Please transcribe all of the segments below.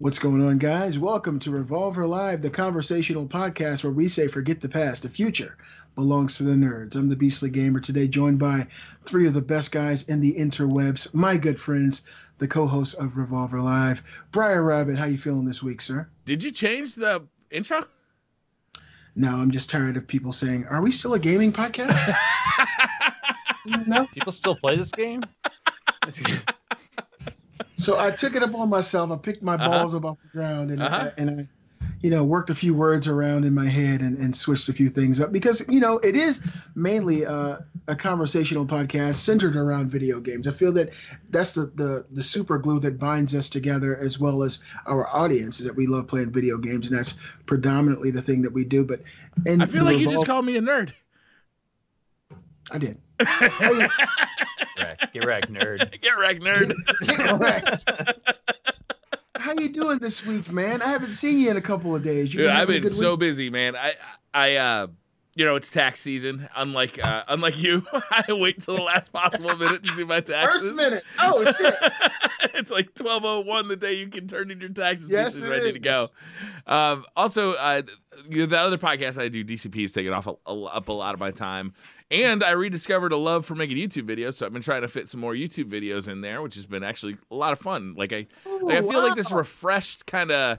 What's going on, guys? Welcome to Revolver Live, the conversational podcast where we say forget the past, the future belongs to the nerds. I'm the Beastly Gamer, today joined by three of the best guys in the interwebs, my good friends, the co-hosts of Revolver Live. Briar Rabbit, how you feeling this week, sir? Did you change the intro? No, I'm just tired of people saying, are we still a gaming podcast? No. People still play this game? So I took it upon myself. I picked my balls up off the ground and I worked a few words around in my head and switched a few things up because, it is mainly a conversational podcast centered around video games. I feel that that's the super glue that binds us together as well as our audience is that we love playing video games, and that's predominantly the thing that we do. But I feel like you just called me a nerd. I did. Get wrecked, nerd. Get wrecked, nerd. Get wrecked. How you doing this week, man? I haven't seen you in a couple of days. Dude, I've been so busy, man. I it's tax season. Unlike you, I wait till the last possible minute to do my taxes. First minute. Oh shit. It's like 12:01 the day you can turn in your taxes. Yes, is ready to go. Also, the other podcast I do, DCP, is taking up a lot of my time. And I rediscovered a love for making YouTube videos, so I've been trying to fit some more YouTube videos in there, which has been actually a lot of fun. I feel like this refreshed kind of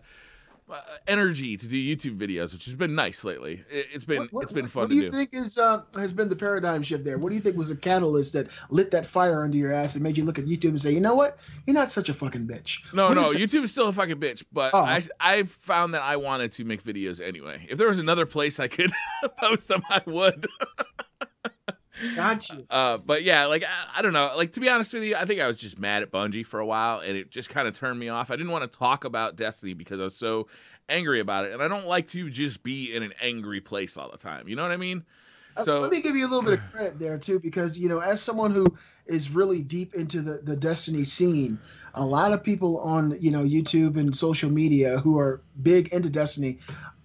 energy to do YouTube videos, which has been nice lately. It's been fun to do. What do you think has been the paradigm shift there? What do you think was the catalyst that lit that fire under your ass and made you look at YouTube and say, you know what? You're not such a fucking bitch. No, YouTube is still a fucking bitch, but I found that I wanted to make videos anyway. If there was another place I could post them, I would. Gotcha. But yeah, I don't know. To be honest with you, I think I was just mad at Bungie for a while, and it just kind of turned me off. I didn't want to talk about Destiny because I was so angry about it, and I don't like to just be in an angry place all the time. You know what I mean? So let me give you a little bit of credit there too, because as someone who is really deep into the Destiny scene, a lot of people on YouTube and social media who are big into Destiny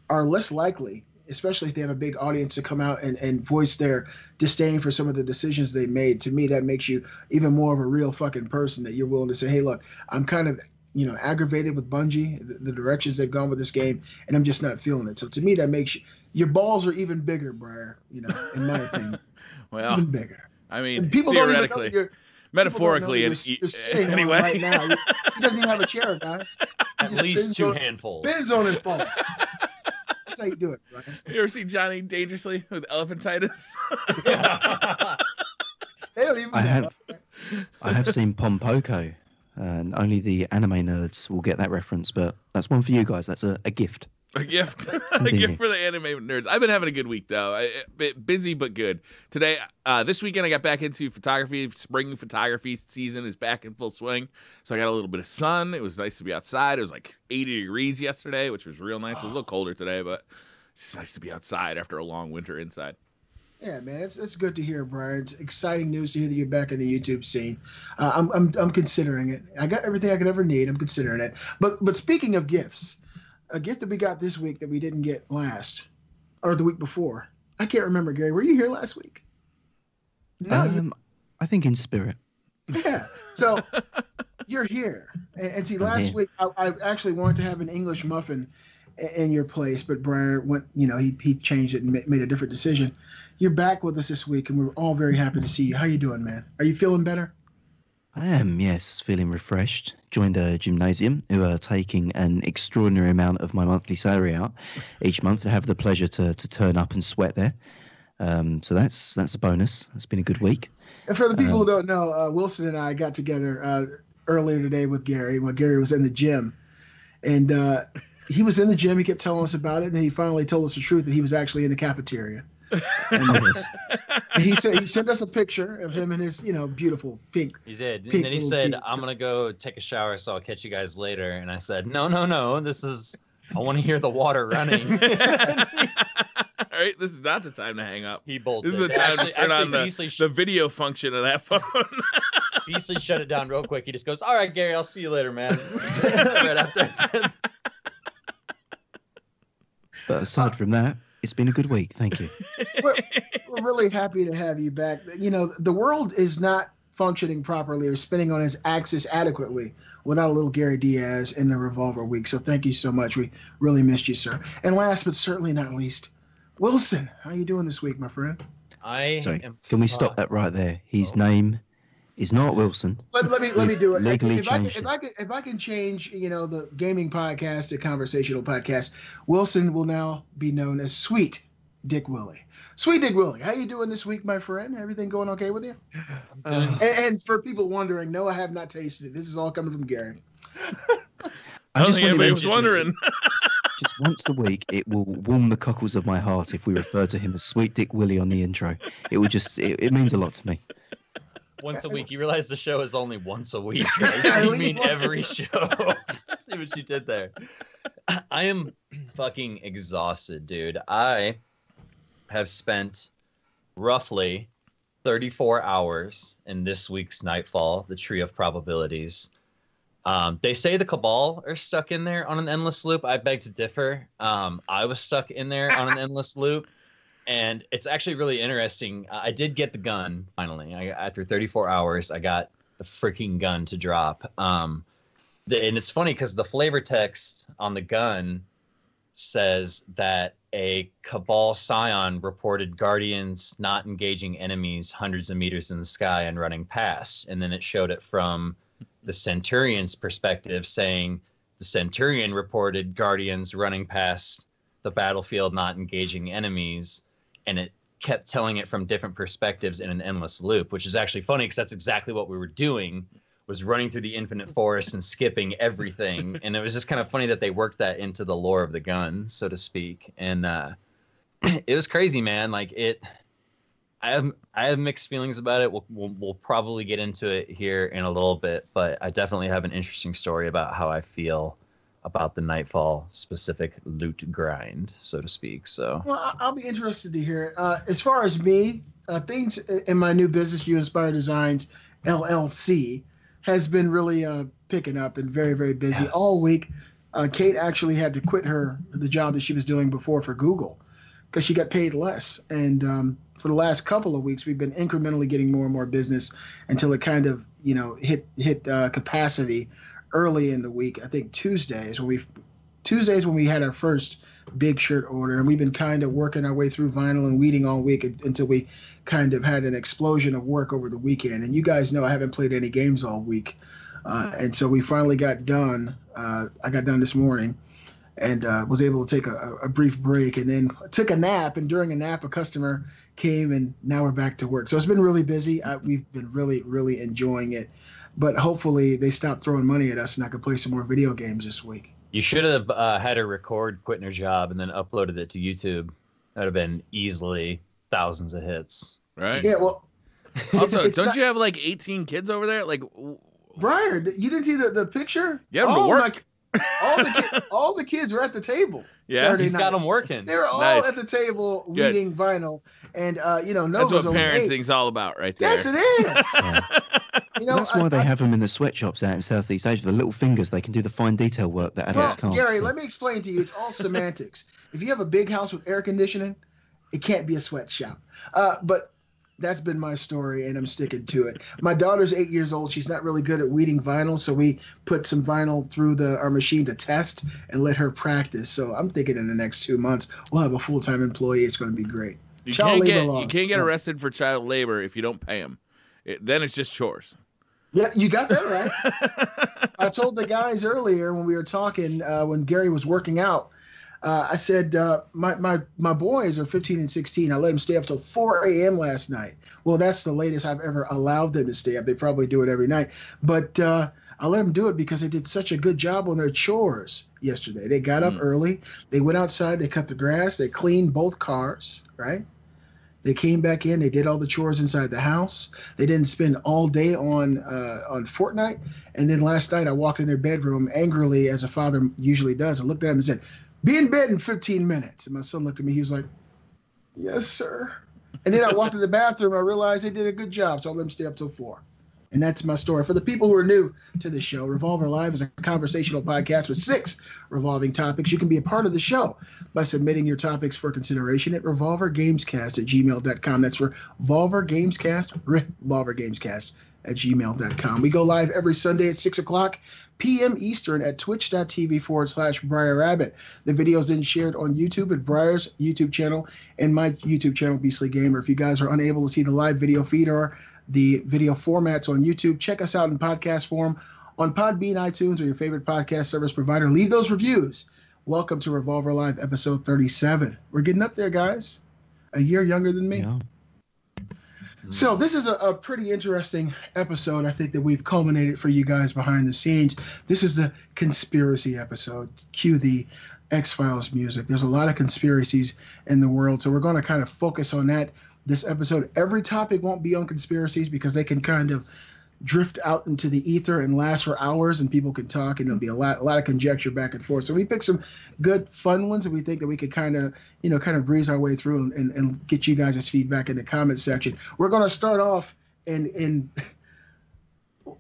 are less likely, especially if they have a big audience, to come out and voice their disdain for some of the decisions they made. To me, that makes you even more of a real fucking person, that you're willing to say, hey, look, I'm kind of, aggravated with Bungie, the directions they've gone with this game, and I'm just not feeling it. So to me, that makes your balls are even bigger, Briar, in my opinion. Well, even bigger. I mean, and people theoretically, don't even know metaphorically, you're sitting anyway. on right now. He doesn't even have a chair, guys. At least two handfuls. Bends on his ball. That's how you do it, right? You ever see Johnny Dangerously with elephantitis? They don't even. I have seen Pompoko, and only the anime nerds will get that reference. But that's one for you guys. That's a gift. A gift. A gift for the anime nerds. I've been having a good week, though. Busy, but good. Today, this weekend, I got back into photography. Spring photography season is back in full swing. So I got a little bit of sun. It was nice to be outside. It was like 80 degrees yesterday, which was real nice. It was a little colder today, but it's just nice to be outside after a long winter inside. Yeah, man, it's good to hear, Brian. It's exciting news to hear that you're back in the YouTube scene. I'm considering it. I got everything I could ever need. I'm considering it. But speaking of gifts, a gift that we got this week that we didn't get last, or the week before. I can't remember, Gary. Were you here last week? No, I think in spirit. Yeah. So you're here, and see, last week I actually wanted to have an English muffin in your place, but Brian went. He changed it and made a different decision. You're back with us this week, and we're all very happy to see you. How you doing, man? Are you feeling better? I am, yes, feeling refreshed. Joined a gymnasium who are taking an extraordinary amount of my monthly salary out each month to have the pleasure to turn up and sweat there. So that's a bonus. It's been a good week. And for the people who don't know, Wilson and I got together earlier today with Gary when Gary was in the gym. And he was in the gym. He kept telling us about it. And then he finally told us the truth that he was actually in the cafeteria. And he sent us a picture of him in his, beautiful pink. He did. Pink And then he said, tee. I'm going to go take a shower, so I'll catch you guys later. And I said, no. I want to hear the water running. All right, this is not the time to hang up. He bolted. This is the time to turn on the video function of that phone. Beastly shut it down real quick. He just goes, all right, Gary, I'll see you later, man. Right after I said. But aside from that, it's been a good week. Thank you. We're really happy to have you back. The world is not functioning properly or spinning on his axis adequately without a little Gary Diaz in the Revolver week. So thank you so much. We really missed you, sir. And last but certainly not least, Wilson, how you doing this week, my friend? Sorry, can we stop that right there? His name is not Wilson. Let me do it. Legally If I can change, the gaming podcast to conversational podcast, Wilson will now be known as Sweet Dick Willie. Sweet Dick Willie, how you doing this week, my friend? Everything going okay with you? And for people wondering, no, I have not tasted it. This is all coming from Gary. I don't think anybody was wondering. Just once a week, it will warm the cockles of my heart if we refer to him as Sweet Dick Willie on the intro. It would just, it means a lot to me. Once a week. You realize the show is only once a week, right? You mean every show. See what you did there. I am fucking exhausted, dude. I have spent roughly 34 hours in this week's Nightfall, the Tree of Probabilities. They say the Cabal are stuck in there on an endless loop. I beg to differ. I was stuck in there on an endless loop. And it's actually really interesting. I did get the gun, finally. After 34 hours, I got the freaking gun to drop. And it's funny because the flavor text on the gun says that a Cabal Scion reported Guardians not engaging enemies hundreds of meters in the sky and running past. And then it showed it from the Centurion's perspective, saying the Centurion reported Guardians running past the battlefield not engaging enemies. And it kept telling it from different perspectives in an endless loop, which is actually funny because that's exactly what we were doing, was running through the infinite forest and skipping everything. And it was just kind of funny that they worked that into the lore of the gun, so to speak. And it was crazy, man. Like I have mixed feelings about it. We'll probably get into it here in a little bit, but I definitely have an interesting story about how I feel about the Nightfall specific loot grind, so to speak. So, well, I'll be interested to hear it. As far as me, things in my new business, You Inspire Designs LLC, has been really picking up and very, very busy all week. Kate actually had to quit the job that she was doing before for Google because she got paid less. And for the last couple of weeks, we've been incrementally getting more and more business until it kind of, hit capacity early in the week. I think Tuesdays when we had our first big shirt order, and we've been kind of working our way through vinyl and weeding all week until we kind of had an explosion of work over the weekend. And you guys know I haven't played any games all week, and so we finally got done. I got done this morning and was able to take a brief break, and then took a nap, and during a nap a customer came, and now we're back to work. So it's been really busy. We've been really, really enjoying it. But hopefully they stop throwing money at us and I can play some more video games this week. You should have had her record quitting her job and then uploaded it to YouTube. That would have been easily thousands of hits. Right? Yeah, well... Also, don't you have like 18 kids over there? Like, Briar, you didn't see the picture? Yeah, to work. All the kids were at the table. Yeah, Saturday he's night. got them working. They were all Nice. at the table reading vinyl, and that's what parenting's all about, right there. Yes, it is. Yeah. That's why they have them in the sweatshops out in Southeast Asia. The little fingers, they can do the fine detail work that adults can't. Gary, let me explain to you. It's all semantics. If you have a big house with air conditioning, it can't be a sweatshop. But that's been my story, and I'm sticking to it. My daughter's 8 years old. She's not really good at weeding vinyl, so we put some vinyl through our machine to test and let her practice. So I'm thinking in the next 2 months, we'll have a full-time employee. It's going to be great. You can't get arrested for child labor if you don't pay them. Then it's just chores. Yeah, you got that right. I told the guys earlier when we were talking, when Gary was working out, I said, my boys are 15 and 16. I let them stay up till 4 a.m. last night. Well, that's the latest I've ever allowed them to stay up. They probably do it every night. But I let them do it because they did such a good job on their chores yesterday. They got up early. They went outside. They cut the grass. They cleaned both cars, right? They came back in. They did all the chores inside the house. They didn't spend all day on Fortnite. And then last night I walked in their bedroom angrily, as a father usually does, and looked at them and said, "Be in bed in 15 minutes." And my son looked at me. He was like, "Yes, sir." And then I walked to the bathroom. I realized they did a good job, so I let them stay up till 4. And that's my story. For the people who are new to the show, Revolver Live is a conversational podcast with 6 revolving topics. You can be a part of the show by submitting your topics for consideration at revolvergamescast@gmail.com. That's revolvergamescast@gmail.com. We go live every Sunday at 6 o'clock p.m. Eastern at twitch.tv/Briar Rabbit. The videos then shared on YouTube at Briar's YouTube channel and my YouTube channel, Beastly Gamer. If you guys are unable to see the live video feed or the video formats on YouTube, check us out in podcast form on Podbean, iTunes, or your favorite podcast service provider. Leave those reviews. Welcome to Revolver Live episode 37. We're getting up there, guys. A year younger than me. Yeah. So this is a pretty interesting episode, I think, that we've culminated for you guys behind the scenes. This is the conspiracy episode. Cue the X-Files music. There's a lot of conspiracies in the world, so we're going to kind of focus on that this episode. Every topic won't be on conspiracies because they can kind of drift out into the ether and last for hours, and people can talk, and there'll be a lot of conjecture back and forth. So we picked some good, fun ones that we think that we could kind of breeze our way through and get you guys' feedback in the comment section. We're going to start off in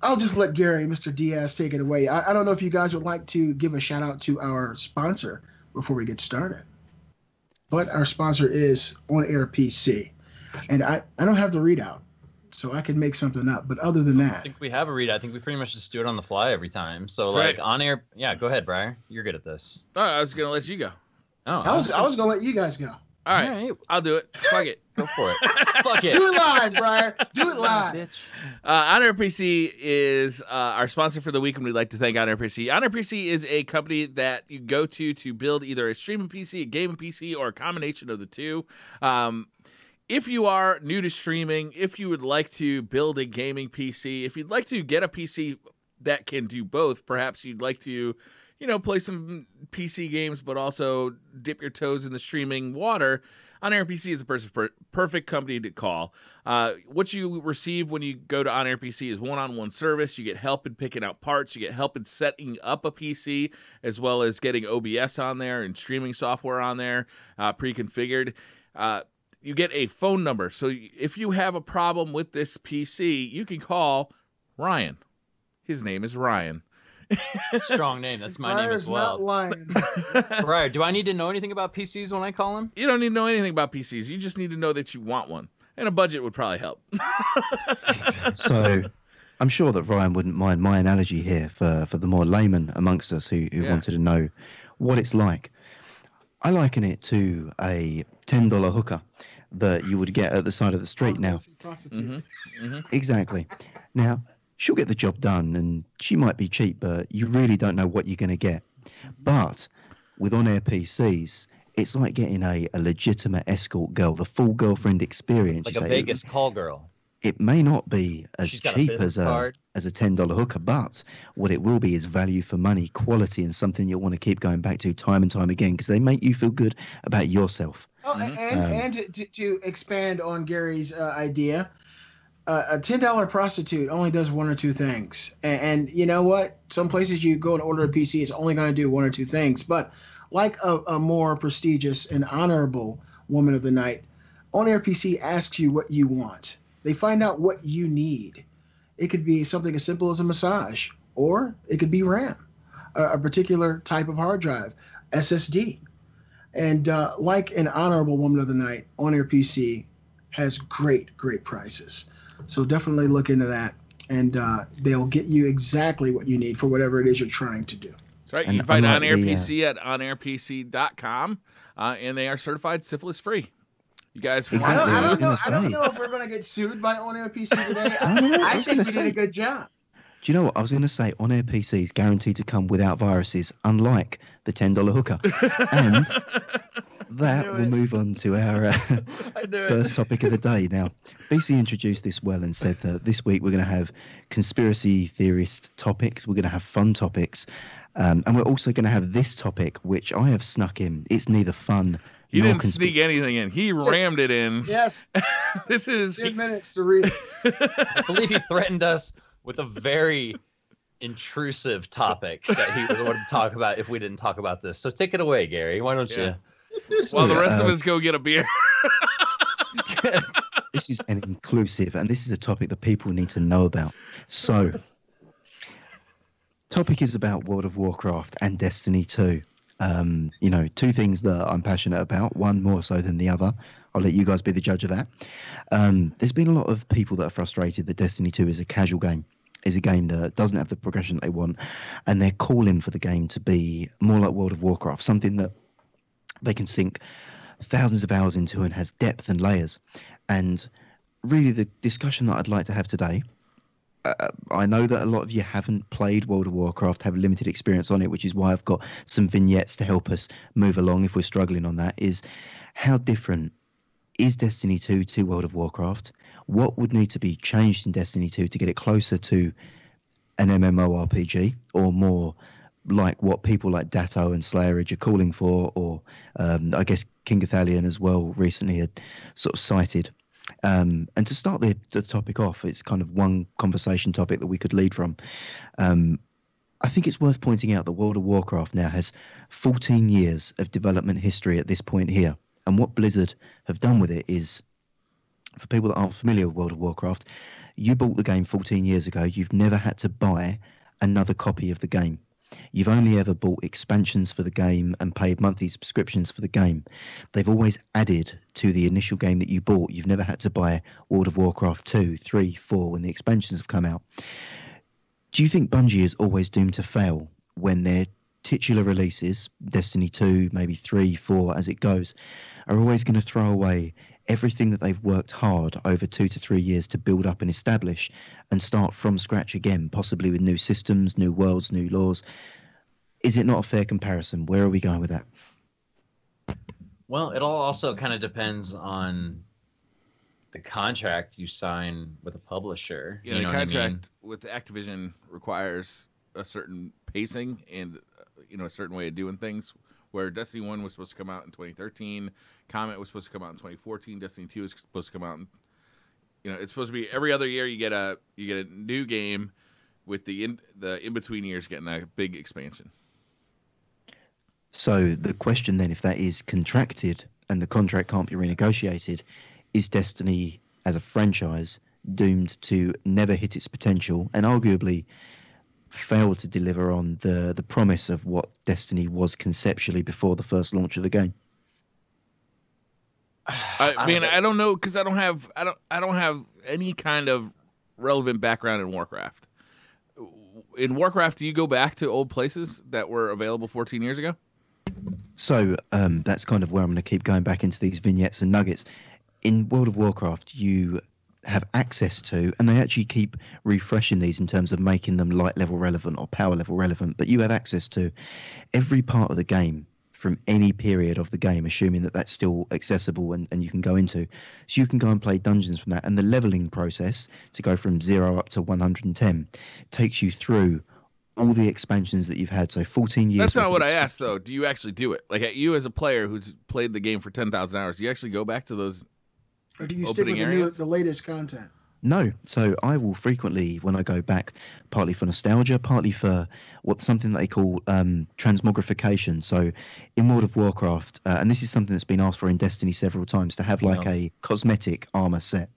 I'll just let Gary, Mr. Diaz, take it away. I don't know if you guys would like to give a shout out to our sponsor before we get started, but our sponsor is On Air PC, and I don't have the readout, so I could make something up. But other than that, I think we have a read. I think we pretty much just do it on the fly every time. So That's like right. on air. Yeah, go ahead, Briar. You're good at this. All right, I was gonna let you go. Oh, I was going to let you guys go. All right, I'll do it. Fuck it. Go for it. Fuck it. Do it live, Briar. Do it live. Bitch. On Air PC is our sponsor for the week, and we'd like to thank On Air PC. On Air PC is a company that you go to build either a streaming PC, a gaming PC, or a combination of the two. If you are new to streaming, if you would like to build a gaming PC, if you'd like to get a PC that can do both, perhaps you'd like to, play some PC games, but also dip your toes in the streaming water, On Air PC is the perfect company to call. What you receive when you go to On Air PC is one-on-one service. You get help in picking out parts. You get help in setting up a PC, as well as getting OBS on there and streaming software on there, pre-configured. You get a phone number. So if you have a problem with this PC, you can call Ryan. His name is Ryan. Strong name. That's my name as well. Not lying. Briar, do I need to know anything about PCs when I call him? You don't need to know anything about PCs. You just need to know that you want one. And a budget would probably help. So I'm sure that Ryan wouldn't mind my analogy here for the more layman amongst us who wanted to know what it's like. I liken it to a $10 hooker that you would get at the side of the street now. Prostitute. Exactly. Now, she'll get the job done, and she might be cheap, but you really don't know what you're going to get. But with on-air PCs, it's like getting a legitimate escort girl, the full girlfriend experience. Like a Vegas call girl. It may not be as She's got a cheap business as card. a $10 hooker, but what it will be is value for money, quality, and something you'll want to keep going back to time and time again because they make you feel good about yourself. Oh, and to expand on Gary's idea, a $10 prostitute only does one or two things. And you know what? Some places you go and order a PC, it's only going to do one or two things. But like a more prestigious and honorable woman of the night, On-Air PC asks you what you want. They find out what you need. It could be something as simple as a massage, or it could be RAM, a particular type of hard drive, SSD. And like an honorable woman of the night, On-Air PC has great prices. So definitely look into that, and they'll get you exactly what you need for whatever it is you're trying to do. That's right. And You can find unlike On-Air the, PC at onairpc.com, and they are certified syphilis-free. You guys, Exactly. I was don't know. gonna I don't say. know if we're going to get sued by On-Air PC today. I don't know, I I was think gonna we say. did a good job. Do you know what I was going to say? On-air PCs guaranteed to come without viruses, unlike the $10 hooker. And that will move on to our first topic of the day. Now, BC introduced this well and said that this week we're going to have conspiracy theorist topics. We're going to have fun topics. And we're also going to have this topic, which I have snuck in. It's neither fun he nor didn't sneak anything in. He rammed it in. Yes. This is 10 minutes to read. I believe he threatened us with a very intrusive topic that he was going to talk about if we didn't talk about this. So take it away, Gary. Why don't you? while the rest of us go get a beer. This is an inclusive, and this is a topic that people need to know about. So, topic is about World of Warcraft and Destiny 2. You know, two things that I'm passionate about, one more so than the other. I'll let you guys be the judge of that. There's been a lot of people that are frustrated that Destiny 2 is a casual game, is a game that doesn't have the progression that they want, and they're calling for the game to be more like World of Warcraft, something that they can sink thousands of hours into and has depth and layers. And really the discussion that I'd like to have today, I know that a lot of you haven't played World of Warcraft, have limited experience on it, which is why I've got some vignettes to help us move along if we're struggling on that, is how different is Destiny 2 to World of Warcraft? What would need to be changed in Destiny 2 to get it closer to an MMORPG, or more like what people like Datto and Slayer Ridge are calling for, or I guess King Athalion as well recently had sort of cited. And to start the topic off, it's kind of one conversation topic that we could lead from. I think it's worth pointing out that World of Warcraft now has 14 years of development history at this point here. And what Blizzard have done with it is, for people that aren't familiar with World of Warcraft, you bought the game 14 years ago. You've never had to buy another copy of the game. You've only ever bought expansions for the game and paid monthly subscriptions for the game. They've always added to the initial game that you bought. You've never had to buy World of Warcraft 2, 3, 4 when the expansions have come out. Do you think Bungie is always doomed to fail when their titular releases, Destiny 2, maybe 3, 4 as it goes, are always going to throw away everything that they've worked hard over 2 to 3 years to build up and establish, and start from scratch again, possibly with new systems, new worlds, new laws? Is it not a fair comparison? Where are we going with that? Well, it all also kind of depends on the contract you sign with a publisher. Yeah, you know the contract what I mean? with Activision requires a certain pacing and a certain way of doing things. Where Destiny 1 was supposed to come out in 2013, Comet was supposed to come out in 2014, Destiny 2 is supposed to come out in, it's supposed to be every other year you get a new game, with the in between years getting a big expansion. So the question then, if that is contracted and the contract can't be renegotiated, is Destiny as a franchise doomed to never hit its potential and arguably fail to deliver on the promise of what Destiny was conceptually before the first launch of the game? I don't know, because I don't have any kind of relevant background in Warcraft. In Warcraft, do you go back to old places that were available 14 years ago? So that's kind of where I'm going to keep going back into these vignettes and nuggets. In World of Warcraft, you have access to, and they actually keep refreshing these in terms of making them light level relevant or power level relevant, but you have access to every part of the game from any period of the game, assuming that that's still accessible and you can go into. So you can go and play dungeons from that, and the leveling process to go from 0 up to 110 takes you through all the expansions that you've had. So 14 years. That's not what I asked, though. Do you actually do it? Like, you as a player who's played the game for 10,000 hours, do you actually go back to those? Or do you stick with the latest content? No. So I will frequently, when I go back, partly for nostalgia, partly for something that they call transmogrification. So in World of Warcraft, and this is something that's been asked for in Destiny several times, to have like a cosmetic armor set,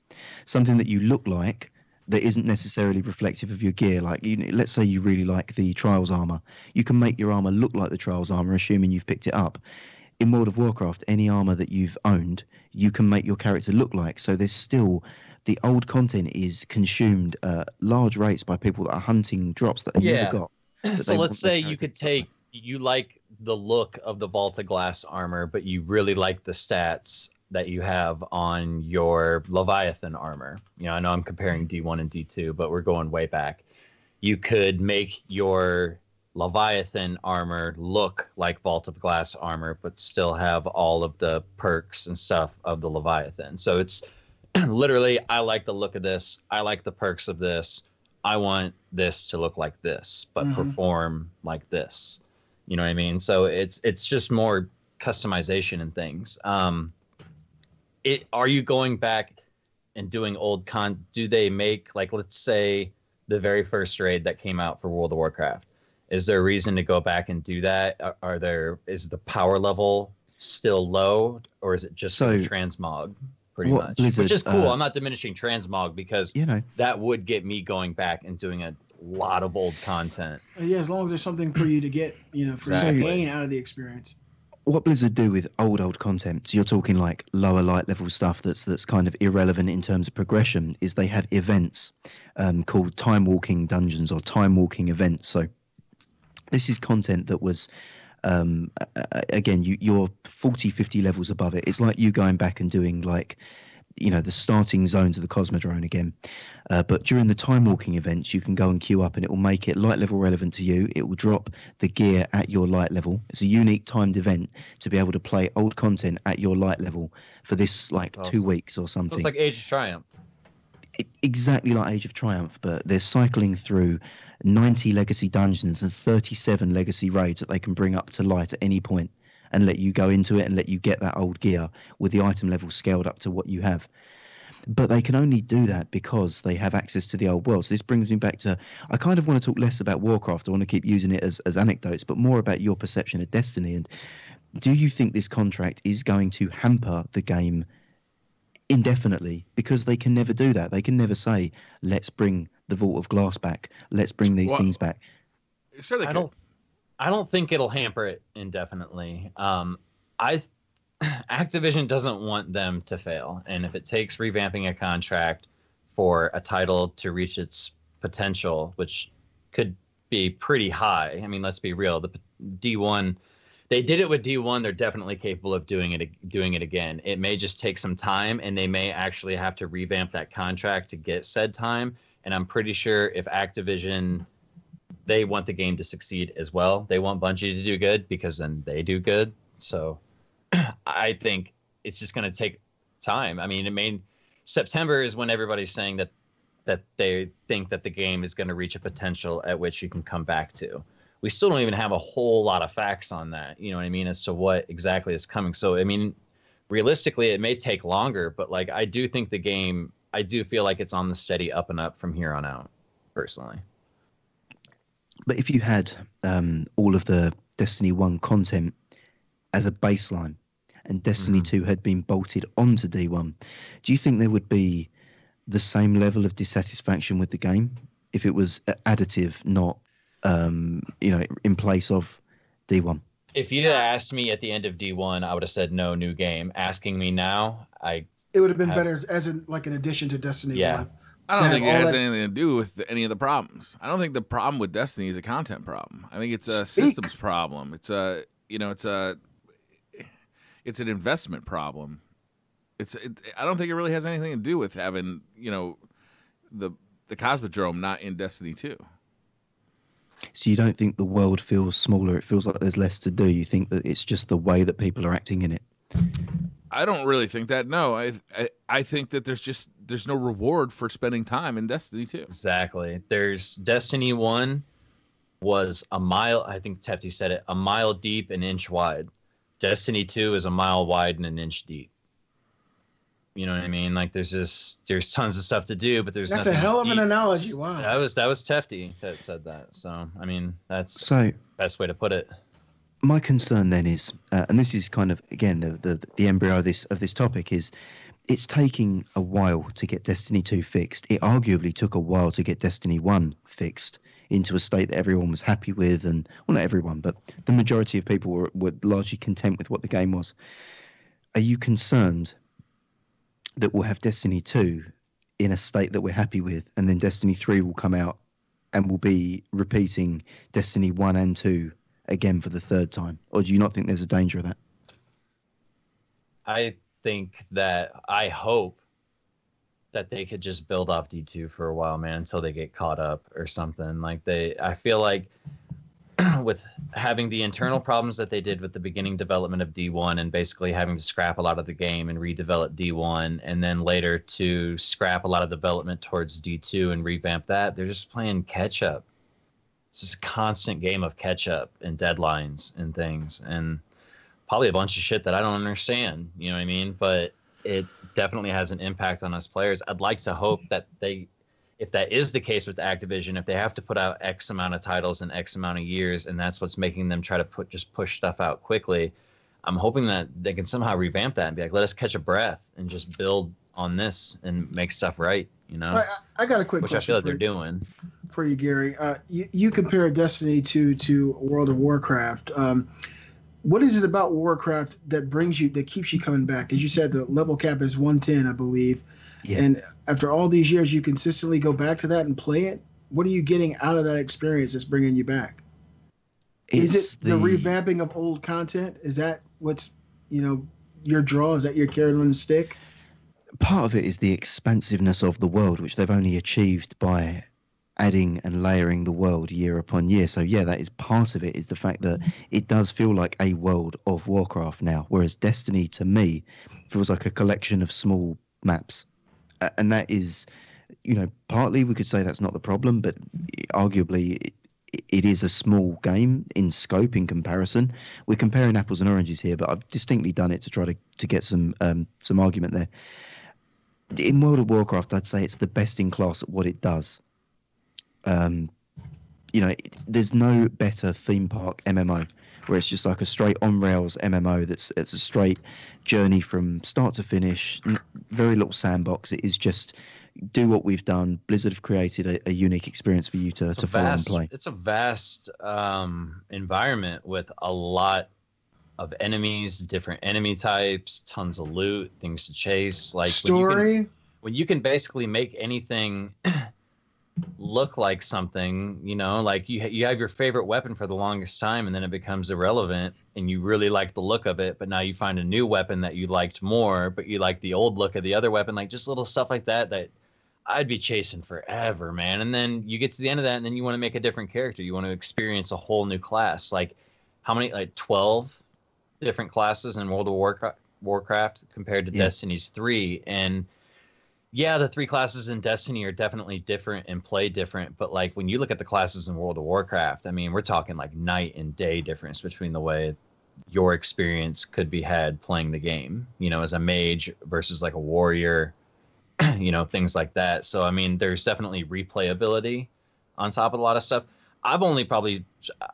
something that you look like that isn't necessarily reflective of your gear. Like, let's say you really like the Trials armor. You can make your armor look like the Trials armor, assuming you've picked it up. In World of Warcraft, any armor that you've owned, you can make your character look like. So there's still, the old content is consumed at large rates by people that are hunting drops that have never got. So let's say you like the look of the Vault of Glass armor, but you really like the stats that you have on your Leviathan armor. I know I'm comparing D1 and D2, but we're going way back. You could make your Leviathan armor look like Vault of Glass armor, but still have all of the perks and stuff of the Leviathan. So it's literally, I like the look of this. I like the perks of this. I want this to look like this, but perform like this. You know what I mean? So it's just more customization and things. Are you going back and doing old do they make, like, let's say the very first raid that came out for World of Warcraft? Is there a reason to go back and do that? Is the power level still low, or is it just for the transmog pretty What much. Blizzard, Which is cool. I'm not diminishing transmog because you know, that would get me going back and doing a lot of old content. Yeah, as long as there's something for you to get, for you to Exactly. gain out of the experience. what Blizzard do with old content, so you're talking like lower light level stuff that's kind of irrelevant in terms of progression, is they have events called time walking dungeons or time walking events. So this is content that was again, you're 40, 50 levels above it. It's like you going back and doing like, the starting zones of the Cosmodrome again. But during the time walking events, you can go and queue up and it will make it light level relevant to you. It will drop the gear at your light level. It's a unique timed event to be able to play old content at your light level for this like Awesome. 2 weeks or something. It's like Age of Triumph. Exactly like Age of Triumph, but they're cycling through 90 legacy dungeons and 37 legacy raids that they can bring up to light at any point and let you go into it and let you get that old gear with the item level scaled up to what you have. But they can only do that because they have access to the old world. So this brings me back to, I kind of want to talk less about Warcraft. I want to keep using it as anecdotes, but more about your perception of Destiny. And do you think this contract is going to hamper the game indefinitely? Because they can never do that. They can never say, let's bring the Vault of Glass back. Let's bring these things back. Sure they can. I don't think it'll hamper it indefinitely. Activision doesn't want them to fail, and if it takes revamping a contract for a title to reach its potential, which could be pretty high. I mean, let's be real. The D1, they did it with D1. They're definitely capable of doing it again. It may just take some time, and they may actually have to revamp that contract to get said time. And I'm pretty sure if Activision, they want the game to succeed as well. They want Bungie to do good because then they do good. So I think it's just going to take time. I mean, September is when everybody's saying that they think that the game is going to reach a potential at which you can come back to. We still don't even have a whole lot of facts on that, you know what I mean, as to what exactly is coming. So, I mean, realistically, it may take longer, but like I do think the game, I do feel like it's on the steady up and up from here on out, personally. But if you had all of the Destiny 1 content as a baseline and Destiny 2 had been bolted onto D1, do you think there would be the same level of dissatisfaction with the game if it was additive, not, in place of D1? If you had asked me at the end of D1, I would have said no, new game. Asking me now, it would have been better as an addition to Destiny 1. I don't think it has anything to do with any of the problems. I don't think the problem with Destiny is a content problem. I think it's a systems problem. It's an investment problem. I don't think it really has anything to do with having, the Cosmodrome not in Destiny 2. So you don't think the world feels smaller? It feels like there's less to do. You think that it's just the way that people are acting in it? I don't really think that. No, I think that there's no reward for spending time in Destiny 2. Exactly. There's Destiny 1 was a mile, I think Tefty said it, a mile deep, an inch wide. Destiny 2 is a mile wide and an inch deep. You know what I mean? Like there's tons of stuff to do, but there's that's a hell of an analogy. Wow. That was Tefty that said that. So I mean that's so best way to put it. My concern then is, and this is kind of again the embryo of this topic, is it's taking a while to get Destiny 2 fixed. It arguably took a while to get Destiny 1 fixed into a state that everyone was happy with, and well, not everyone, but the majority of people were largely content with what the game was. Are you concerned that we'll have Destiny 2 in a state that we're happy with, and then Destiny 3 will come out and we'll be repeating Destiny 1 and 2 again for the third time? Or do you not think there's a danger of that? I hope that they could just build off D2 for a while, man, until they get caught up or something. I feel like with having the internal problems that they did with the beginning development of D1 and basically having to scrap a lot of the game and redevelop D1, and then later to scrap a lot of development towards D2 and revamp that, they're just playing catch up. It's just a constant game of catch up and deadlines and things, and probably a bunch of shit that I don't understand, you know what I mean? But it definitely has an impact on us players. I'd like to hope that if that is the case with Activision, if they have to put out X amount of titles in X amount of years, and that's what's making them try to push stuff out quickly, I'm hoping that they can somehow revamp that and be like, let us catch a breath and just build on this and make stuff right, you know? I got a quick which question I feel like for they're doing. For you, Gary. You compare Destiny to World of Warcraft. What is it about Warcraft that keeps you coming back? As you said, the level cap is 110, I believe. Yeah. And after all these years, you consistently go back to that and play it. What are you getting out of that experience that's bringing you back? Is it the revamping of old content? Is that what's, your draw? Is that your carrot on the stick? Part of it is the expansiveness of the world, which they've only achieved by adding and layering the world year upon year. So yeah, that is part of it, is the fact that it does feel like a world of Warcraft now, whereas Destiny to me feels like a collection of small maps. And that is, partly we could say that's not the problem, but arguably it is a small game in scope in comparison. We're comparing apples and oranges here, but I've distinctly done it to try to get some argument there. In World of Warcraft, I'd say it's the best in class at what it does. There's no better theme park MMO where it's just like a straight on rails MMO it's a straight journey from start to finish, very little sandbox. It is just do what we've done. Blizzard have created a unique experience for you to follow and play. It's a vast environment with a lot of enemies, different enemy types, tons of loot, things to chase. Like story. When you can basically make anything look like something, like you have your favorite weapon for the longest time, and then it becomes irrelevant, and you really like the look of it, but now you find a new weapon that you liked more, but you like the old look of the other weapon, like just little stuff like that I'd be chasing forever, man. And then you get to the end of that, and then you want to make a different character. You want to experience a whole new class. Like how many? Like 12 different classes in World of Warcraft compared to Destiny's 3. And yeah, the 3 classes in Destiny are definitely different and play different. But like when you look at the classes in World of Warcraft, I mean, we're talking like night and day difference between the way your experience could be had playing the game, as a mage versus like a warrior, things like that. So, I mean, there's definitely replayability on top of a lot of stuff. I've only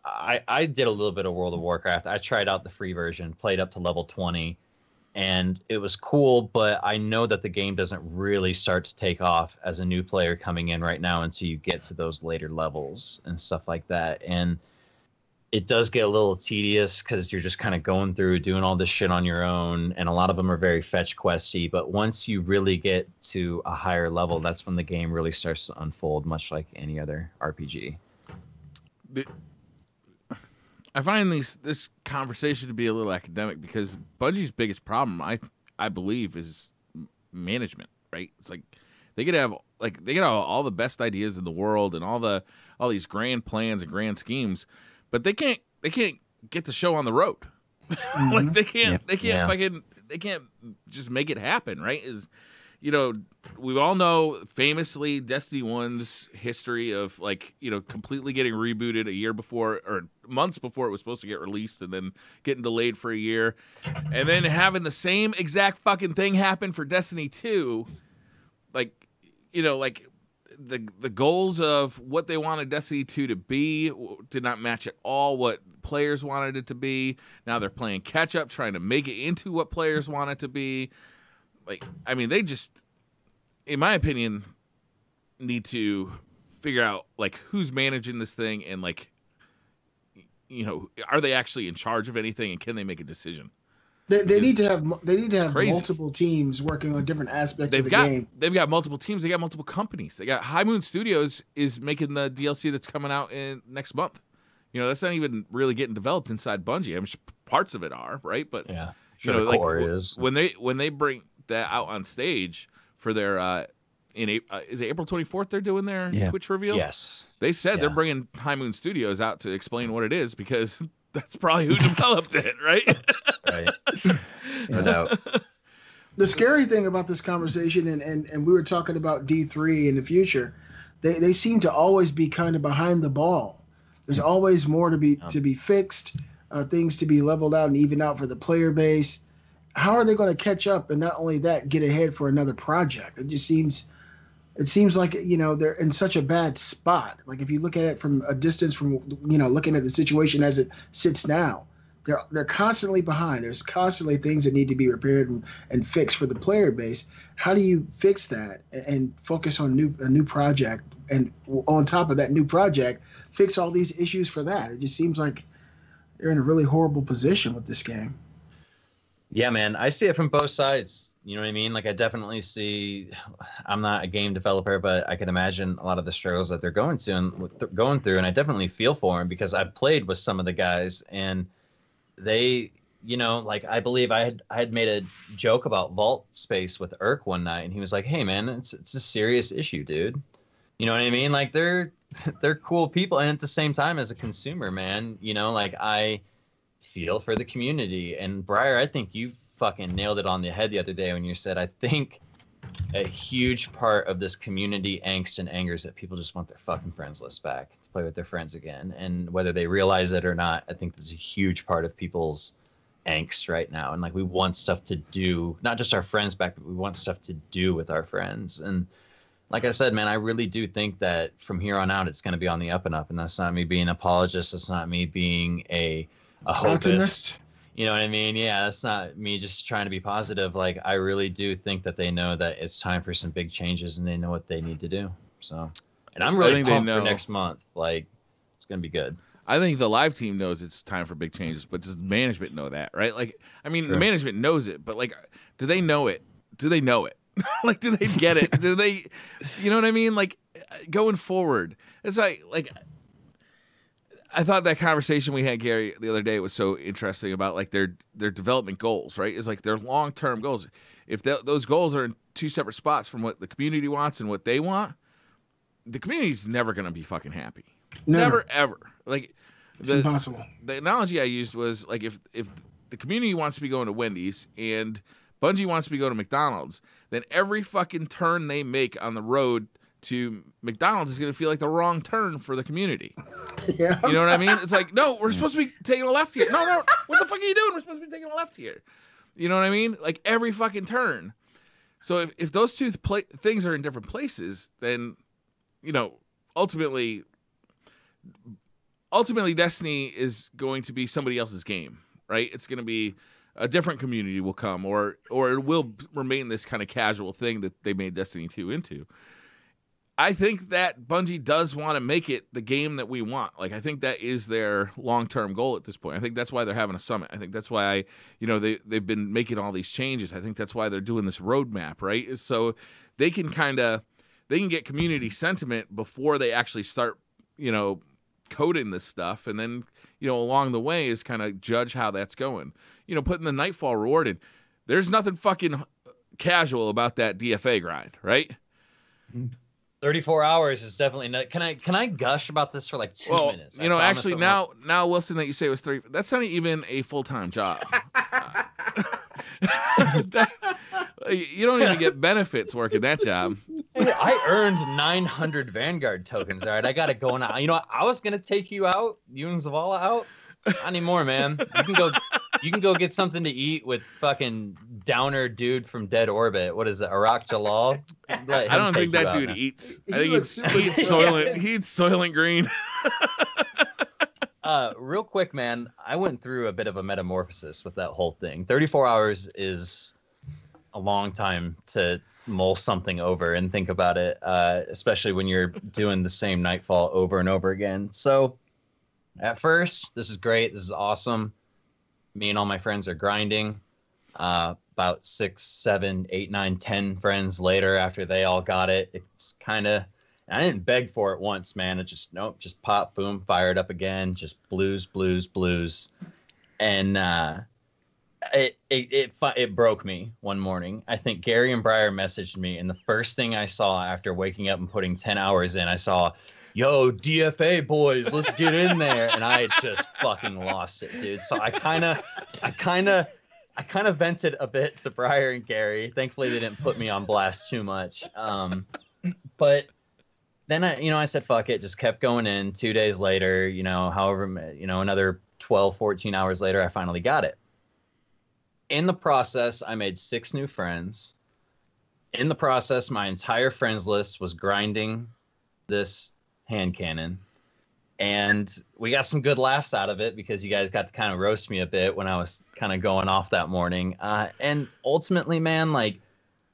I did a little bit of World of Warcraft. I tried out the free version, played up to level 20, and it was cool, but I know that the game doesn't really start to take off as a new player coming in right now until you get to those later levels and stuff like that. And it does get a little tedious because you're just kind of going through doing all this shit on your own, and a lot of them are very fetch questy. But once you really get to a higher level, that's when the game really starts to unfold, much like any other RPG. I find this conversation to be a little academic because Bungie's biggest problem, I believe, is management. Right? It's like they could have all the best ideas in the world and all these grand plans and grand schemes, but they can't get the show on the road. Like they can't just make it happen. Right? We all know famously Destiny 1's history of completely getting rebooted a year before or months before it was supposed to get released, and then getting delayed for a year, and then having the same exact fucking thing happen for Destiny 2. The goals of what they wanted Destiny 2 to be did not match at all what players wanted it to be. Now they're playing catch up, trying to make it into what players want it to be. They just, in my opinion, need to figure out who's managing this thing and are they actually in charge of anything, and can they make a decision? They need to have multiple teams working on different aspects of the game. They've got multiple teams. They got multiple companies. They got High Moon Studios is making the DLC that's coming out in next month. That's not even really getting developed inside Bungie. Parts of it are, right? But yeah, sure, the core is when they bring that out on stage for their is it April 24th they're doing their Twitch reveal? Yes. They said they're bringing High Moon Studios out to explain what it is, because that's probably who developed it, right? Right. No doubt. The scary thing about this conversation, and we were talking about D3 in the future, they seem to always be kind of behind the ball. There's always more to be fixed, things to be leveled out and even out for the player base. How are they going to catch up, and not only that, get ahead for another project? It seems like they're in such a bad spot. Like if you look at it from a distance, from looking at the situation as it sits now, they're constantly behind. There's constantly things that need to be repaired and fixed for the player base. How do you fix that and focus on a new project, and on top of that new project, fix all these issues for that? It just seems like they're in a really horrible position with this game. Yeah, man, I see it from both sides. You know what I mean? Like, I definitely see. I'm not a game developer, but I can imagine a lot of the struggles that they're going through, and I definitely feel for them because I've played with some of the guys, and they, you know, like, I believe I had made a joke about vault space with Irk one night, and he was like, "Hey, man, it's a serious issue, dude." You know what I mean? Like, they're cool people, and at the same time, as a consumer, man, you know, like, I feel for the community. And Briar, I think you fucking nailed it on the head the other day when you said, I think a huge part of this community angst and anger is that people just want their fucking friends list back to play with their friends again. And whether they realize it or not, I think that's a huge part of people's angst right now. And like, we want stuff to do, not just our friends back, but we want stuff to do with our friends. And like I said, man, I really do think that from here on out, it's going to be on the up and up. And that's not me being an apologist. That's not me being a hopist. You know what I mean? Yeah, that's not me just trying to be positive. Like, I really do think that they know that it's time for some big changes, and they know what they need to do. So, and I'm really pumped for next month. Like, it's going to be good. I think the live team knows it's time for big changes, but does management know that, right? Like, I mean, the management knows it, but like, do they know it? Do they know it? Like, do they get it? Do they, you know what I mean? Like, going forward, it's like, I thought that conversation we had, Gary, the other day was so interesting about like their development goals, right? It's like their long-term goals. If those goals are in two separate spots from what the community wants and what they want, the community's never going to be fucking happy. Never ever. Like, it's impossible. The analogy I used was like, if the community wants to be going to Wendy's and Bungie wants to be going to McDonald's, then every fucking turn they make on the road to McDonald's is going to feel like the wrong turn for the community. Yeah. You know what I mean? It's like, no, we're supposed to be taking a left here. No, what the fuck are you doing? We're supposed to be taking a left here. You know what I mean? Like, every fucking turn. So if those two things are in different places, then, you know, ultimately Destiny is going to be somebody else's game, right? It's going to be a different community will come, or it will remain this kind of casual thing that they made Destiny 2 into. I think that Bungie does want to make it the game that we want. Like, I think that is their long-term goal at this point. I think that's why they're having a summit. I think that's why, you know, they've been making all these changes. I think that's why they're doing this roadmap, right? So they can get community sentiment before they actually start, you know, coding this stuff. And then, you know, along the way is kind of judge how that's going. You know, putting the Nightfall reward in. There's nothing fucking casual about that DFA grind, right? 34 hours is definitely not. Can I gush about this for like 2 minutes? You know, actually now Wilson, that you say was 3, that's not even a full-time job. You don't even get benefits working that job. Hey, I earned 900 Vanguard tokens. All right, I got it going on. You know, I was gonna take you out, you and Zavala out. Not anymore, man. You can go get something to eat with fucking downer dude from Dead Orbit. What is it, Arak Jalal? I don't think that dude eats. I think he eats Soylent Green. Real quick, man, I went through a bit of a metamorphosis with that whole thing. 34 hours is a long time to mull something over and think about it, especially when you're doing the same Nightfall over and over again. So at first, this is great. This is awesome. Me and all my friends are grinding. About 6, 7, 8, 9, 10 friends later, after they all got it, it's kind of, I didn't beg for it once, man. It just, nope, just pop, boom, fire it up again. Just blues. And it broke me one morning. I think Gary and Briar messaged me, and the first thing I saw after waking up and putting 10 hours in, I saw, yo, DFA boys, let's get in there. And I just fucking lost it, dude. So I kind of vented a bit to Briar and Gary. Thankfully, they didn't put me on blast too much. But then I said, fuck it, just kept going in. 2 days later, another 12, 14 hours later, I finally got it. In the process, I made 6 new friends. In the process, my entire friends list was grinding this hand cannon. And we got some good laughs out of it because you guys got to kind of roast me a bit when I was kind of going off that morning. And ultimately, man, like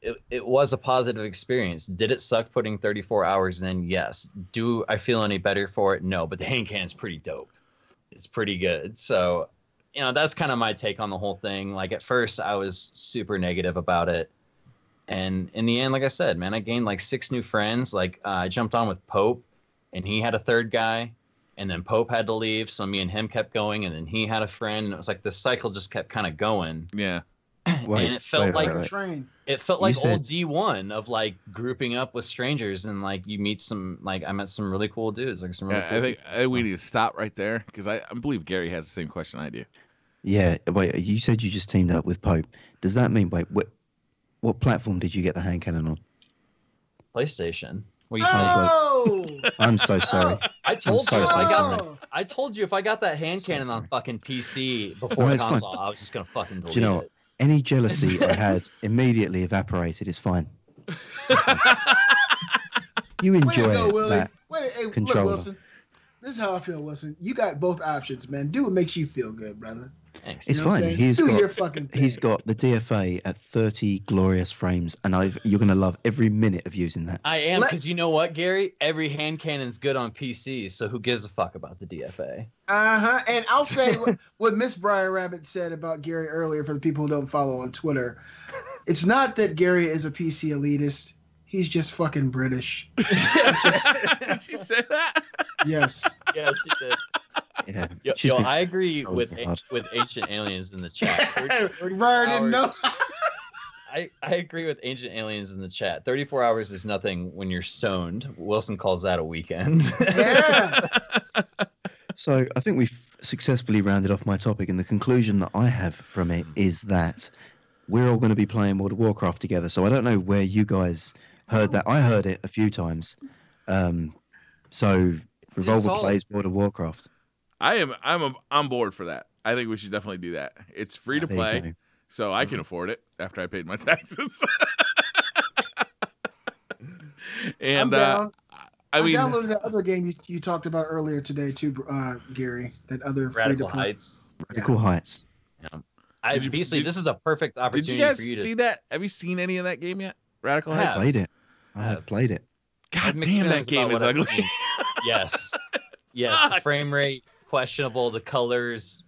it was a positive experience. Did it suck putting 34 hours in? Yes. Do I feel any better for it? No, but the hand can's pretty dope. It's pretty good. So, you know, that's kind of my take on the whole thing. Like at first I was super negative about it. And in the end, like I said, man, I gained like 6 new friends. Like I jumped on with Pope and he had a third guy. And then Pope had to leave, so me and him kept going, and then he had a friend, and it was like the cycle just kept kind of going. Yeah. And it felt like it felt like said... old D1 of like grouping up with strangers, and like you meet some like I met some really cool dudes, like some really cool I think we need to stop right there because I believe Gary has the same question I do. Yeah. Wait, you said you just teamed up with Pope. Does that mean what platform did you get the hand cannon on? PlayStation. I'm so sorry. I told you I told you if I got that hand cannon on fucking PC before the console, I was just gonna fucking delete Do you know it. Any jealousy I had immediately evaporated. It's fine. You enjoy that controller. Look, Wilson, this is how I feel, Wilson. You got both options, man. Do what makes you feel good, brother. Thanks. It's fine. He's got the DFA at 30 glorious frames, and you're going to love every minute of using that. I am, because you know what, Gary? Every hand cannon's good on PC, so who gives a fuck about the DFA? And I'll say what Miss Briar Rabbit said about Gary earlier for the people who don't follow on Twitter. It's not that Gary is a PC elitist. He's just fucking British. Did she say that? Yes. Yeah, she did. Yeah. Yo, I agree with Ancient Aliens in the chat. Briar didn't know. I agree with Ancient Aliens in the chat. 34 hours is nothing when you're stoned. Wilson calls that a weekend. Yeah. So I think we've successfully rounded off my topic, and the conclusion that I have from it is that we're all going to be playing World of Warcraft together. So I don't know where you guys heard that. I heard it a few times. So Revolver plays World of Warcraft. I'm on board for that. I think we should definitely do that. It's free to play, so I can afford it after I paid my taxes. And I'm down. I downloaded that other game you talked about earlier today too, Gary. That other Radical Heights. Radical Heights. Yeah. This is a perfect opportunity for you to see that. Have you seen any of that game yet? Radical Heights. I have played it. God damn, that game is ugly. Yes. Yes. Frame rate questionable. The colors.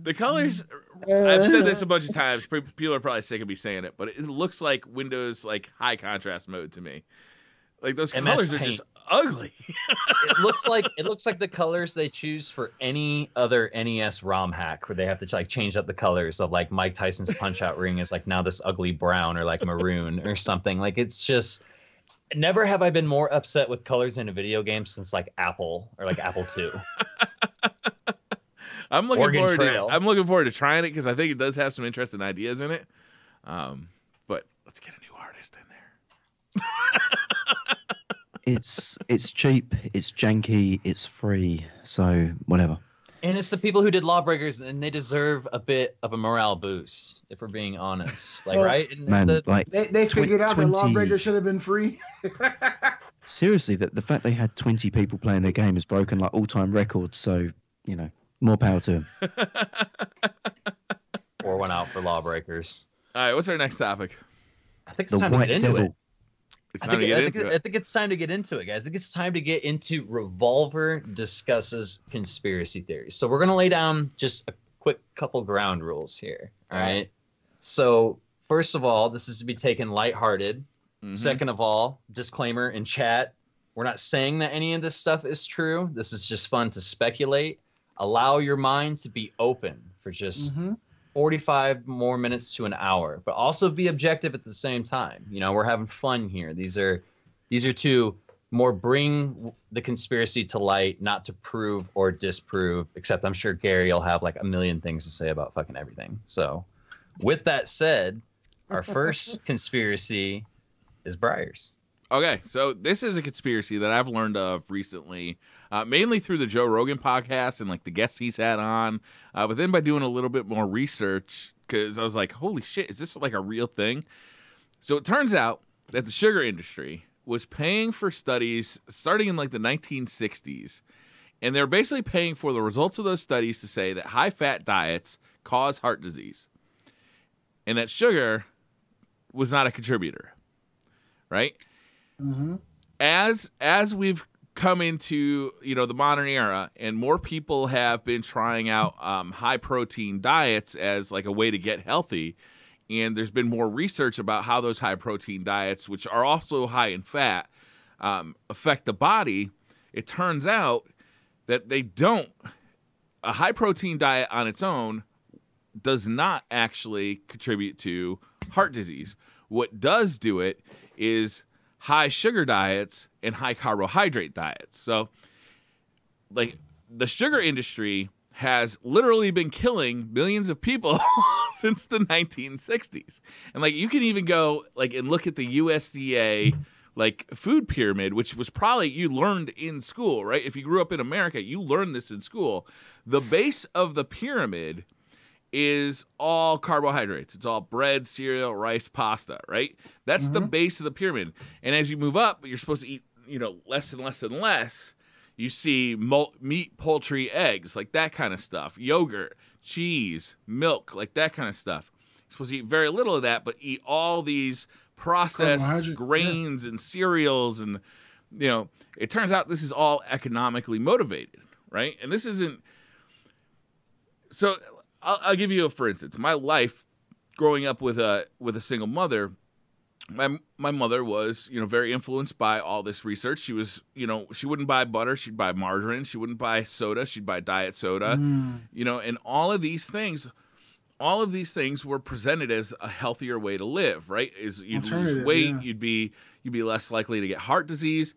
The colors. I've said this a bunch of times. People are probably sick of me saying it, but it looks like Windows like high contrast mode to me. Like those colors are just ugly. It looks like the colors they choose for any other NES ROM hack, where they have to like change up the colors of like Mike Tyson's Punch Out ring is like now this ugly brown or like maroon or something. Like it's just. Never have I been more upset with colors in a video game since like Apple or like Apple II. I'm looking forward to trying it because I think it does have some interesting ideas in it. But let's get a new artist in there. It's cheap, it's janky, it's free, so whatever. And it's the people who did Lawbreakers, and they deserve a bit of a morale boost, if we're being honest. Like, right? And man, they figured out that Lawbreakers should have been free. Seriously, the fact they had 20 people playing their game has broken like all-time records. So, you know, more power to them. Pour one out for Lawbreakers. All right, what's our next topic? I think it's time to get into it. I think it's time to get into it, guys. I think it's time to get into Revolver discusses conspiracy theories. So we're going to lay down just a quick couple ground rules here. All right. So first of all, this is to be taken lighthearted. Mm-hmm. Second of all, disclaimer in chat. We're not saying that any of this stuff is true. This is just fun to speculate. Allow your mind to be open for just 45 more minutes to an hour, but also be objective at the same time. You know, we're having fun here. These are to more bring the conspiracy to light, not to prove or disprove, except I'm sure Gary will have like a million things to say about fucking everything. So with that said, our first conspiracy is Briar's. Okay, so this is a conspiracy that I've learned of recently, mainly through the Joe Rogan podcast and like the guests he's had on, but then by doing a little bit more research, because I was like, holy shit, is this like a real thing? So it turns out that the sugar industry was paying for studies starting in like the 1960s And they're basically paying for the results of those studies to say that high-fat diets cause heart disease and that sugar was not a contributor, right? Mm-hmm. As we've come into, the modern era and more people have been trying out high-protein diets as like a way to get healthy, and there's been more research about how those high-protein diets, which are also high in fat, affect the body, it turns out that they don't. A high-protein diet on its own does not actually contribute to heart disease. What does do it is high sugar diets and high carbohydrate diets. So, like, the sugar industry has literally been killing millions of people since the 1960s. And, like, you can even go, like, and look at the USDA, like, food pyramid, which was probably you learned in school, right? If you grew up in America, you learned this in school. The base of the pyramid is all carbohydrates. It's all bread, cereal, rice, pasta, right? That's the base of the pyramid. And as you move up, you're supposed to eat, less and less and less. You see meat, poultry, eggs, like that kind of stuff. Yogurt, cheese, milk, like that kind of stuff. You're supposed to eat very little of that, but eat all these processed grains and cereals. And, it turns out this is all economically motivated, right? And this isn't... So... I'll give you for instance. My life, growing up with a single mother, my mother was very influenced by all this research. She was she wouldn't buy butter, she'd buy margarine. She wouldn't buy soda, she'd buy diet soda. And all of these things were presented as a healthier way to live. Right? Is you'd lose weight, you'd be less likely to get heart disease.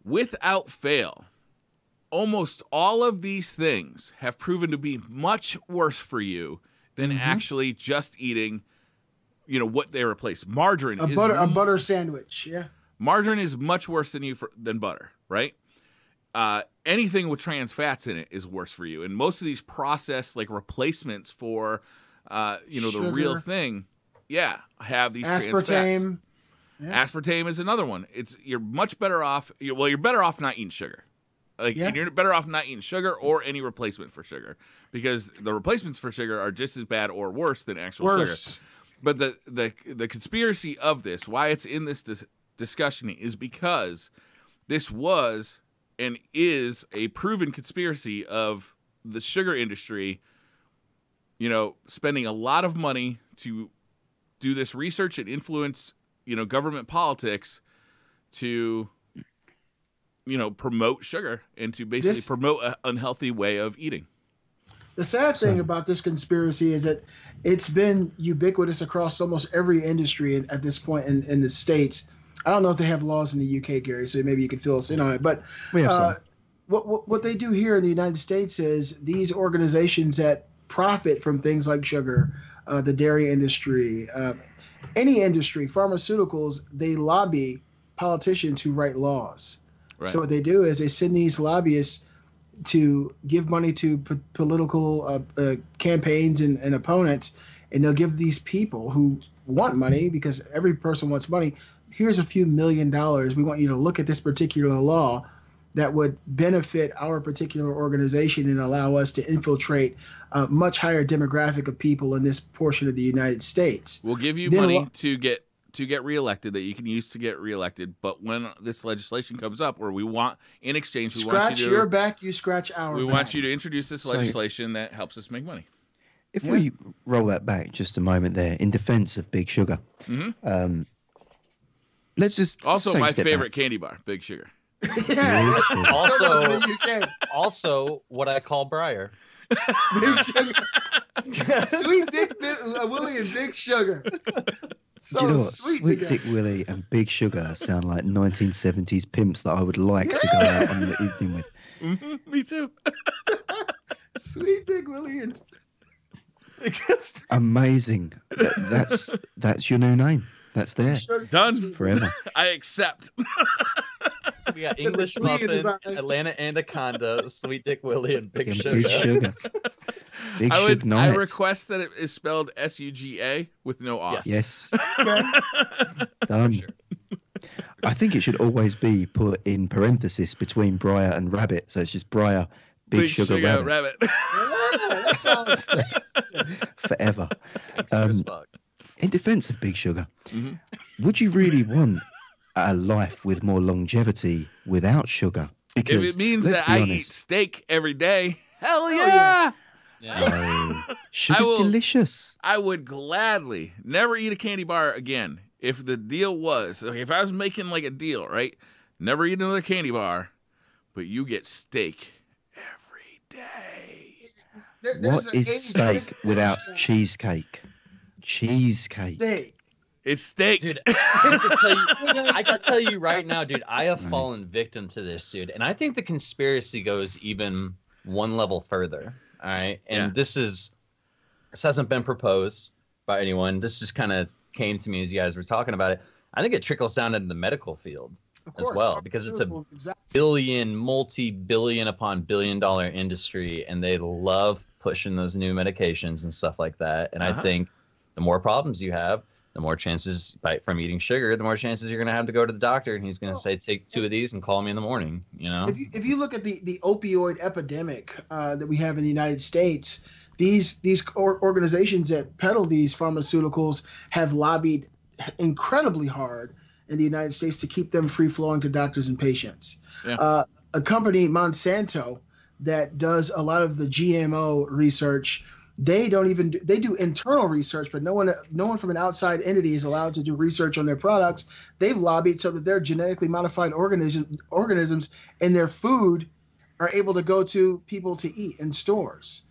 Without fail, almost all of these things have proven to be much worse for you than actually just eating, what they replace. Margarine a butter sandwich. Yeah. Margarine is much worse than butter, right? Anything with trans fats in it is worse for you. And most of these processed like replacements for, Sugar. the real thing, have these trans fats. Aspartame. Yeah. Aspartame is another one. You're much better off. You're better off not eating sugar. And you're better off not eating sugar or any replacement for sugar, because the replacements for sugar are just as bad or worse than actual sugar. But the conspiracy of this, why it's in this discussion, is because this was and is a proven conspiracy of the sugar industry, spending a lot of money to do this research and influence, government politics to promote sugar and to basically promote an unhealthy way of eating. The sad thing about this conspiracy is that it's been ubiquitous across almost every industry at this point in the States. I don't know if they have laws in the UK, Gary, so maybe you could fill us in on it. But we have some. What they do here in the United States is these organizations that profit from things like sugar, the dairy industry, any industry, pharmaceuticals, they lobby politicians who write laws. Right. So what they do is they send these lobbyists to give money to political campaigns and opponents, and they'll give these people who want money, because every person wants money, here's a few $1 million. We want you to look at this particular law that would benefit our particular organization and allow us to infiltrate a much higher demographic of people in this portion of the United States. We'll give you money to get reelected, that you can use to get reelected, but when this legislation comes up where we want, in exchange, we want you to... Scratch your back, you scratch our back. We want you to introduce this legislation that helps us make money. If we roll that back just a moment there, in defense of Big Sugar, let's just... Also, my favorite candy bar, Big Sugar. Yeah. Also, what I call Briar. Big Sugar. Sweet Dick Willie and Big Sugar. So you know what? Sweet Dick Willie and Big Sugar sound like 1970s pimps that I would like to go out on the evening with. Me too. Sweet Dick Willie and... Amazing. That's your new name. That's there. Done. Forever. I accept. So we got English Muffin, Atlanta Anaconda, Sweet Dick Willie, and Big Sugar. Big Sugar. Big Sugar Night. I request that it is spelled SUGA with no O. Yes. Done. Sure. I think it should always be put in parenthesis between Briar and Rabbit. So it's just Briar, Big Sugar Rabbit. Yeah, that sounds Forever. Gangster as fuck. In defense of Big Sugar, would you really want a life with more longevity without sugar? Because if it means let's that be I honest, eat steak every day, hell yeah. yeah. no, sugar's delicious. I would gladly never eat a candy bar again. If the deal was, okay, if I was making like a deal, right? Never eat another candy bar, but you get steak every day. What is steak without cheesecake? Cheesecake. Steak. It's steak. Dude, I can tell you right now, dude, I have fallen victim to this, dude. And I think the conspiracy goes even one level further. All right. And this hasn't been proposed by anyone. This just kind of came to me as you guys were talking about it. I think it trickles down into the medical field as well, because it's a billion, multi-billion upon billion-dollar industry, and they love pushing those new medications and stuff like that. And I think the more problems you have, the more chances from eating sugar, the more chances you're going to have to go to the doctor, and he's going to say, take 2 of these and call me in the morning. You know, if you look at the opioid epidemic that we have in the United States, these organizations that peddle these pharmaceuticals have lobbied incredibly hard in the United States to keep them free flowing to doctors and patients. Yeah. A company, Monsanto, that does a lot of the GMO research, they do internal research, but no one from an outside entity is allowed to do research on their products. They've lobbied so that their genetically modified organisms in their food are able to go to people to eat in stores.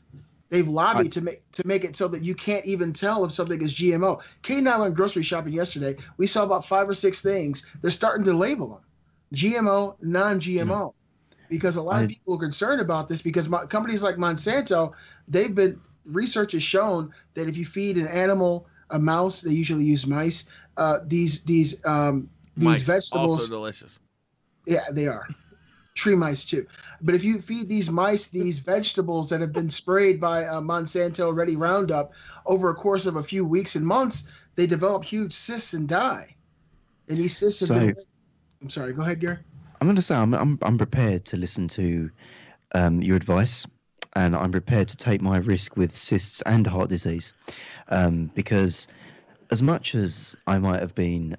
They've lobbied to make it so that you can't even tell if something is GMO. Kate and I went grocery shopping yesterday. We saw about 5 or 6 things. They're starting to label them GMO, non-GMO, because a lot of people are concerned about this, because companies like Monsanto, research has shown that if you feed an animal, a mouse, they usually use mice, these vegetables, also delicious. Yeah, they are. Tree mice too. But if you feed these mice these vegetables that have been sprayed by Monsanto Ready Roundup over a course of a few weeks and months, they develop huge cysts and die. And these cysts have been. I'm sorry. Go ahead, Gary. I'm going to say I'm prepared to listen to your advice, and I'm prepared to take my risk with cysts and heart disease, because as much as I might have been,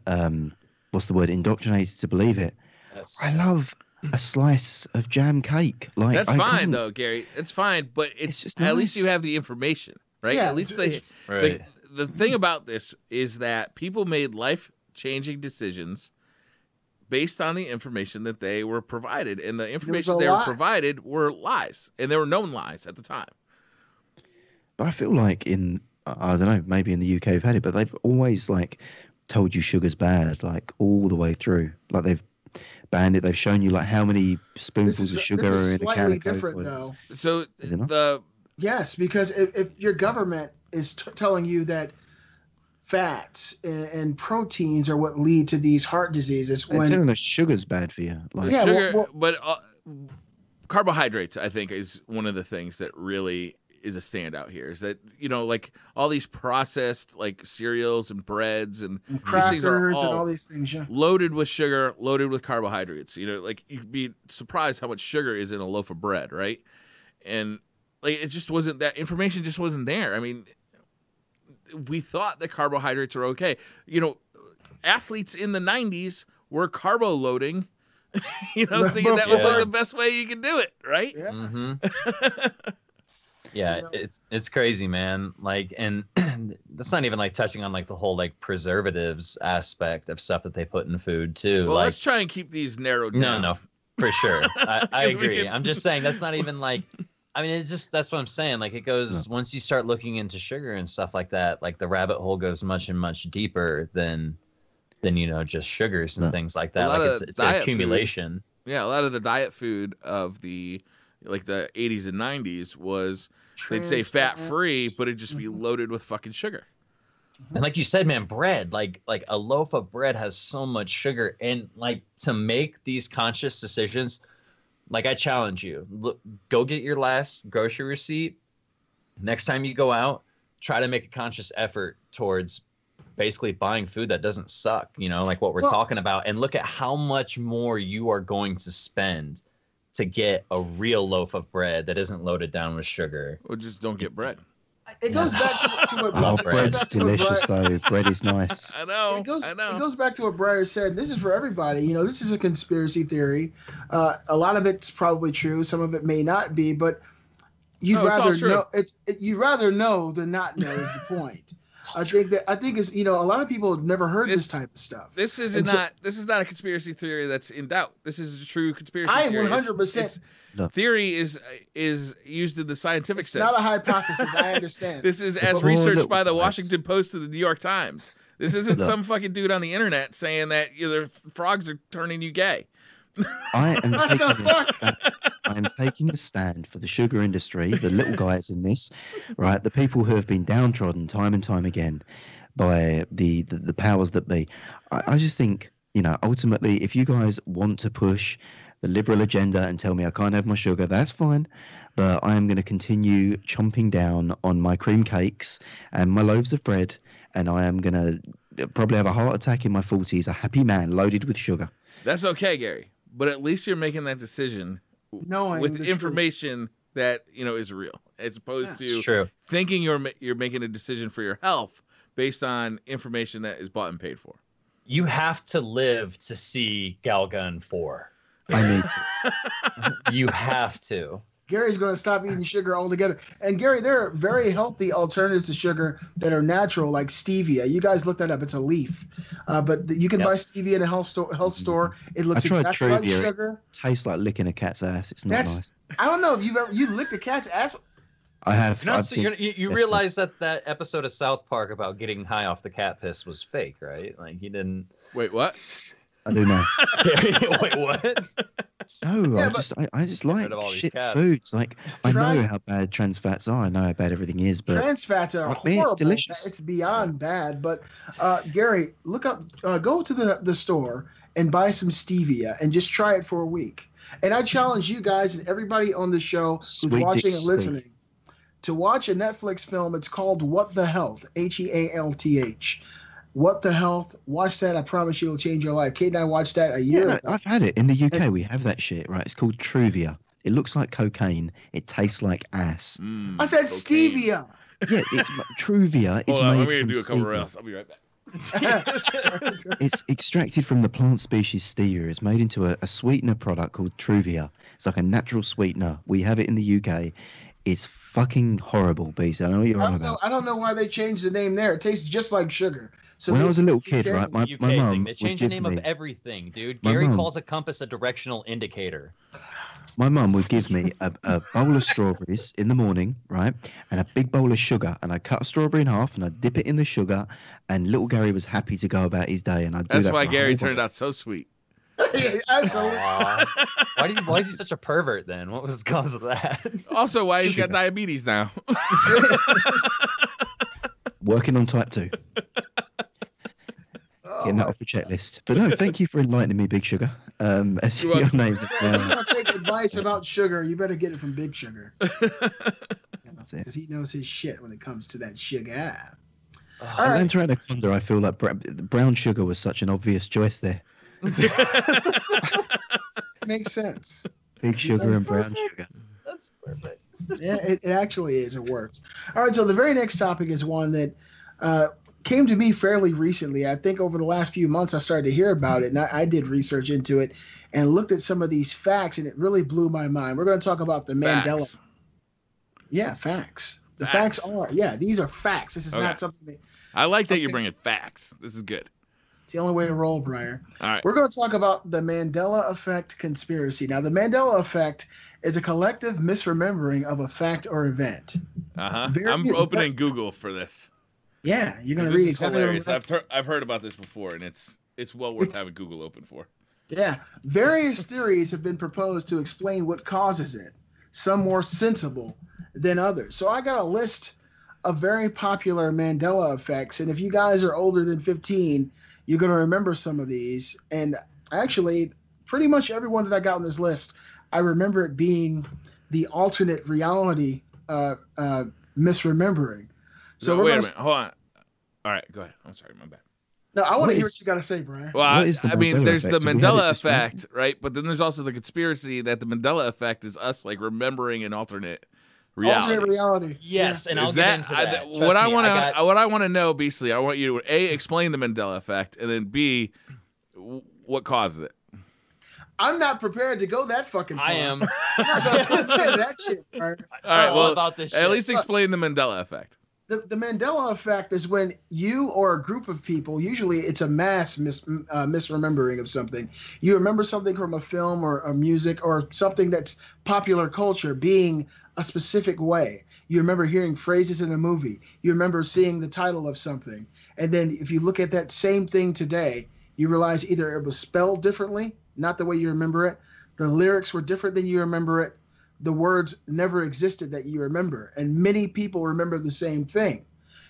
indoctrinated to believe it, I love a slice of jam cake. Like, that's fine though, Gary. It's fine, but it's just nice. At least you have the information, right? Yeah, at least the thing about this is that people made life-changing decisions based on the information that they were provided, and the information they were provided were lies, and they were known lies at the time. But I feel like I don't know, maybe in the UK we've had it, but they've always told you sugar's bad, all the way through. They've banned it. They've shown you how many spoonfuls of sugar are in a can of Coke. Different though. So is it not? Yes, because if your government is telling you that fats and proteins are what lead to these heart diseases, they're telling us sugar's bad for you. But carbohydrates, I think, is one of the things that really is a standout here. Is that all these processed cereals and breads and crackers these things are all and all these things, loaded with sugar, loaded with carbohydrates. You'd be surprised how much sugar is in a loaf of bread, right? And it just wasn't, that information just wasn't there. I mean, we thought that carbohydrates are okay. Athletes in the 90s were carbo loading, thinking that was the best way you could do it, right? Yeah. Mm-hmm. Yeah, it's crazy, man. And that's not even touching on the whole preservatives aspect of stuff that they put in food too. Well, let's try and keep these narrowed down. No, for sure. I agree. I'm just saying that's not even I mean, it's just, that's what I'm saying. It goes, once you start looking into sugar and stuff like that, the rabbit hole goes much and much deeper than just sugars and things like that. It's an accumulation. Food. Yeah, a lot of the diet food of the 80s and 90s was, they'd say fat free, but it'd just be loaded with fucking sugar. And like you said, man, bread, like a loaf of bread has so much sugar, and to make these conscious decisions, I challenge you, go get your last grocery receipt. Next time you go out, try to make a conscious effort towards basically buying food that doesn't suck, you know, like what we're talking about, and look at how much more you are going to spend to get a real loaf of bread that isn't loaded down with sugar. Or just don't get bread. It goes back to what bread's delicious though. Bread is nice. I know. It goes, I know. It goes back to what Briar said. This is for everybody. You know, this is a conspiracy theory. A lot of it's probably true. Some of it may not be, but you'd rather know. You'd rather know than not know is the point. I think is, you know, a lot of people have never heard this type of stuff. This is not a conspiracy theory that's in doubt. This is a true conspiracy theory. 100%. Theory is used in the scientific sense. It's not a hypothesis. I understand. This is as researched by the Washington Post to the New York Times. This isn't some fucking dude on the internet saying that the frogs are turning you gay. I am taking a stand for the sugar industry, the little guys in this, right? The people who have been downtrodden time and time again by the powers that be. I just think, you know, ultimately, if you guys want to push the liberal agenda and tell me I can't have my sugar, that's fine. But I am going to continue chomping down on my cream cakes and my loaves of bread, and I am going to probably have a heart attack in my 40s, a happy man loaded with sugar. That's okay, Gary. But at least you're making that decision with information that, you know, is real, as opposed to thinking you're making a decision for your health based on information that is bought and paid for. You have to live to see Gal Gun 4. I need to. You have to. Gary's going to stop eating sugar altogether. And Gary, there are very healthy alternatives to sugar that are natural, like stevia. You guys look that up. It's a leaf. But you can buy stevia in a health store. It looks exactly like sugar. It tastes like licking a cat's ass. It's not nice. I don't know if you licked a cat's ass. I have. You realize that episode of South Park about getting high off the cat piss was fake, right? Like, he didn't. Wait, what? I do know. Wait, what? No, I just like shit foods. Like, I know how bad trans fats are. I know how bad everything is, but trans fats are horrible. It's delicious. It's beyond bad. But Gary, look up. Go to the store and buy some stevia and just try it for a week. And I challenge you guys and everybody on the show who's watching and listening to watch a Netflix film. It's called What the Health? HEALTH. What the Health? Watch that. I promise you it'll change your life. Kate and I watched that a year ago. I've had it. In the UK, we have that shit, right? It's called Truvia. It looks like cocaine. It tastes like ass. I said cocaine. Stevia. Yeah, it's Truvia. Hold on, I'm going to do a couple else. I'll be right back. It's extracted from the plant species stevia. It's made into a sweetener product called Truvia. It's like a natural sweetener. We have it in the UK. It's fucking horrible, Beast. I know what you're on about. I don't know why they changed the name there. It tastes just like sugar. So when I was a little kid, right, my mum they changed the name of everything, dude. Gary calls a compass a directional indicator. My mum would give me a bowl of strawberries in the morning, right, and a big bowl of sugar, and I'd cut a strawberry in half and I'd dip it in the sugar, and little Gary was happy to go about his day, and I'd do that. That's why Gary turned out so sweet. Yeah, absolutely. Why is he such a pervert then? What was the cause of that? Also, why he's got diabetes now. Working on type 2. Getting that off the checklist. But no, thank you for enlightening me, Big Sugar. As your name is now. If you want to take advice about sugar, you better get it from Big Sugar. Because he knows his shit when it comes to that sugar. Atlanta Anaconda, I feel like brown sugar was such an obvious choice there. Makes sense. Big sugar and brown sugar. That's perfect. Yeah, it actually is. It works. All right, so the very next topic is one that came to me fairly recently. I think over the last few months I started to hear about it, and I did research into it and looked at some of these facts, and it really blew my mind. We're going to talk about the Mandela. Yeah, facts. The facts are, these are facts. This is not something I like that you're bringing facts. This is good. It's the only way to roll, Briar. All right. We're going to talk about the Mandela Effect conspiracy. Now, the Mandela Effect is a collective misremembering of a fact or event. I'm opening Google for this. Yeah, you're going to read exactly hilarious. I've heard about this before, and it's well worth having Google open for. Yeah. Various theories have been proposed to explain what causes it, some more sensible than others. So I got a list of very popular Mandela effects, and if you guys are older than 15, you're going to remember some of these. And actually, pretty much everyone that I got on this list, I remember it being the alternate reality misremembering. So wait a minute. Hold on. All right, go ahead. I'm sorry, my bad. No, I want to hear what you got to say, Brian. Well, I mean, there's the Mandela effect, effect, right? But then there's also the conspiracy that the Mandela effect is us like remembering an alternate reality. Alternate reality. Yes, and I'll Is get that into that. what I want to? What I want to know, basically, I want you to A, explain the Mandela effect, and then B, what causes it. I'm not prepared to go that fucking far. I am. I'm not going to say that shit, Brian. All right, well, about this at shit. least explain the Mandela effect. The Mandela effect is when you or a group of people, usually it's a mass misremembering of something. You remember something from a film or a music or something that's popular culture being a specific way. You remember hearing phrases in a movie. You remember seeing the title of something. And then if you look at that same thing today, you realize either it was spelled differently, not the way you remember it, the lyrics were different than you remember it, the words never existed that you remember, and many people remember the same thing.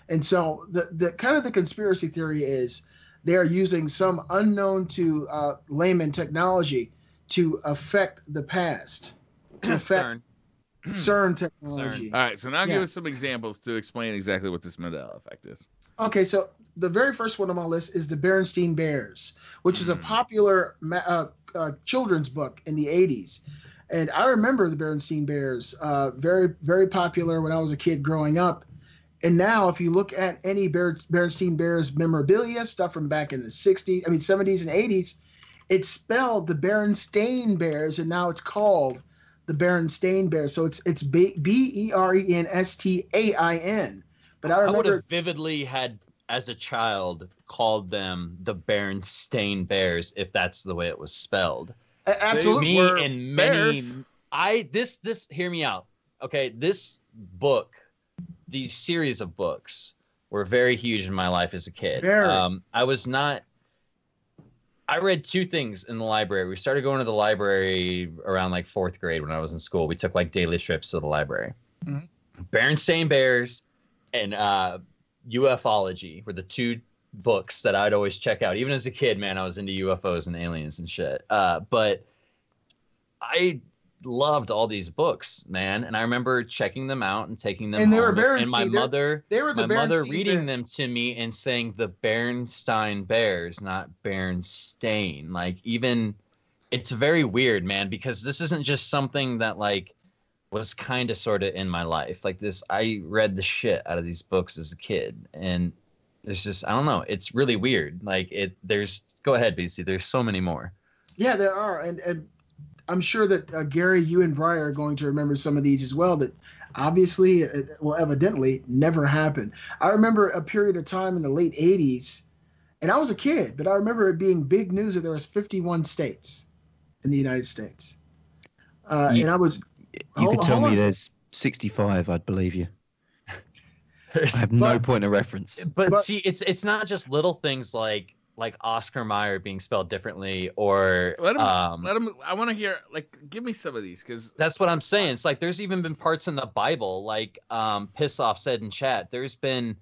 And so the kind of the conspiracy theory is they are using some unknown to layman technology to affect the past, to affect CERN technology. All right, so now give us some examples to explain exactly what this Mandela effect is. Okay, so the very first one on my list is the Berenstein Bears, which is a popular children's book in the 80s. And I remember the Berenstein Bears, very, very popular when I was a kid growing up. And now if you look at any Berenstein Bears memorabilia, stuff from back in the 70s and 80s, it's spelled the Berenstain Bears, and now it's called the Berenstein Bears. So it's Berenstain. But I would remember have vividly had, as a child, called them the Berenstain Bears if that's the way it was spelled. Absolutely. Me and many this hear me out. Okay, this book, these series of books were very huge in my life as a kid. I read two things in the library. We started going to the library around like 4th grade when I was in school. We took like daily trips to the library. Berenstain Bears and ufology were the two books that I'd always check out. Even as a kid, man, I was into UFOs and aliens and shit. But I loved all these books, man, and I remember checking them out and taking them and they home. Were And my mother Berenstein reading them to me and saying the Berenstein Bears, not Berenstain. Like, even it's very weird, man, because this isn't just something that like was kind of sort of in my life. Like this, I read the shit out of these books as a kid, and there's just, I don't know, it's really weird. Like go ahead, BC. There's so many more. Yeah, there are, and I'm sure that Gary, you and Briar are going to remember some of these as well that obviously, evidently never happened. I remember a period of time in the late 80s, and I was a kid, but I remember it being big news that there was 51 states in the United States. And I was... You could tell me there's 65, I'd believe you. I have no point of reference. But see, it's not just little things like Oscar Mayer being spelled differently, or let him. I want to hear, like, give me some of these, because that's what I'm saying. It's like there's even been parts in the Bible, like Piss Off said in chat. There's been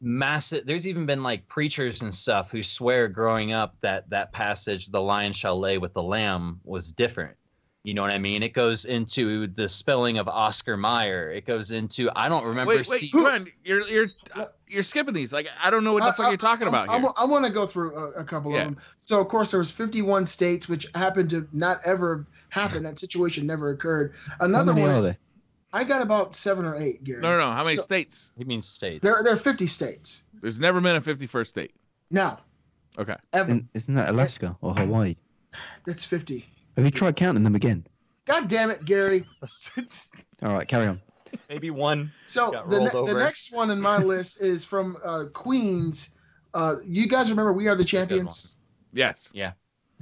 there's even been like preachers and stuff who swear growing up that passage, "The lion shall lay with the lamb," was different. You know what I mean? It goes into the spelling of Oscar Mayer. It goes into, I don't remember. Wait, Brian, you're skipping these. Like, I don't know what the fuck you're talking about here. I want to go through a couple of them. So, of course, there was 51 states, which happened to not ever happen. That situation never occurred. Another one is, I got about 7 or 8, Gary. No. How many states? He means states. There are 50 states. There's never been a 51st state. No. Okay. Ever. Isn't that Alaska or Hawaii? That's 50. Have you tried counting them again? God damn it, Gary. All right, carry on. Maybe one. So the next one in my list is from Queens. You guys remember We Are the Champions? Yes. Yeah.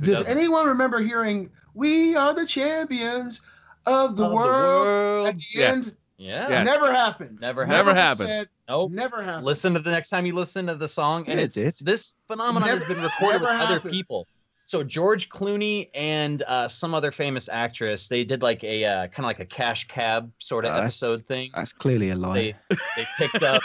Does anyone remember hearing We Are the Champions of the world at the end? Yeah. Yes. Never happened. Never happened. Said, nope. Never happened. Listen to the next time you listen to the song, and this phenomenon has been recorded with other people. So George Clooney and some other famous actress, they did like a kind of like a cash cab sort of episode thing. That's clearly a lie. They picked up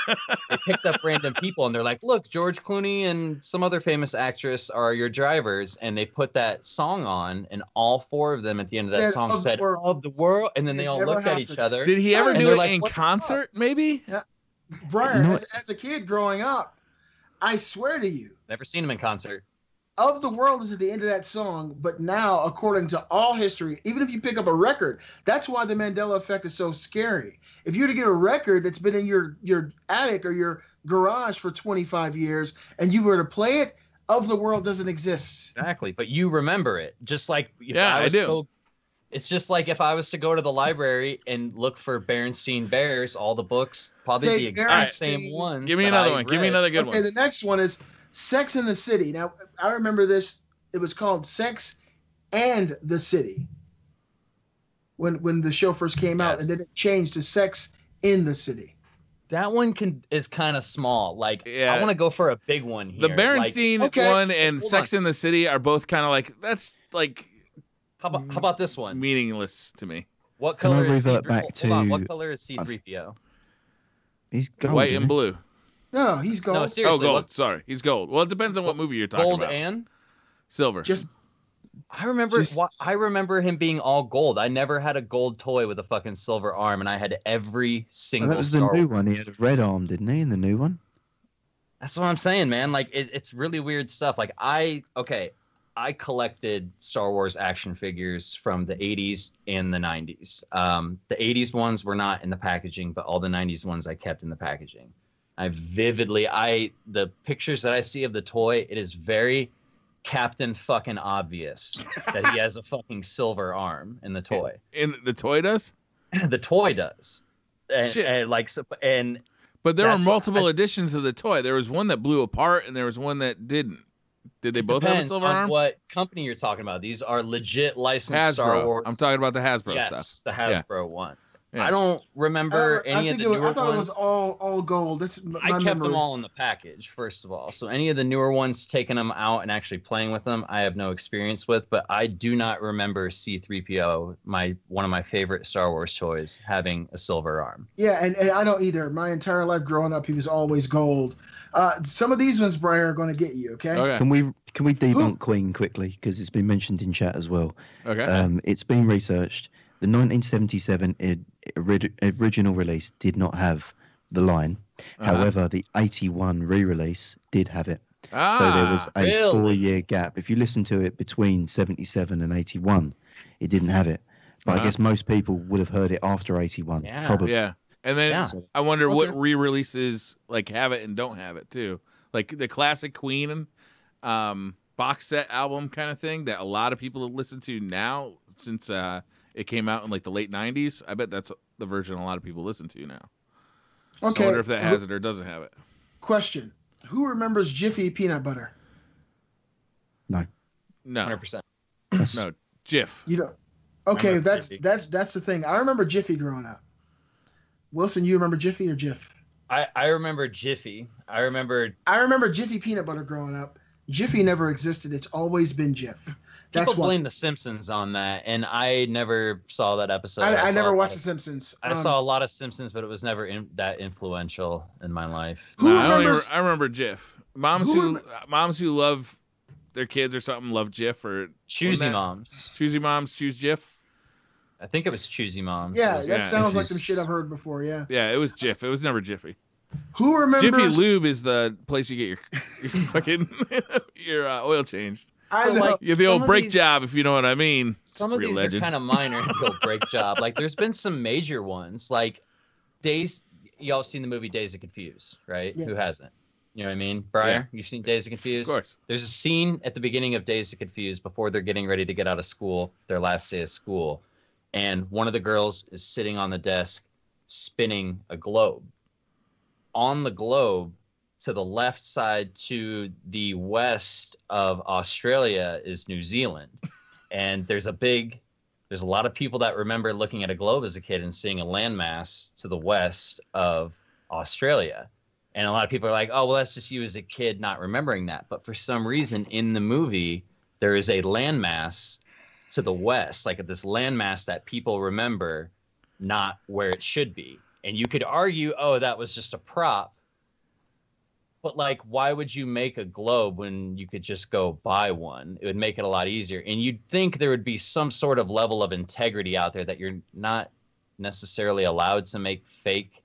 random people, and they're like, "Look, George Clooney and some other famous actress are your drivers," and they put that song on, and all 4 of them at the end of that song said "of the world," and then they all looked at each other. Did he ever do it in concert? Maybe. Yeah. Briar, as a kid growing up, I swear to you. Never seen him in concert. Of the World is at the end of that song, but now, according to all history, even if you pick up a record, that's why the Mandela Effect is so scary. If you were to get a record that's been in your attic or your garage for 25 years and you were to play it, Of the World doesn't exist. Exactly, but you remember it. Just like I do. It's just like if I was to go to the library and look for Berenstein Bears, all the books, probably the exact same ones. Give me another one. Give me another good one. Okay, the next one is Sex and the City. Now, I remember this. It was called Sex and the City when the show first came out, and then it changed to Sex in the City. That one is kind of small. Like, I want to go for a big one here. The Berenstein one and Sex in the City are both kind of like, that's like... How about this one? Meaningless to me. What color is C3PO? What color is C3PO? He's gold, white and blue. No, he's gold. No, seriously. Oh, gold. Sorry, he's gold. Well, it depends on what movie you're talking about. Gold and silver. I remember him being all gold. I never had a gold toy with a fucking silver arm, and I had every single. That was the new one. He had a red arm, didn't he? In the new one. That's what I'm saying, man. Like it's really weird stuff. Like I collected Star Wars action figures from the 80s and the 90s. The 80s ones were not in the packaging, but all the 90s ones I kept in the packaging. The pictures that I see of the toy, it is very Captain fucking obvious that he has a fucking silver arm in the toy. In the toy does? The toy does. But there were multiple editions of the toy. There was one that blew apart and there was one that didn't. Did they both have a silver arm? What company you're talking about? These are legit licensed Hasbro. Star Wars. I'm talking about the Hasbro stuff. Yes, the Hasbro one. Yeah. I don't remember any of the newer ones. I thought it was all gold. I kept them all in the package, first of all. So any of the newer ones, taking them out and actually playing with them, I have no experience with. But I do not remember C-3PO, one of my favorite Star Wars toys, having a silver arm. Yeah, and I don't either. My entire life growing up, he was always gold. Some of these ones, Briar, are going to get you, okay? Can we debunk Queen quickly, because it's been mentioned in chat as well. Okay. It's been researched. The 1977 original release did not have the line. However, the 81 re-release did have it. So there was a 4-year gap. If you listen to it between 77 and 81, it didn't have it. But I guess most people would have heard it after 81. Yeah. Probably. Yeah. And then I wonder what re-releases like have it and don't have it too. Like the classic Queen box set album kind of thing that a lot of people listen to now since it came out in like the late 90s. I bet that's the version a lot of people listen to now. Okay. So I wonder if that has it or doesn't have it. Question. Who remembers Jiffy peanut butter? No. 100%. No. Jif. You don't. Okay, that's the thing. I remember Jiffy growing up. Wilson, you remember Jiffy or Jif? I remember Jiffy. I remember Jiffy peanut butter growing up. Jiffy never existed. It's always been Jif. People blame The Simpsons on that, and I never saw that episode. I never watched The Simpsons. I saw a lot of Simpsons, but it was never that influential in my life. I remember Jif. Moms who love their kids or something love Jif or Choosy moms. Choosy moms choose Jif. I think it was Choosy moms. Yeah, that sounds like some shit I've heard before. Yeah. Yeah, it was Jif. It was never Jiffy. Who remembers? Jiffy Lube is the place you get your fucking your oil changed. You're the old brake job, if you know what I mean. Some of these are kind of minor, the old brake job. Like, there's been some major ones, like y'all seen the movie Days of Confused, right? Yeah. Who hasn't? You know what I mean? Briar, you've seen Days of Confused? Of course. There's a scene at the beginning of Days of Confused before they're getting ready to get out of school, their last day of school, and one of the girls is sitting on the desk spinning a globe. On the globe, to the left side to the west of Australia is New Zealand. And there's a lot of people that remember looking at a globe as a kid and seeing a landmass to the west of Australia. And a lot of people are like, oh, well, that's just you as a kid not remembering that. But for some reason in the movie, there is a landmass to the west, like this landmass that people remember, not where it should be. And you could argue, oh, that was just a prop. But, like, why would you make a globe when you could just go buy one? It would make it a lot easier. And you'd think there would be some sort of level of integrity out there that you're not necessarily allowed to make fake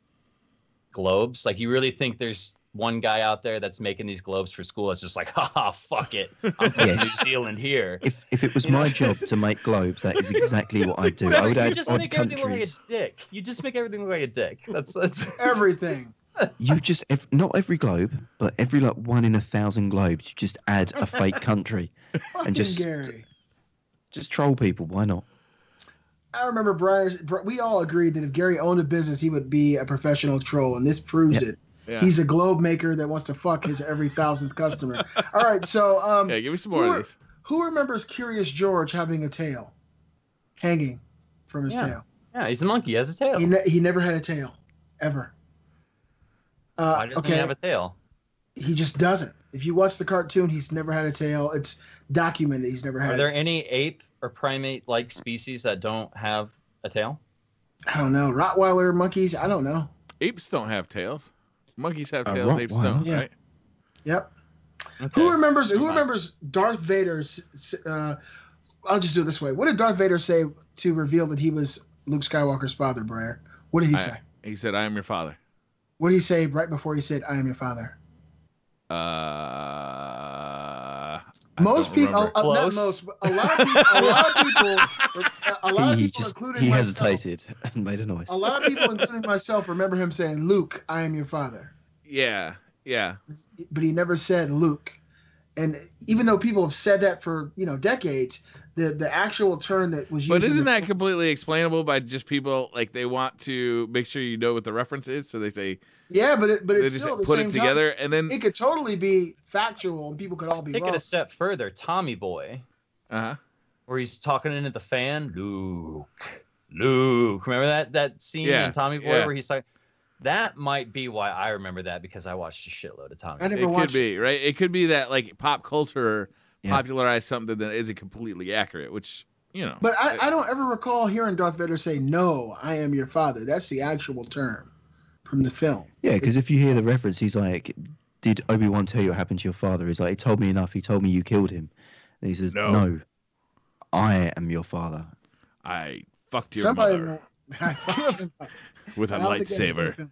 globes. Like, you really think there's one guy out there that's making these globes for school that's just like, haha, fuck it. I'm putting New Zealand here. If it was my job to make globes, that is exactly what I'd do. Exactly. I would You add just odd make everything look like a countries. dick. You just make everything look like a dick. That's Everything. You just not every globe, but every like 1 in 1,000 globes, you just add a fake country Fucking and just Gary. troll people. Why not? I remember we all agreed that if Gary owned a business, he would be a professional troll, and this proves it. Yeah. He's a globe maker that wants to fuck his every 1,000th customer. All right, so Yeah, give me some more of these. who remembers Curious George having a tail, hanging from his tail? Yeah, he's a monkey. He has a tail. He never had a tail, ever. Why doesn't he have a tail? He just doesn't. If you watch the cartoon, he's never had a tail. It's documented. He's never had. Are there any ape or primate-like species that don't have a tail? I don't know. Rottweiler monkeys. I don't know. Apes don't have tails. Monkeys have tails. Apes don't. Yeah. Right? Yep. Okay. Who remembers Darth Vader's? I'll just do it this way. What did Darth Vader say to reveal that he was Luke Skywalker's father, Briar? What did he say? He said, "I am your father." What did he say right before he said, "I am your father"? Most people, not most, but a lot of people, including he myself, hesitated and made a noise. a lot of people, including myself, remember him saying, "Luke, I am your father." Yeah. But he never said Luke. And even though people have said that for decades, the actual term that was used. But isn't that completely explainable by just people like they want to make sure you know what the reference is, so they say. Yeah, but it's they still just the put same it together, and then it could totally be factual, and people could all be Take wrong. it a step further. Tommy Boy, where he's talking into the fan. Luke. Remember that scene in Tommy Boy where he's like, that might be why I remember that, because I watched a shitload of Tommy. It could be, right? It could be that like pop culture popularized something that isn't completely accurate, which But I don't ever recall hearing Darth Vader say, "No, I am your father." That's the actual term from the film. Yeah, because if you hear the reference, he's like, "Did Obi-Wan tell you what happened to your father?" He's like, "He told me enough. He told me you killed him." And he says, "No, I am your father. I fucked your mother with a Well, lightsaber.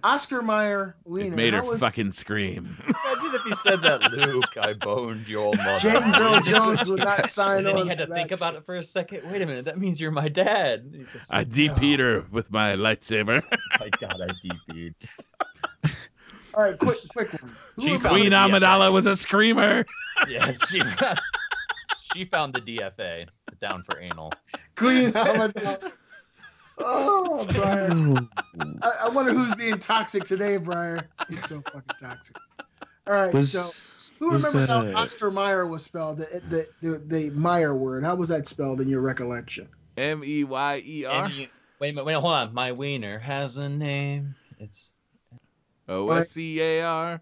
Oscar Mayer Wiener. It made her fucking scream." Imagine if he said that, Luke, I boned your mother. James Earl Jones would not sign on. He had to think about it for a second. Wait a minute, that means you're my dad. He says, I DP'd her with my lightsaber. My God, I DP'd. All right, quick one. Queen Amidala was a screamer. Yeah, she found the DFA down for anal. Queen Amidala. Oh, Briar. I wonder who's being toxic today, Briar. He's so fucking toxic. All right, so who remembers how Oscar Mayer was spelled? The Meyer word. How was that spelled in your recollection? Meyer. Wait, hold on. My wiener has a name. It's Oscar.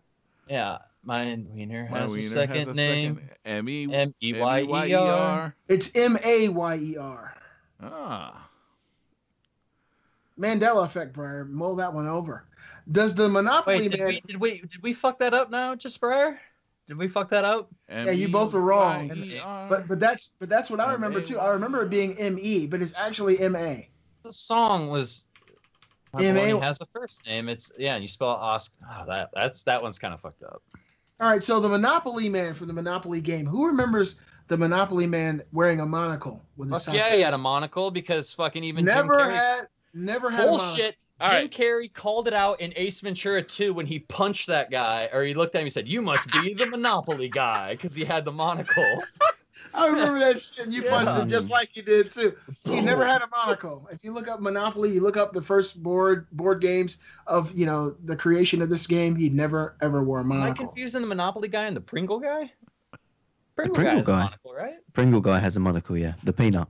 Yeah, my wiener has a second name. Meyer. It's Mayer. Ah. Mandela Effect, Briar. Mull that one over. Does the Monopoly Man? Did we fuck that up now, just Briar? Did we fuck that up? Yeah, you both were wrong. M-E-Y-E-R. But that's what I remember too. I remember it being M-E, but it's actually M-A. The song was M-A has a first name. It's and you spell Oscar. Oh, that one's kind of fucked up. All right, so the Monopoly Man from the Monopoly game. Who remembers the Monopoly Man wearing a monocle with his Fuck yeah, he had a monocle because fucking even never Jim Carrey had bullshit. Jim Carrey called it out in Ace Ventura 2 when he punched that guy, or he looked at him and said, "You must be the Monopoly guy," because he had the monocle. I remember that shit, and you punched it just like you did too. He never had a monocle. If you look up Monopoly, you look up the first board games of the creation of this game. He never ever wore a monocle. Am I confusing the Monopoly guy and the Pringle guy? Pringle guy has guy. a monocle, right? Pringle guy has a monocle, yeah. The peanut.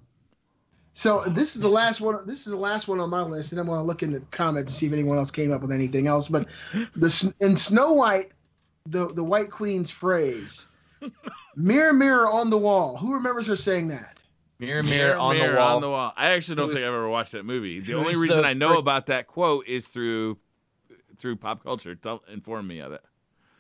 So this is the last one. This is the last one on my list, and I'm going to look in the comments to see if anyone else came up with anything else. But in Snow White, the White Queen's phrase, "Mirror, mirror on the wall." Who remembers her saying that? Mirror, mirror on the wall. I actually don't think I've ever watched that movie. The only reason I know about that quote is through pop culture. Inform me of it.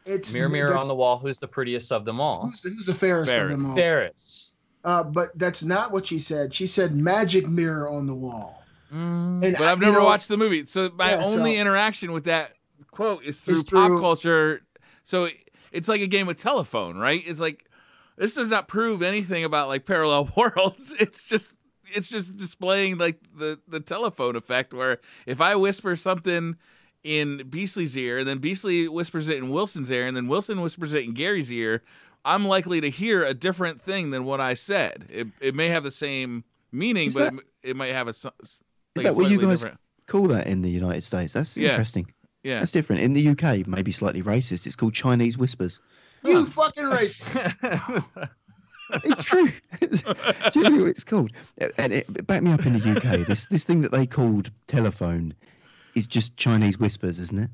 It's mirror, mirror on the wall. Who's the prettiest of them all? Who's the fairest of them all? Ferris. But that's not what she said. She said magic mirror on the wall. But I've never watched the movie. So my only interaction with that quote is through pop culture. So it's like a game of telephone, right? It's like this does not prove anything about like parallel worlds. It's just displaying like the telephone effect, where if I whisper something in Beasley's ear, and then Beasley whispers it in Wilson's ear, and then Wilson whispers it in Gary's ear, I'm likely to hear a different thing than what I said. It may have the same meaning, but it might have is that what you guys call that in the United States? That's interesting. Yeah, that's different. In the UK, maybe slightly racist. It's called Chinese whispers. You fucking racist. It's true. Do you know what it's called? And back me up in the UK. This thing that they called telephone is just Chinese whispers, isn't it?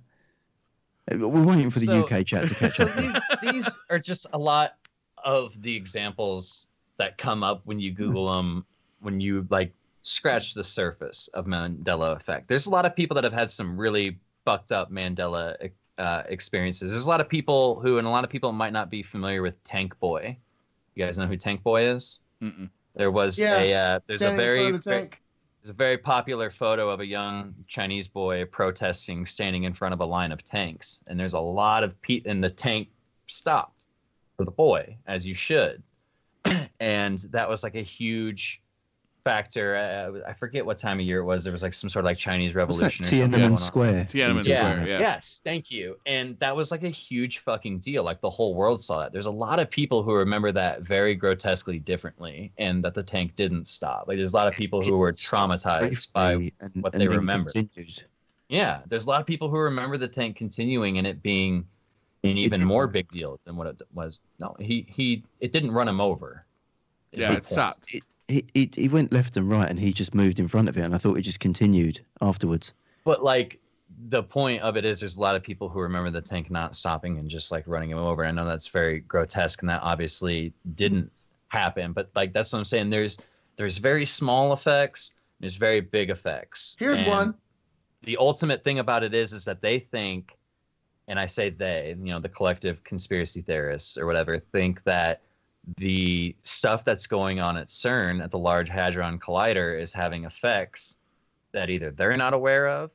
We're waiting for the UK chat to catch up. These are just a lot of the examples that come up when you Google them, when you like scratch the surface of Mandela effect. There's a lot of people that have had some really fucked up Mandela experiences. There's a lot of people and a lot of people might not be familiar with Tank Boy. You guys know who Tank Boy is? Mm-mm. There was there's a very popular photo of a young Chinese boy protesting, standing in front of a line of tanks, and there's a lot of and the tank stopped for the boy, as you should, and that was like a huge factor. I forget what time of year it was. There was like some sort of like Chinese revolution. Tiananmen Square. Tiananmen Square. Yeah. Yes, thank you. And that was like a huge fucking deal. Like the whole world saw that. There's a lot of people who remember that very grotesquely differently, and that the tank didn't stop. Like there's a lot of people who were traumatized by what they remembered. Yeah, there's a lot of people who remember the tank continuing and it being an even more big deal than what it was. No, it didn't run him over. Yeah, it stopped. He went left and right, and he just moved in front of it, and I thought it just continued afterwards. But like the point of it is, there's a lot of people who remember the tank not stopping and just like running him over. I know that's very grotesque, and that obviously didn't happen. But like that's what I'm saying. There's very small effects. There's very big effects. Here's one. The ultimate thing about it is that they think, and I say they, the collective conspiracy theorists or whatever, think that the stuff that's going on at CERN, at the Large Hadron Collider, is having effects that either they're not aware of,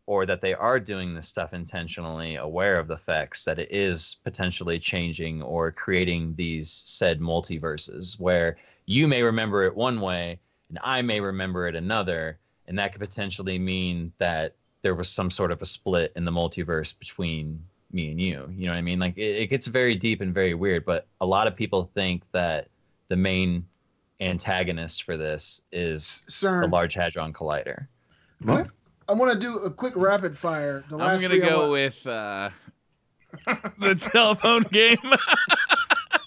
or that they are doing this stuff intentionally aware of the effects, that it is potentially changing or creating these said multiverses where you may remember it one way and I may remember it another, and that could potentially mean that there was some sort of a split in the multiverse between me and you know what I mean? Like it gets very deep and very weird, but a lot of people think that the main antagonist for this is the Large Hadron Collider. What? I want to do a quick rapid fire. I'm gonna go with the telephone game.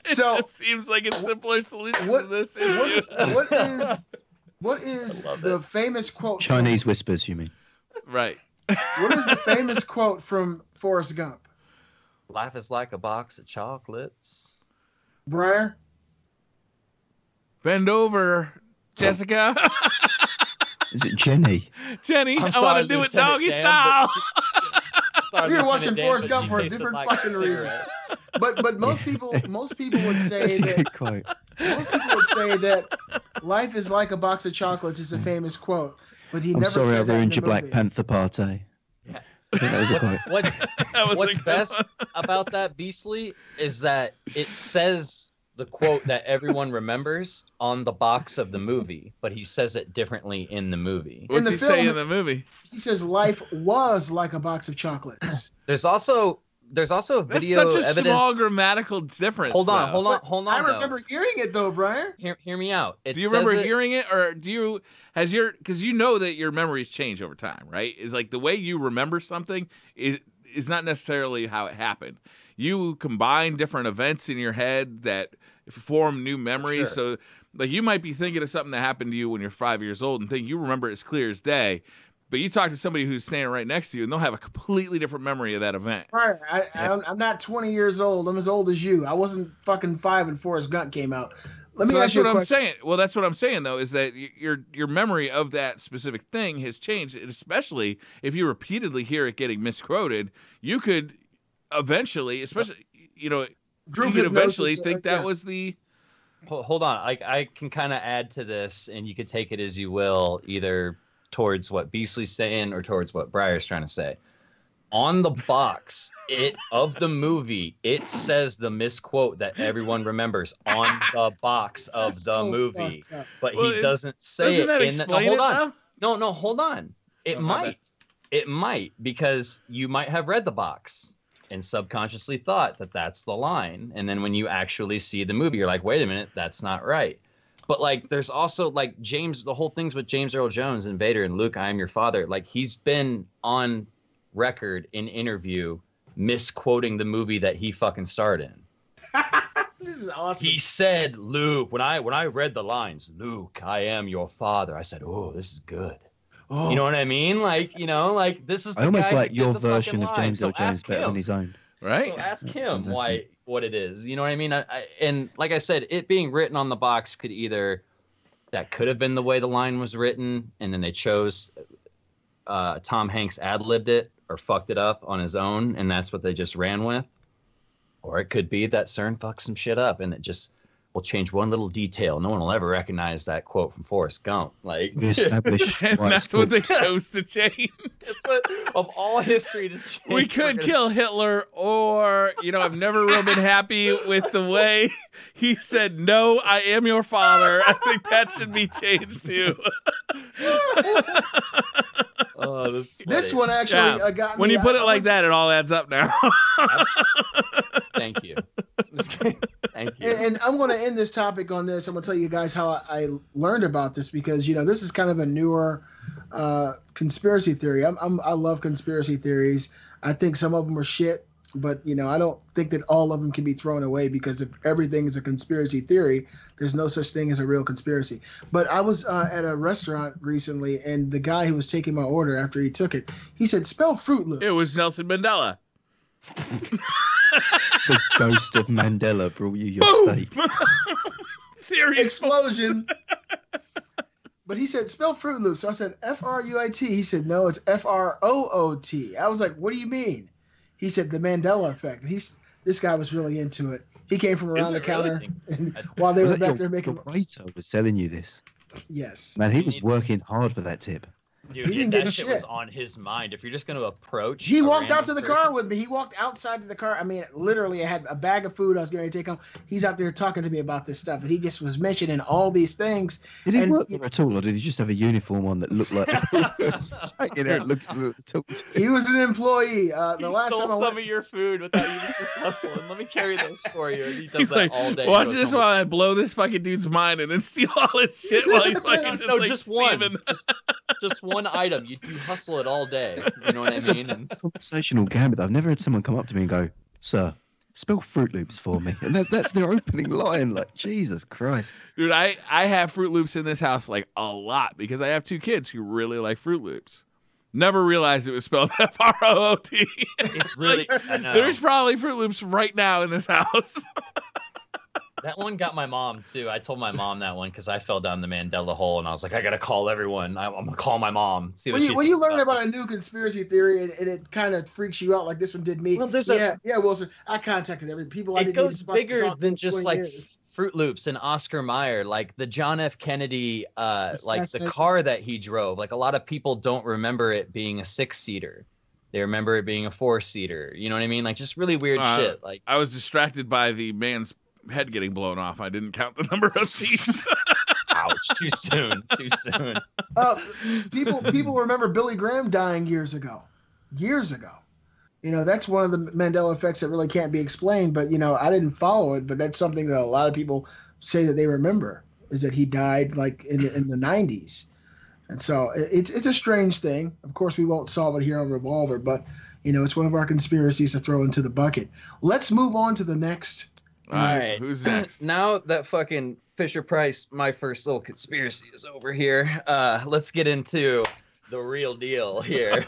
It just seems like a simpler solution to this issue. What is the famous quote? Chinese whispers, you mean? Right. What is the famous quote from Forrest Gump? Life is like a box of chocolates. Briar? Bend over, Jessica. Is it Jenny? Jenny, I want to do it doggy style. We were watching Forrest Gump for a different fucking reason. But most people would say that most people would say that life is like a box of chocolates is a famous quote. But he never sorry, said I ruined your Black Panther party. Yeah. That was a quote. What's best about that, Beastly, is that it says the quote that everyone remembers on the box of the movie, but he says it differently in the movie. What's he say in the movie? He says life was like a box of chocolates. There's also video That's such a evidence. Small grammatical difference. Hold on. I remember hearing it though, Brian. Hear me out. Do you remember hearing it, or because you know that your memories change over time, right? Is like the way you remember something is not necessarily how it happened. You combine different events in your head that form new memories. Sure. So like you might be thinking of something that happened to you when you're 5 years old and think you remember it as clear as day. But you talk to somebody who's standing right next to you, and they'll have a completely different memory of that event. Right. I'm not 20 years old. I'm as old as you. I wasn't fucking 5 when Forrest Gump came out. Let me ask you a question. I'm saying. Well, that's what I'm saying, though, is that your memory of that specific thing has changed, and especially if you repeatedly hear it getting misquoted, you could eventually, especially, think that was the... Hold on. I can kind of add to this, and you could take it as you will, either towards what Beasley's saying or towards what Briar's trying to say. On the box of the movie, it says the misquote that everyone remembers on the box of the movie, but he doesn't say it. Hold on. No, hold on. It might, because you might have read the box and subconsciously thought that that's the line, and then when you actually see the movie, you're like, wait a minute, that's not right. But like, there's also like James, the whole things with James Earl Jones and Vader and Luke, I am your father. Like, he's been on record in interview misquoting the movie that he fucking starred in. This is awesome. He said, Luke, when I read the lines, Luke, I am your father, I said, oh, this is good. Oh. You know what I mean? Like, you know, like, this is the almost guy like your version of James Earl Jones better than his own. Right? So ask him what it is. You know what I mean? And like I said, it being written on the box could have been the way the line was written, and then they chose Tom Hanks ad-libbed it or fucked it up on his own, and that's what they just ran with. Or it could be that CERN fucked some shit up, and it just will change one little detail. No one will ever recognize that quote from Forrest Gump. Like, and that's what they chose to change. Of all history to change. We could kill Hitler, or, you know, I've never really been happy with the way he said, no, I am your father. I think that should be changed too. Oh, that's funny. This one actually got me. When you put it like that, it all adds up now. Thank you. Thank you. And I'm going to end this topic on this. I'm going to tell you guys how I learned about this, because, you know, this is kind of a newer conspiracy theory. I love conspiracy theories. I think some of them are shit, but, you know, I don't think that all of them can be thrown away, because if everything is a conspiracy theory, there's no such thing as a real conspiracy. But I was at a restaurant recently, and the guy who was taking my order after he took it, he said, spell Fruit Loops. It was Nelson Mandela. The ghost of Mandela brought you your steak. Theory explosion. But he said, spell Fruit Loops. So I said, F-R-U-I-T. He said, no, it's F-R-O-O-T. I was like, what do you mean? He said, the Mandela effect. This guy was really into it. He came from around the counter while they were back there making. The waiter was telling you this. Yes. Man, he was working hard for that tip. Dude, that shit was on his mind. If you're just going to approach, he walked out to the car with me. He walked outside to the car. I mean, literally, I had a bag of food I was going to take home. He's out there talking to me about this stuff, and he just was mentioning all these things. Did he work there at all, or did he just have a uniform on that looked like? He was an employee. He stole some of your food without you just hustling. Let me carry those for you. And he does that all day. Watch this while I blow this fucking dude's mind and then steal all his shit while he's fucking just one. Just one item. You hustle it all day. You know what I mean? And conversational gambit. I've never had someone come up to me and go, "Sir, spell Fruit Loops for me." And that's their opening line. Like, Jesus Christ. Dude, I have Fruit Loops in this house like a lot, because I have two kids who really like Fruit Loops. Never realized it was spelled F-R-O-O-T. It's really there's probably Fruit Loops right now in this house. That one got my mom too. I told my mom that one because I fell down the Mandela hole, and I was like, I gotta call everyone. I'm gonna call my mom. See what when you learn about a new conspiracy theory, and it kind of freaks you out, like this one did me. Well, Wilson. I contacted people. It goes bigger than just like Fruit Loops and Oscar Mayer, like the John F. Kennedy, like the car that he drove. Like, a lot of people don't remember it being a 6-seater. They remember it being a 4-seater. You know what I mean? Like, just really weird shit. Like, I was distracted by the man's head getting blown off. I didn't count the number of seats. Ouch! Too soon. People remember Billy Graham dying years ago. You know, that's one of the Mandela effects that really can't be explained. But, you know, I didn't follow it, but that's something that a lot of people say that they remember, is that he died like in the 90s. And so it's a strange thing. Of course, we won't solve it here on Revolver, but, you know, it's one of our conspiracies to throw into the bucket. Let's move on to the next. All right, who's next? Now that fucking Fisher-Price, my first little conspiracy, is over here, let's get into the real deal here.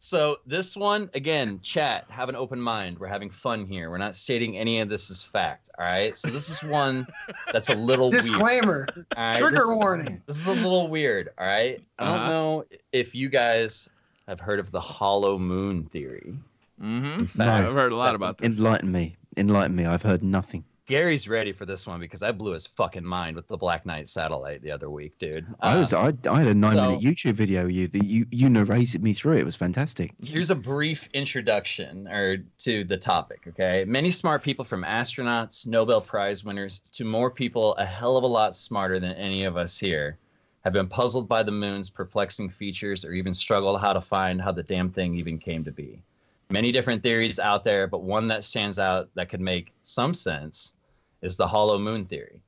So this one, again, chat, have an open mind. We're having fun here. We're not stating any of this as fact, all right? So this is one that's a little disclaimer. Weird. Right? Trigger warning. This is a little weird, all right? I don't know if you guys have heard of the hollow moon theory. Mm-hmm. In fact, I've heard a lot about this. Enlighten me. I've heard nothing. Gary's ready for this one because I blew his fucking mind with the Black Knight satellite the other week, dude. I had a 9-minute YouTube video of you that you narrated me through. It was fantastic. Here's a brief introduction to the topic, okay? Many smart people, from astronauts, Nobel Prize winners, to more people a hell of a lot smarter than any of us here, have been puzzled by the moon's perplexing features or even struggled how to find how the damn thing even came to be. Many different theories out there, but one that stands out that could make some sense is the hollow moon theory.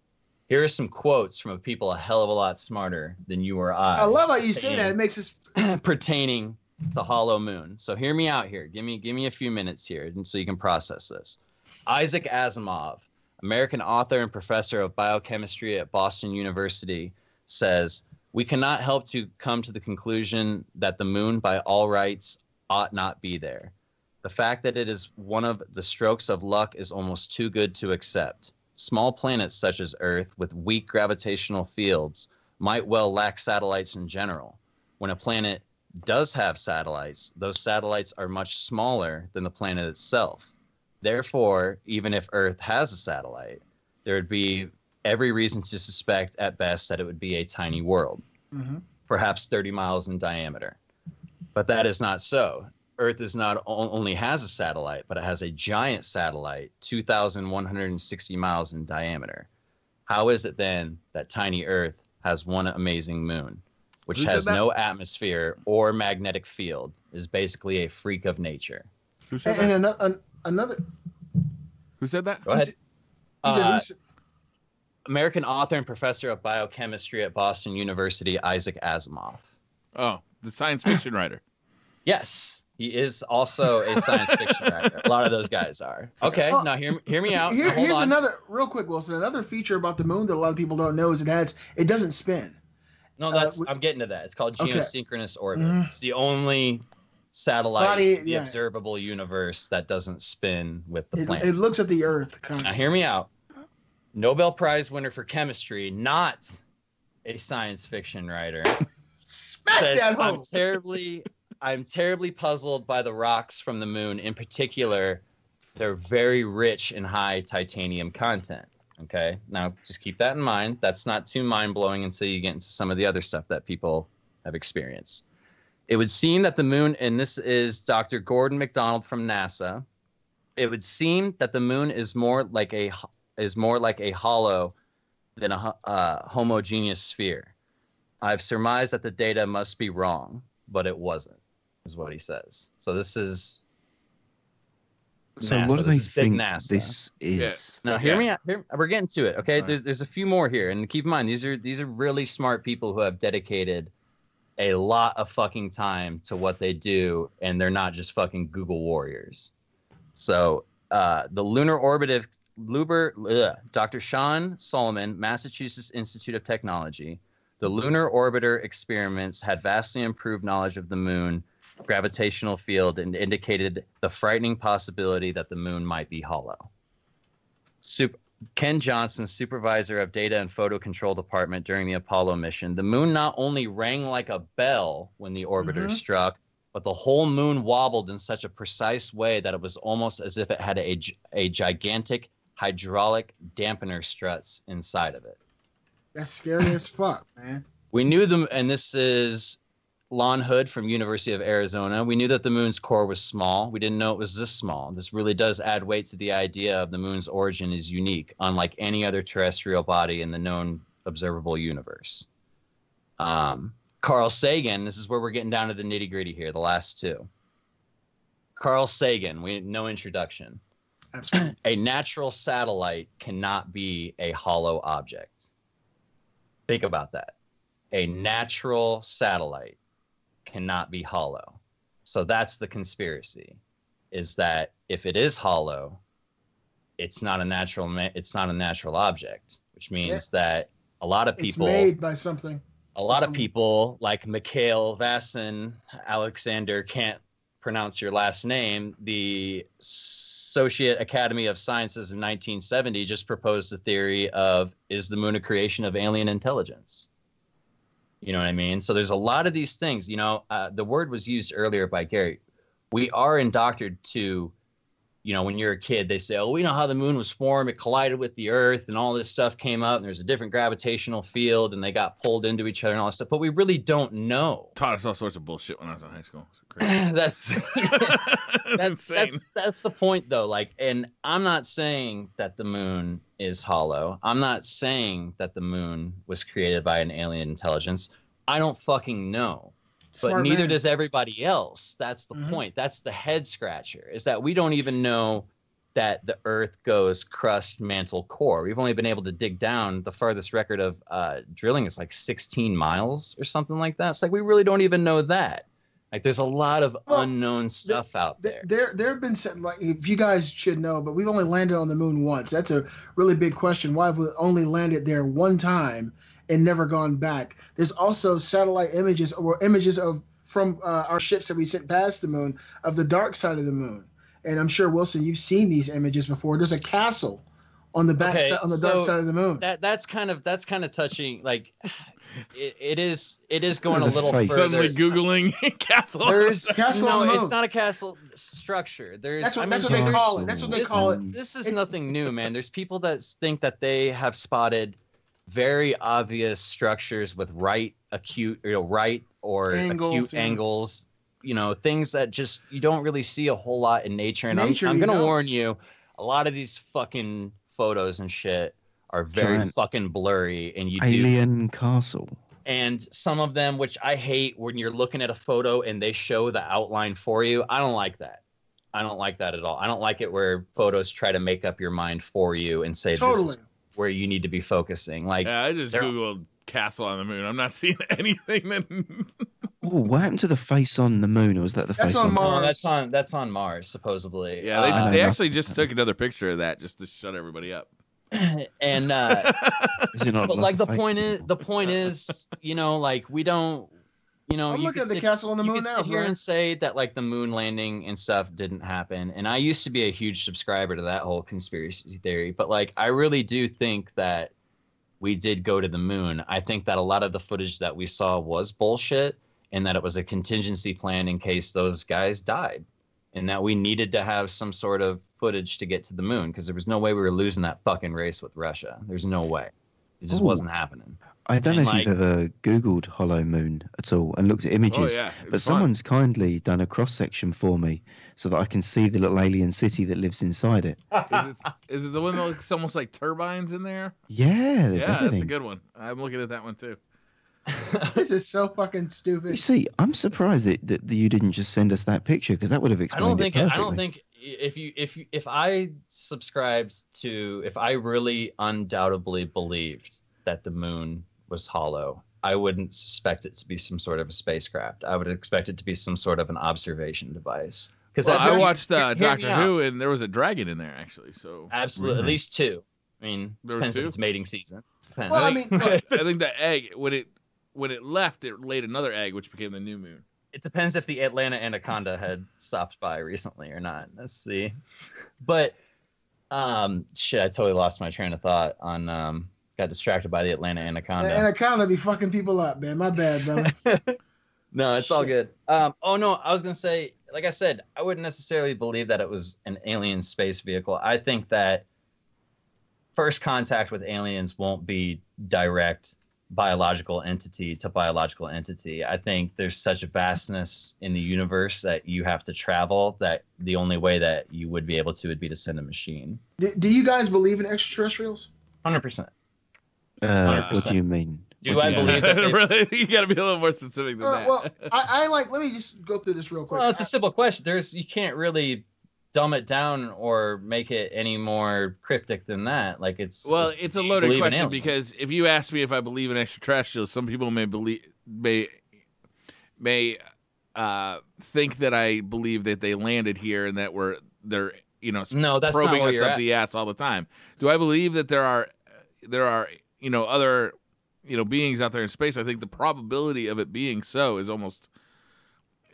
Here are some quotes from people a hell of a lot smarter than you or I. I love how you say that. It makes us pertaining to hollow moon. So hear me out here. Give me a few minutes here so you can process this. Isaac Asimov, American author and professor of biochemistry at Boston University, says, "We cannot help to come to the conclusion that the moon, by all rights, ought not be there. The fact that it is one of the strokes of luck is almost too good to accept. Small planets such as Earth with weak gravitational fields might well lack satellites in general. When a planet does have satellites, those satellites are much smaller than the planet itself. Therefore, even if Earth has a satellite, there would be every reason to suspect at best that it would be a tiny world, perhaps 30 miles in diameter. But that is not so. Earth is not only has a satellite, but it has a giant satellite, 2,160 miles in diameter. How is it then that tiny Earth has one amazing moon, which has no atmosphere or magnetic field, is basically a freak of nature?" Who said and that? another. Who said that? Go ahead. He said, American author and professor of biochemistry at Boston University, Isaac Asimov. Oh, the science fiction writer. Yes, he is also a science fiction writer. A lot of those guys are. Okay, now hear me out. Here's another, real quick, Wilson. Another feature about the moon that a lot of people don't know is it doesn't spin. No, I'm getting to that. It's called geosynchronous orbit. It's the only satellite in the observable universe that doesn't spin with the planet. It looks at the Earth constantly. Now hear me out. Nobel Prize winner for chemistry, not a science fiction writer, Smack that home. I'm terribly puzzled by the rocks from the moon. In particular, they're very rich in high titanium content. Okay, now just keep that in mind. That's not too mind-blowing until you get into some of the other stuff that people have experienced. It would seem that the moon, and this is Dr. Gordon McDonald from NASA, it would seem that the moon is more like a hollow than a homogeneous sphere. I've surmised that the data must be wrong, but it wasn't, is what he says. So this is So NASA. what do they think NASA. this is? Now hear me out. We're getting to it. Okay, there's a few more here, and keep in mind these are really smart people who have dedicated a lot of fucking time to what they do, and they're not just fucking Google warriors. So the lunar orbit Dr. Sean Solomon, Massachusetts Institute of Technology. The lunar orbiter experiments had vastly improved knowledge of the moon gravitational field and indicated the frightening possibility that the moon might be hollow. Ken Johnson, supervisor of data and photo control department during the Apollo mission, the moon not only rang like a bell when the orbiter struck, but the whole moon wobbled in such a precise way that it was almost as if it had a gigantic hydraulic dampener struts inside of it. That's scary as fuck, man. We knew them, and this is Lon Hood from University of Arizona. We knew that the moon's core was small. We didn't know it was this small. This really does add weight to the idea of the moon's origin is unique, unlike any other terrestrial body in the known observable universe. Carl Sagan, this is where we're getting down to the nitty-gritty here, the last two. Carl Sagan, no introduction. Absolutely. A natural satellite cannot be a hollow object. Think about that. A natural satellite cannot be hollow. So that's the conspiracy, is that if it is hollow, it's not a natural object, which means that a lot of people, it's made by something. A lot of people like Mikhail Vassin Alexander, can't pronounce your last name, the Soviet Academy of Sciences in 1970 just proposed the theory of, is the moon a creation of alien intelligence? You know what I mean? So there's a lot of these things. You know, the word was used earlier by Gary. We are indoctrinated to when you're a kid, they say, oh, we know how the moon was formed. It collided with the Earth and all this stuff came up and there's a different gravitational field and they got pulled into each other and all this stuff. But we really don't know. Taught us all sorts of bullshit when I was in high school. That's the point, though. Like, and I'm not saying that the moon is hollow. I'm not saying that the moon was created by an alien intelligence. I don't fucking know. But neither does everybody else. That's the point. That's the head scratcher, is that we don't even know that the Earth goes crust, mantle, core. We've only been able to dig down. The farthest record of drilling is like 16 miles or something like that. It's like we really don't even know that. Like there's a lot of unknown stuff out there. There have been some, like, if you guys should know, but we've only landed on the moon once. That's a really big question. Why have we only landed there one time and never gone back? There's also satellite images or images from our ships that we sent past the moon of the dark side of the moon. And I'm sure, Wilson, you've seen these images before. There's a castle on the back side, on the dark side of the moon. That's kind of touching. Like it is going a little further. Suddenly Googling castle. There's castle on the moon. It's not a castle structure. That's what they call it. That's what they call it. This is nothing new, man. There's people that think that they have spotted very obvious structures with right acute angles, things that just you don't really see a whole lot in nature. And I'm gonna warn you, a lot of these fucking photos and shit are very fucking blurry, and alien castle. And some of them, which I hate, when you're looking at a photo and they show the outline for you, I don't like that. I don't like that at all. I don't like it where photos try to make up your mind for you and say this is where you need to be focusing. Like, yeah, I just Googled castle on the moon. I'm not seeing anything that. What happened to the face on the moon? Or was that the face on Mars? No, that's on Mars, supposedly. Yeah, they actually just took another picture of that just to shut everybody up. And but like the point is, like we don't, I'm looking at the castle on the moon now. You can sit here and say that like the moon landing and stuff didn't happen. And I used to be a huge subscriber to that whole conspiracy theory, but like I really do think that we did go to the moon. I think that a lot of the footage that we saw was bullshit, and that it was a contingency plan in case those guys died, and that we needed to have some sort of footage to get to the moon, because there was no way we were losing that fucking race with Russia. There's no way. It just wasn't happening. I don't know if you've ever Googled Hollow Moon at all and looked at images, but someone's kindly done a cross-section for me so that I can see the little alien city that lives inside it. Is it the one that looks almost like turbines in there? Yeah, that's a good one. I'm looking at that one too. This is so fucking stupid. You see, I'm surprised that you didn't just send us that picture, because that would have explained it perfectly. I don't think if I really undoubtedly believed that the moon was hollow, I wouldn't suspect it to be some sort of a spacecraft. I would expect it to be some sort of an observation device. Because I watched Doctor Who, and there was a dragon in there actually. So absolutely, at least two. I mean, depends if it's mating season. Depends. Well, I think the egg when it left, it laid another egg, which became the new moon. It depends if the Atlanta anaconda had stopped by recently or not. Let's see. But shit, I totally lost my train of thought on. Got distracted by the Atlanta anaconda. The anaconda be fucking people up, man. My bad, brother. No, it's all good. Oh no, I was gonna say, like I said, I wouldn't necessarily believe that it was an alien space vehicle. I think that first contact with aliens won't be direct biological entity to biological entity. I think there's such a vastness in the universe that you have to travel, that the only way that you would be able to would be to send a machine. Do you guys believe in extraterrestrials? 100%. What do you mean? Do I believe that really? You got to be a little more specific than that. Well, I like. Let me just go through this real quick. Well, it's a simple question. You can't really dumb it down or make it any more cryptic than that. Like it's a loaded question, because if you ask me if I believe in extraterrestrials, some people may think that I believe that they landed here and that they're that's probing us up the ass all the time. Do I believe that there are other beings out there in space? I think the probability of it being so is almost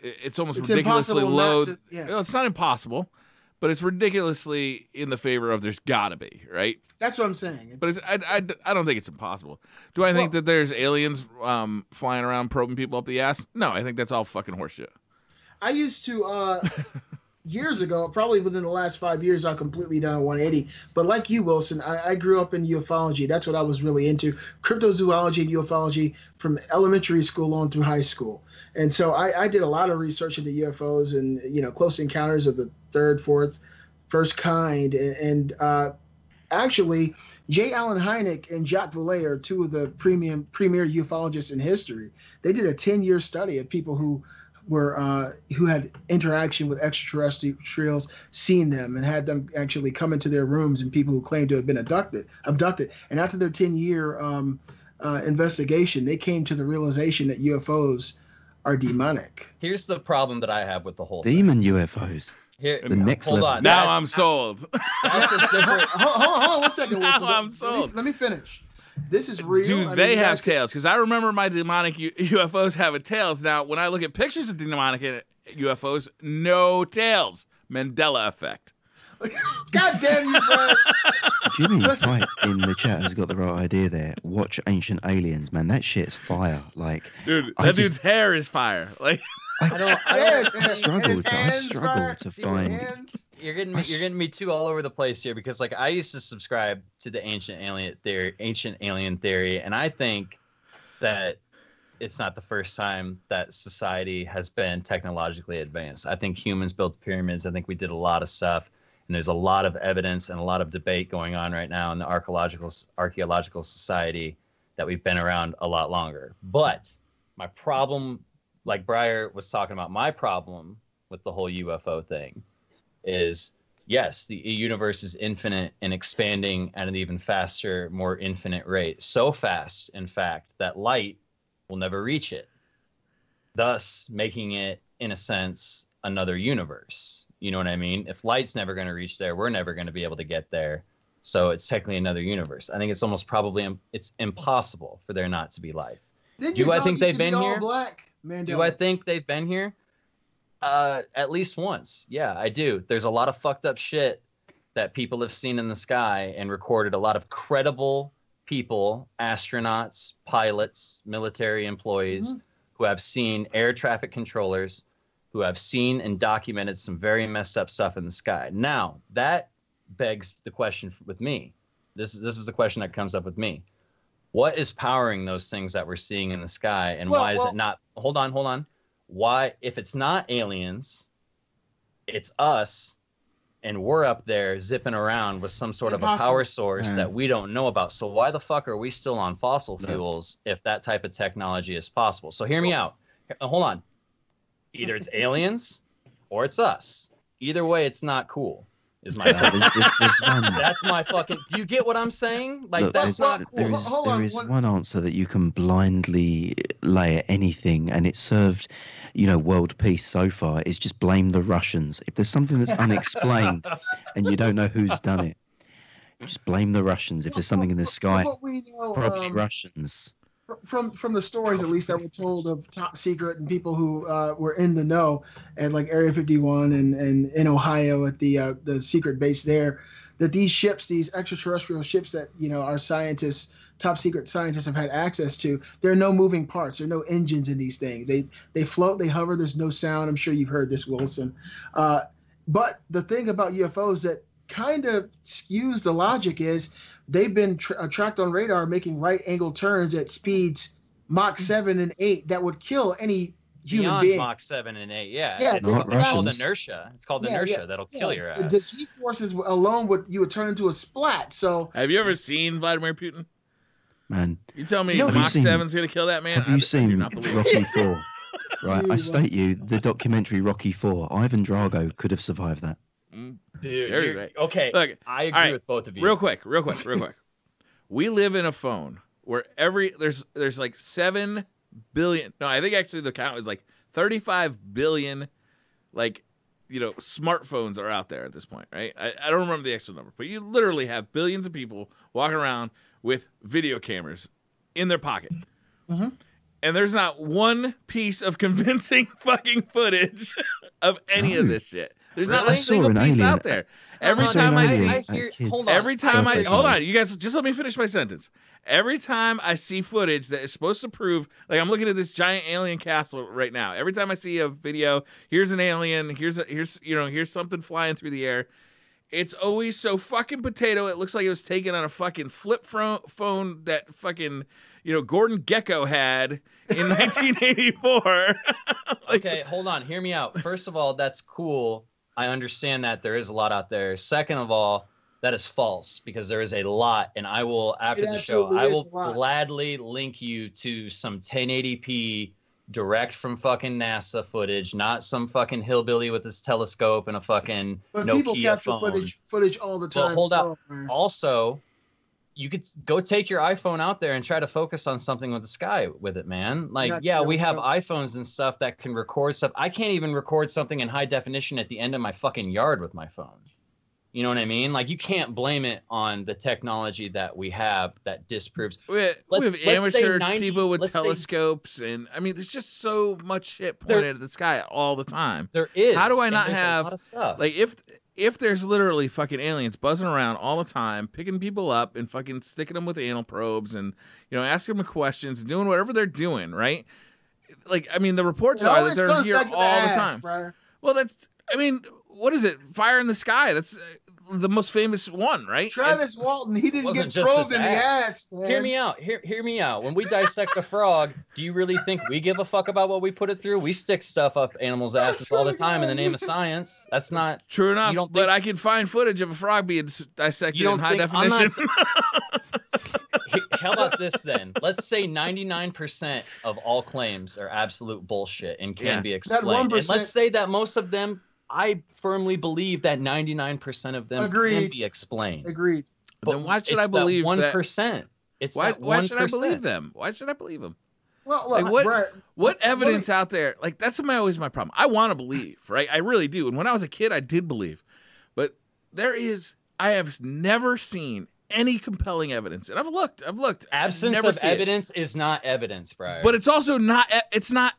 ridiculously low. It's not impossible, but it's ridiculously in the favor of there's gotta be, right? That's what I'm saying. But I don't think it's impossible. Do I think that there's aliens flying around probing people up the ass? No, I think that's all fucking horseshit. I used to years ago, probably within the last 5 years, I've completely done a 180. But like you, Wilson, I grew up in ufology. That's what I was really into. Cryptozoology and ufology from elementary school on through high school. And so I did a lot of research into UFOs and, close encounters of the third, fourth, first kind. And actually, J. Allen Hynek and Jacques Vallée are two of the premier ufologists in history. They did a 10-year study of people who had interaction with extraterrestrials, seen them, and had them actually come into their rooms, and people who claimed to have been abducted. And after their 10-year investigation, they came to the realization that UFOs are demonic. Here's the problem that I have with the whole demon UFOs. Here, the next hold level. on. Now I'm sold. That's a different. Hold on 1 second, Wilson. Now I'm sold. Let me finish. This is real. Do they have tails? Because I remember my demonic UFOs having tails. Now, when I look at pictures of demonic UFOs, no tails. Mandela effect. God damn you, bro. Jimmy Pipe in the chat has got the right idea there. Watch Ancient Aliens, man. That shit's fire. Like, dude, dude's hair is fire. Like, I struggle to find. You're getting me too all over the place here, because like I used to subscribe to the ancient alien theory, and I think that it's not the first time that society has been technologically advanced. I think humans built the pyramids. I think we did a lot of stuff, and there's a lot of evidence and a lot of debate going on right now in the archaeological society that we've been around a lot longer. But my problem, like Briar was talking about, my problem with the whole UFO thing is, yes, the universe is infinite and expanding at an even faster, more infinite rate. So fast, in fact, that light will never reach it, thus making it, in a sense, another universe. You know what I mean? If light's never going to reach there, we're never going to be able to get there. So it's technically another universe. I think it's almost probably it's impossible for there not to be life. Do I think they've been here? Do I think they've been here? At least once. Yeah, I do. There's a lot of fucked up shit that people have seen in the sky and recorded. A lot of credible people, astronauts, pilots, military employees who have seen air traffic controllers, who have seen and documented some very messed up stuff in the sky. Now, that begs the question with me. This is the question that comes up with me. What is powering those things that we're seeing in the sky, and why is it not? Hold on. Why, if it's not aliens, it's us, and we're up there zipping around with some sort of a power source that we don't know about. So why the fuck are we still on fossil fuels if that type of technology is possible? So hear me out. Hold on. Either it's aliens or it's us. Either way, it's not cool. Is my that's my fucking. Do you get what I'm saying? Like, look, that's not cool. There is one answer that you can blindly lay at anything, and it's served, world peace so far, is just blame the Russians. If there's something that's unexplained and you don't know who's done it, just blame the Russians. If there's something in the sky, probably Russians. From the stories, at least, that were told of top secret and people who were in the know at like Area 51 and in Ohio at the secret base there, that these ships, these extraterrestrial ships that our scientists, top secret scientists, have had access to, there are no moving parts, there are no engines in these things. They float, they hover, there's no sound. I'm sure you've heard this, Wilson. But the thing about UFOs that kind of skews the logic is they've been tracked on radar making right angle turns at speeds Mach 7 and 8 that would kill any human being. Mach 7 and 8, yeah. It's called inertia. It's called inertia that'll kill your ass. The G-forces alone would turn into a splat. So, have you ever seen Vladimir Putin? Man, you tell me Mach 7's gonna kill that man? Have you seen Rocky 4? Right, I state you, the documentary Rocky 4. Ivan Drago could have survived that. Dude, right. Okay. Look, I agree with both of you. Real quick. We live in a phone where there's like 7 billion. No, I think actually the count is like 35 billion, smartphones are out there at this point, right? I don't remember the actual number, but you literally have billions of people walking around with video cameras in their pocket. Mm-hmm. And there's not one piece of convincing fucking footage of any of this shit. There's not a single piece out there. Every on, time I see, I hear, hold on. every time I hold Perfect. on, you guys, just let me finish my sentence. Every time I see footage that is supposed to prove, like I'm looking at this giant alien castle right now. Every time I see a video, here's an alien, here's something flying through the air. It's always so fucking potato. It looks like it was taken on a fucking flip phone that fucking, Gordon Gekko had in 1984. Okay, hold on. Hear me out. First of all, that's cool. I understand that there is a lot out there. Second of all, that is false because there is a lot. And I will, after the show, I will gladly link you to some 1080p direct from fucking NASA footage, not some fucking hillbilly with his telescope and a fucking Nokia people capture phone. footage all the time. Well, hold up. Also, you could go take your iPhone out there and try to focus on something with the sky with it, man. Like, we have iPhones and stuff that can record stuff. I can't even record something in high definition at the end of my fucking yard with my phone. You know what I mean? Like, you can't blame it on the technology that we have that disproves. We have amateur people with telescopes, and I mean, there's just so much shit pointed at the sky all the time. There is. How do I not have a lot of stuff. Like if there's literally fucking aliens buzzing around all the time, picking people up and fucking sticking them with anal probes and asking them questions, doing whatever they're doing, right? Like, I mean, the reports are that they're here all the time. Briar. Well, what is it? Fire in the Sky. That's the most famous one, right? Travis Walton, he didn't get probed in the ass, man. Hear me out. Hear me out. When we dissect a frog, do you really think we give a fuck about what we put it through? We stick stuff up animals' asses all the time in the name of science. That's not true enough. But I can find footage of a frog being dissected in high definition. How about this then? Let's say 99% of all claims are absolute bullshit and can be explained. And let's say that most of them, I firmly believe that 99% of them can be explained. Agreed. But then why should I believe that 1%? It's why that 1%. should I believe them? Why should I believe them? Well, look, like what evidence out there? Like, that's always my problem. I want to believe, right? I really do. And when I was a kid, I did believe. But I have never seen any compelling evidence. And I've looked. Absence of evidence is not evidence, Briar. But it's also not, it's not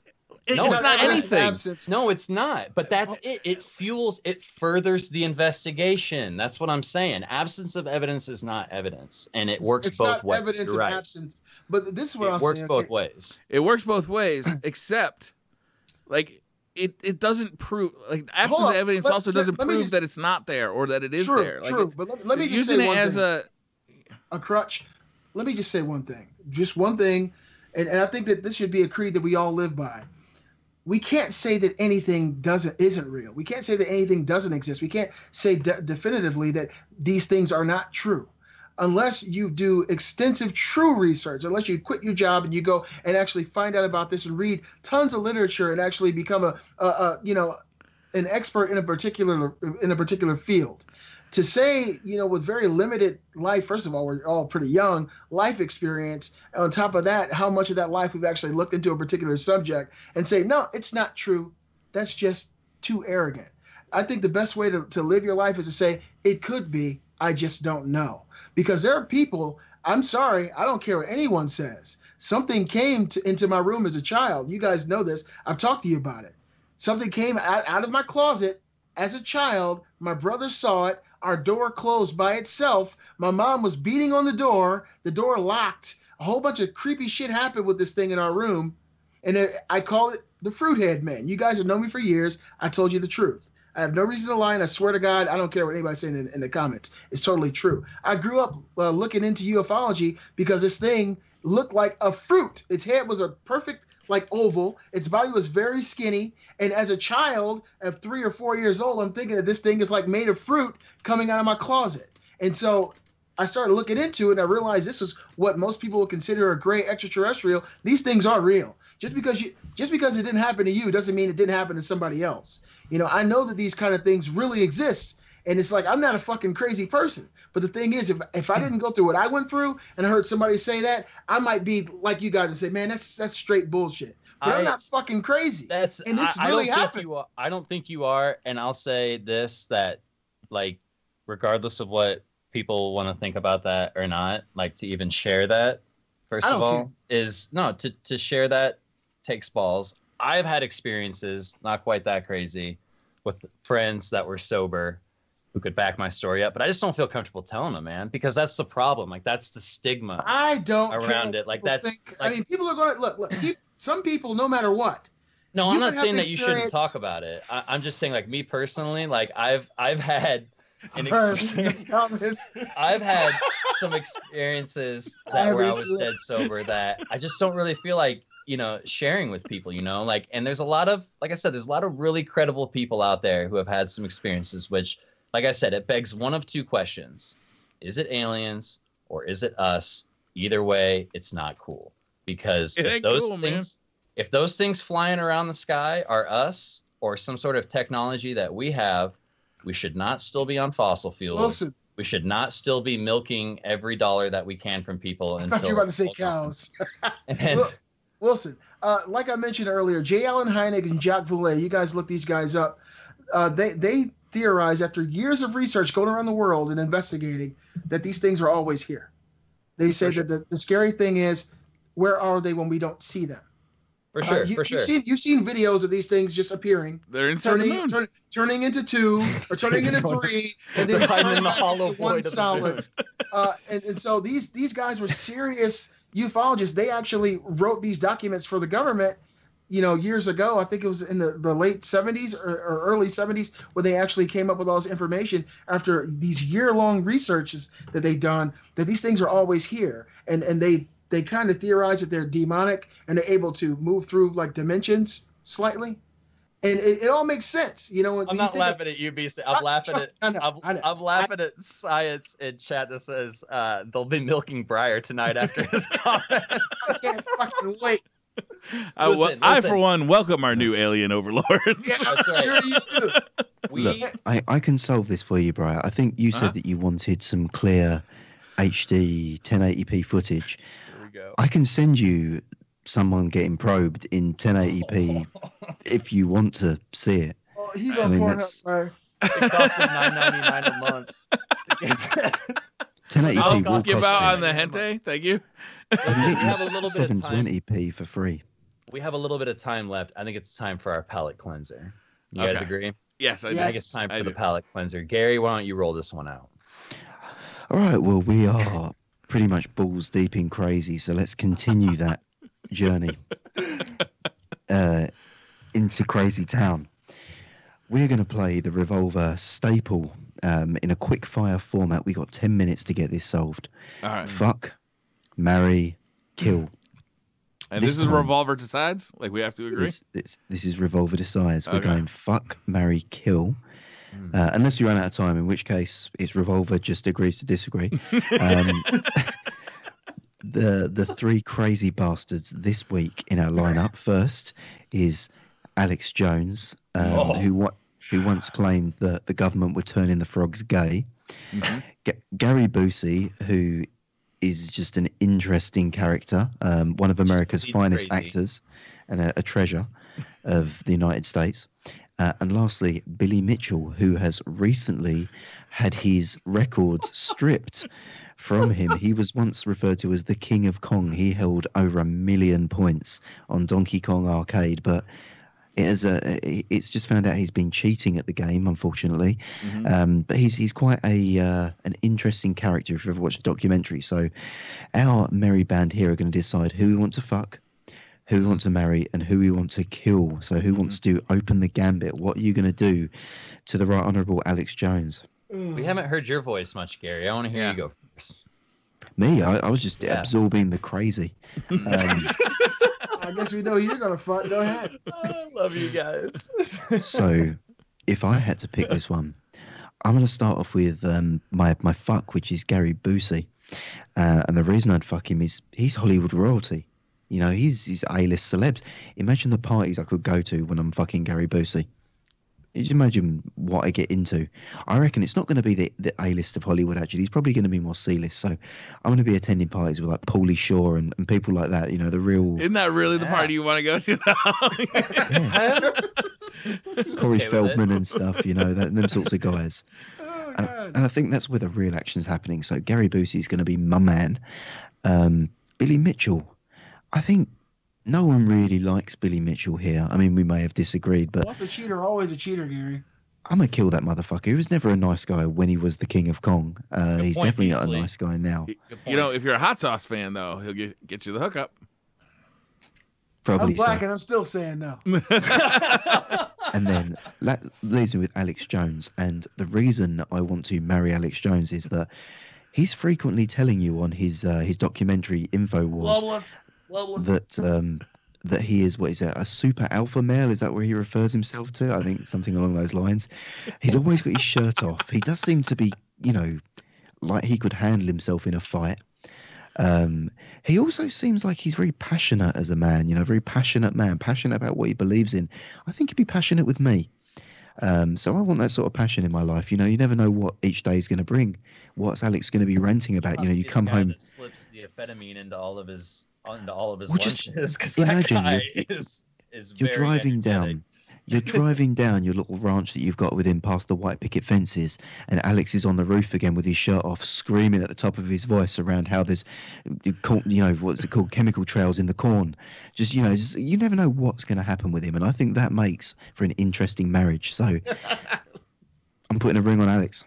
anything. No, it's not. But that's it. It furthers the investigation. That's what I'm saying. Absence of evidence is not evidence, and it works both ways. Evidence of absence. But this is what it works both ways. It works both ways, except like it doesn't prove, like, absence of evidence also doesn't prove that it's not there or that it is there. Like, true. But let me just say one thing. A crutch. Let me just say one thing. Just one thing, and I think that this should be a creed that we all live by. We can't say that anything isn't real. We can't say that anything doesn't exist. We can't say definitively that these things are not true, unless you do extensive true research. Unless you quit your job and you go and actually find out about this and read tons of literature and actually become an expert in a particular field. To say, with very limited life, first of all, we're all pretty young, life experience. On top of that, how much of that life we've actually looked into a particular subject and say, no, it's not true. That's just too arrogant. I think the best way to live your life is to say, it could be, I just don't know. Because there are people, I'm sorry, I don't care what anyone says. Something came into my room as a child. You guys know this. I've talked to you about it. Something came out of my closet as a child. My brother saw it. Our door closed by itself. My mom was beating on the door locked. A whole bunch of creepy shit happened with this thing in our room. And I call it the fruit head man. You guys have known me for years. I told you the truth. I have no reason to lie, and I swear to God, I don't care what anybody's saying in the comments. It's totally true. I grew up looking into ufology because this thing looked like a fruit. Its head was a perfect oval. Its body was very skinny. And as a child of 3 or 4 years old, I'm thinking that this thing is made of fruit coming out of my closet. And so I started looking into it, and I realized this is what most people would consider a gray extraterrestrial. These things are real. Just because it didn't happen to you doesn't mean it didn't happen to somebody else. I know that these kind of things really exist. And it's I'm not a fucking crazy person. But the thing is, if I didn't go through what I went through and I heard somebody say that, I might be like you guys and say, man, that's straight bullshit. But I'm not fucking crazy. And this really happened. I don't think you are. And I'll say this, that regardless of what people want to think about that or not, to even share that, first of all, to share that takes balls. I've had experiences, not quite that crazy, with friends that were sober. who could back my story up, but I just don't feel comfortable telling them, man, because that's the problem. Like that's the stigma I don't around care it. Like what that's. people think. Like, I mean, people are going to look. Some people, no matter what. no, you I'm not can have saying the that you shouldn't experience- talk about it. I'm just saying, like me personally, like I've had an Heard experience. comments. I've had some experiences that where I was dead sober that I just don't really feel like, sharing with people, like, and there's a lot of, like I said, there's a lot of really credible people out there who have had some experiences, which, like I said, it begs one of two questions. Is it aliens or is it us? Either way, it's not cool, because if those things flying around the sky are us or some sort of technology that we have, we should not still be on fossil fuels. Wilson. We should not still be milking every dollar that we can from people. I thought you were about to say cows. And then, Wilson, like I mentioned earlier, J. Allen Hynek and Jacques Vallée, you guys look these guys up. They theorize after years of research going around the world and investigating that these things are always here. They say that the scary thing is, where are they when we don't see them? for sure. You've seen videos of these things just appearing. They're inside the moon. Turning into two or turning into three, and then hiding in the back hollow into one void of the solid. And so these guys were serious ufologists. They actually wrote these documents for the government, years ago. I think it was in the late 70s or early 70s when they actually came up with all this information after these year-long researches that they've done, that these things are always here. And they kind of theorize that they're demonic and they're able to move through like dimensions slightly. And it all makes sense, I'm not laughing at you, BC. I'm laughing at science in chat that says they'll be milking Briar tonight after his comments. I can't fucking wait. Listen. I, for one, welcome our new alien overlord. Yeah, I'm sure you do. Look, I can solve this for you, Briar. I think you said that you wanted some clear HD 1080p footage. Here we go. I can send you someone getting probed in 1080p if you want to see it. Oh, he's on Pornhub, bro. It costs him $9.99 a month. 1080p I'll will skip cost out you. on the hentai. Thank you. I can We get have a you little bit of time. 720p for free. We have a little bit of time left. I think it's time for our palate cleanser. You guys Okay. agree? Yes, I I do. think it's time for the palate cleanser. Gary, why don't you roll this one out? All right, well, we are pretty much balls deep in crazy, so let's continue that journey into Crazy Town. We're going to play the Revolver staple in a quick fire format. We got 10 minutes to get this solved. All right. Fuck, marry, kill. And this is time- Revolver Decides? Like, we have to agree? This is Revolver Decides. We're Okay. going fuck, marry, kill. Unless you run out of time, in which case it's Revolver just agrees to disagree. The three crazy bastards this week in our lineup. First is Alex Jones, who once claimed that the government were turning the frogs gay. Mm-hmm. Gary Busey, who is just an interesting character, one of America's finest actors and a treasure of the United States. And lastly, Billy Mitchell, who has recently had his records stripped from him. He was once referred to as the King of Kong. He held over 1 million points on Donkey Kong Arcade, but it's just found out he's been cheating at the game, unfortunately. Mm-hmm. But he's quite an interesting character if you've ever watched a documentary. So our merry band here are going to decide who we want to fuck, who we want to marry, and who we want to kill. So who wants to open the gambit? What are you going to do to the Right Honourable Alex Jones? We haven't heard your voice much, Gary. I want to hear you go first. Me? I was just absorbing the crazy. I guess we know you're going to fuck. Go ahead. I love you guys. So if I had to pick this one, I'm going to start off with my fuck, which is Gary Busey. And the reason I'd fuck him is he's Hollywood royalty. You know, he's A-list celebs. Imagine the parties I could go to when I'm fucking Gary Busey. You just imagine what I get into. I reckon it's not going to be the A-list of Hollywood, actually. He's probably going to be more C-list. So I'm going to be attending parties with like Pauly Shore and people like that, you know, the real... Isn't that really the party you want to go to? Corey Feldman and stuff, you know, them sorts of guys. Oh, And I think that's where the real action's happening. So Gary Busey is going to be my man. Billy Mitchell. I think no one really likes Billy Mitchell here. I mean, we may have disagreed, but What's a cheater? Always a cheater, Gary. I'm gonna kill that motherfucker. He was never a nice guy when he was the king of Kong. He's point, definitely not a Beasley. nice guy now. You know, if you're a hot sauce fan, though, he'll get you the hookup. Probably I'm black so. and I'm still saying no. And then that leaves me with Alex Jones. And the reason I want to marry Alex Jones is that he's frequently telling you on his documentary InfoWars that he is, what is it, a super alpha male? Is that where he refers himself to? I think something along those lines. He's always got his shirt off. He does seem to be, you know, like he could handle himself in a fight. He also seems like he's very passionate as a man, you know, very passionate man, passionate about what he believes in. I think he'd be passionate with me. So I want that sort of passion in my life. You know, you never know what each day is going to bring. What's Alex going to be ranting about? You know, you come home. That slips the amphetamine into all of his lunches, because that imagine guy is You're very driving energetic. down. You're driving down your little ranch that you've got with him past the white picket fences, and Alex is on the roof again with his shirt off, screaming at the top of his voice around how there's, you know, what's it called, chemical trails in the corn. Just, you know, you never know what's going to happen with him, and I think that makes for an interesting marriage. So I'm putting a ring on Alex.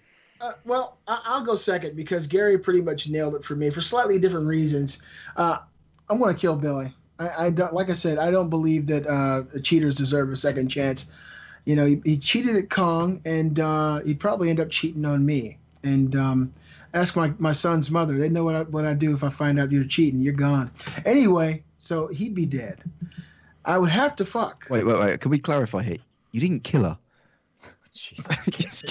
Well, I'll go second because Gary pretty much nailed it for me for slightly different reasons. I'm going to kill Billy. I don't, like I said, I don't believe that cheaters deserve a second chance. You know, he cheated at Kong, and he'd probably end up cheating on me. And ask my son's mother; they know what I do if I find out you're cheating. You're gone. Anyway, so he'd be dead. I would have to fuck. Wait. Can we clarify here? You didn't kill her. Jesus.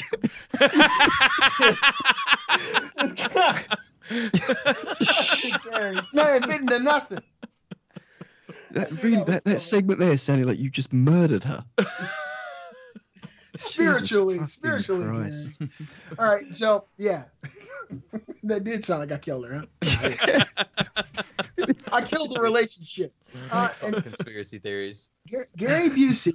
No, admitting to nothing. That segment there sounded like you just murdered her. Spiritually, Jesus fucking Gary. Christ. All right, so yeah, that did sound like I killed her. Huh? I killed the relationship. Some conspiracy theories. Gary Busey,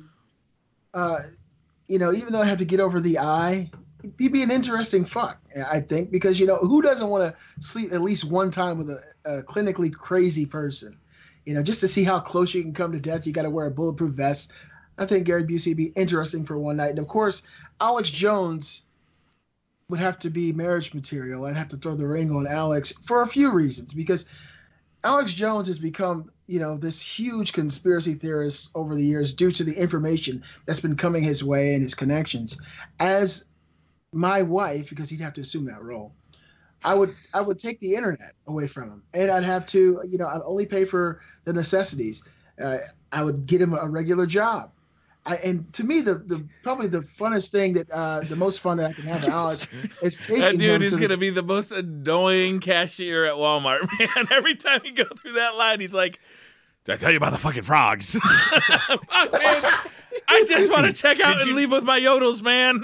you know, even though I have to get over the eye, he'd be an interesting fuck, I think, because, you know, who doesn't want to sleep at least one time with a clinically crazy person? You know, just to see how close you can come to death, you got to wear a bulletproof vest. I think Gary Busey would be interesting for one night. And of course, Alex Jones would have to be marriage material. I'd have to throw the ring on Alex for a few reasons, because Alex Jones has become, you know, this huge conspiracy theorist over the years due to the information that's been coming his way and his connections. As my wife, because he'd have to assume that role, I would take the internet away from him, and I'd have to, you know, I'd only pay for the necessities. I would get him a regular job. And to me, the probably the funnest thing that the most fun that I can have with Alex is taking That dude him is going to be the most annoying cashier at Walmart, man. Every time you go through that line, he's like, "Did I tell you about the fucking frogs?" Fuck, man. I just want to check out and leave with my yodels, man.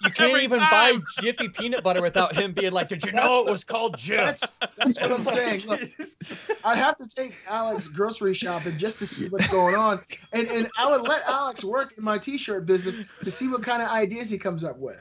You can't even buy Jiffy peanut butter without him being like, "Did you know it was called Jif?" That's what I'm saying. Look, I'd have to take Alex grocery shopping just to see what's going on, and I would let Alex work in my T-shirt business to see what kind of ideas he comes up with.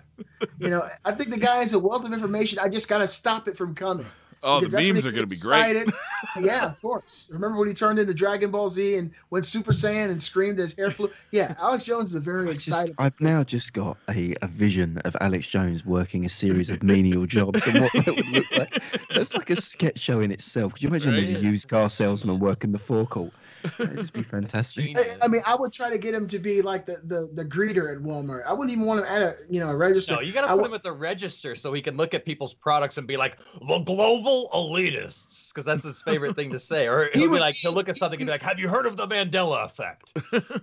You know, I think the guy has a wealth of information. I just got to stop it from coming. Oh, Because the that's when memes he are going to be gets great. excited. Yeah, of course. Remember when he turned into Dragon Ball Z and went Super Saiyan and screamed as hair flew? Yeah, Alex Jones is a very exciting. I've now just got a vision of Alex Jones working a series of menial jobs and what that would look like. That's like a sketch show in itself. Could you imagine Right. being a used car salesman working the forecourt? That'd just be fantastic. I mean, I would try to get him to be like the greeter at Walmart. I wouldn't even want him at a register. No, you got to put him at the register so he can look at people's products and be like, "The global elitists," because that's his favorite thing to say. Or he'll be like, he'll look at something and be like, "Have you heard of the Mandela Effect?"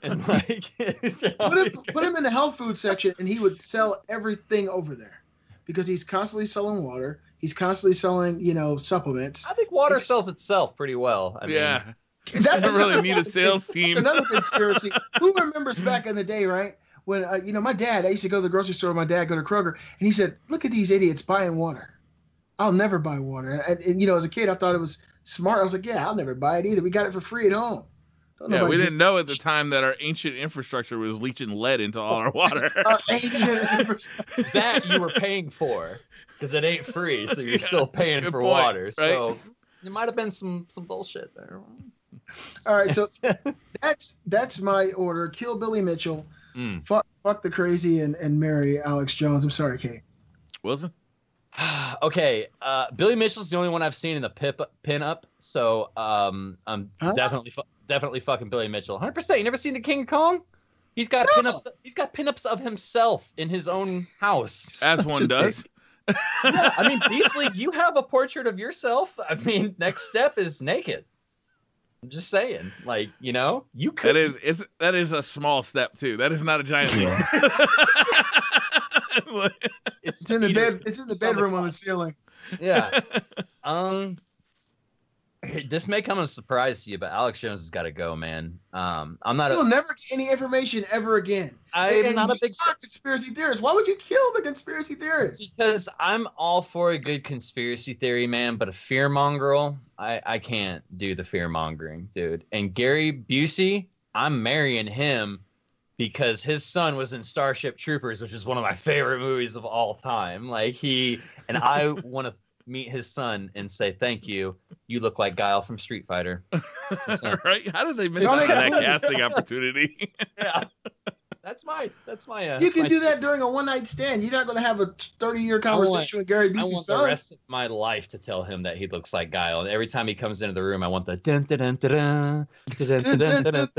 And like, put him in the health food section, and he would sell everything over there, because he's constantly selling water. He's constantly selling, you know, supplements. I think water sells itself pretty well. I mean, Yeah. That's Doesn't really another need a sales team. That's another conspiracy. Who remembers back in the day, right? When, you know, my dad, I used to go to the grocery store, my dad go to Kroger, and he said, "Look at these idiots buying water. I'll never buy water." And you know, as a kid, I thought it was smart. I was like, yeah, I'll never buy it either. We got it for free at home. Don't Yeah, nobody we do- didn't know at the time that our ancient infrastructure was leaching lead into all our water. that you were paying for because it ain't free, so you're still paying Good for point, water. right? So there might have been some bullshit there. All right, so that's my order. Kill Billy Mitchell. Fuck the crazy and marry Alex Jones. I'm sorry, Kate. Wilson? Okay, Billy Mitchell's the only one I've seen in the pin-up, so I'm definitely fucking Billy Mitchell. 100%. You never seen the King of Kong? He's got pinups. He's got pinups of himself in his own house. As one does. Yeah, I mean, Beasley, you have a portrait of yourself. I mean, next step is naked. I'm just saying, like, you know, you could. That is a small step too. That is not a giant leap. It's in the bed. It's in the bedroom on the ceiling. Yeah. This may come as a surprise to you, but Alex Jones has got to go, man. I'm not. You'll never get any information ever again. I'm not a big conspiracy theorist. Why would you kill the conspiracy theorist? Because I'm all for a good conspiracy theory, man. But a fear mongrel, I can't do the fear mongering, dude. And Gary Busey, I'm marrying him because his son was in Starship Troopers, which is one of my favorite movies of all time. Like I want to meet his son and say, thank you. You look like Guile from Street Fighter. Right? How did they miss out on that casting opportunity? Yeah. That's my you can do that during a one-night stand. You're not going to have a 30-year conversation with Gary Busey's I want son. the rest of my life to tell him that he looks like Guile. And every time he comes into the room, I want the dun dun dun dun dun dun dun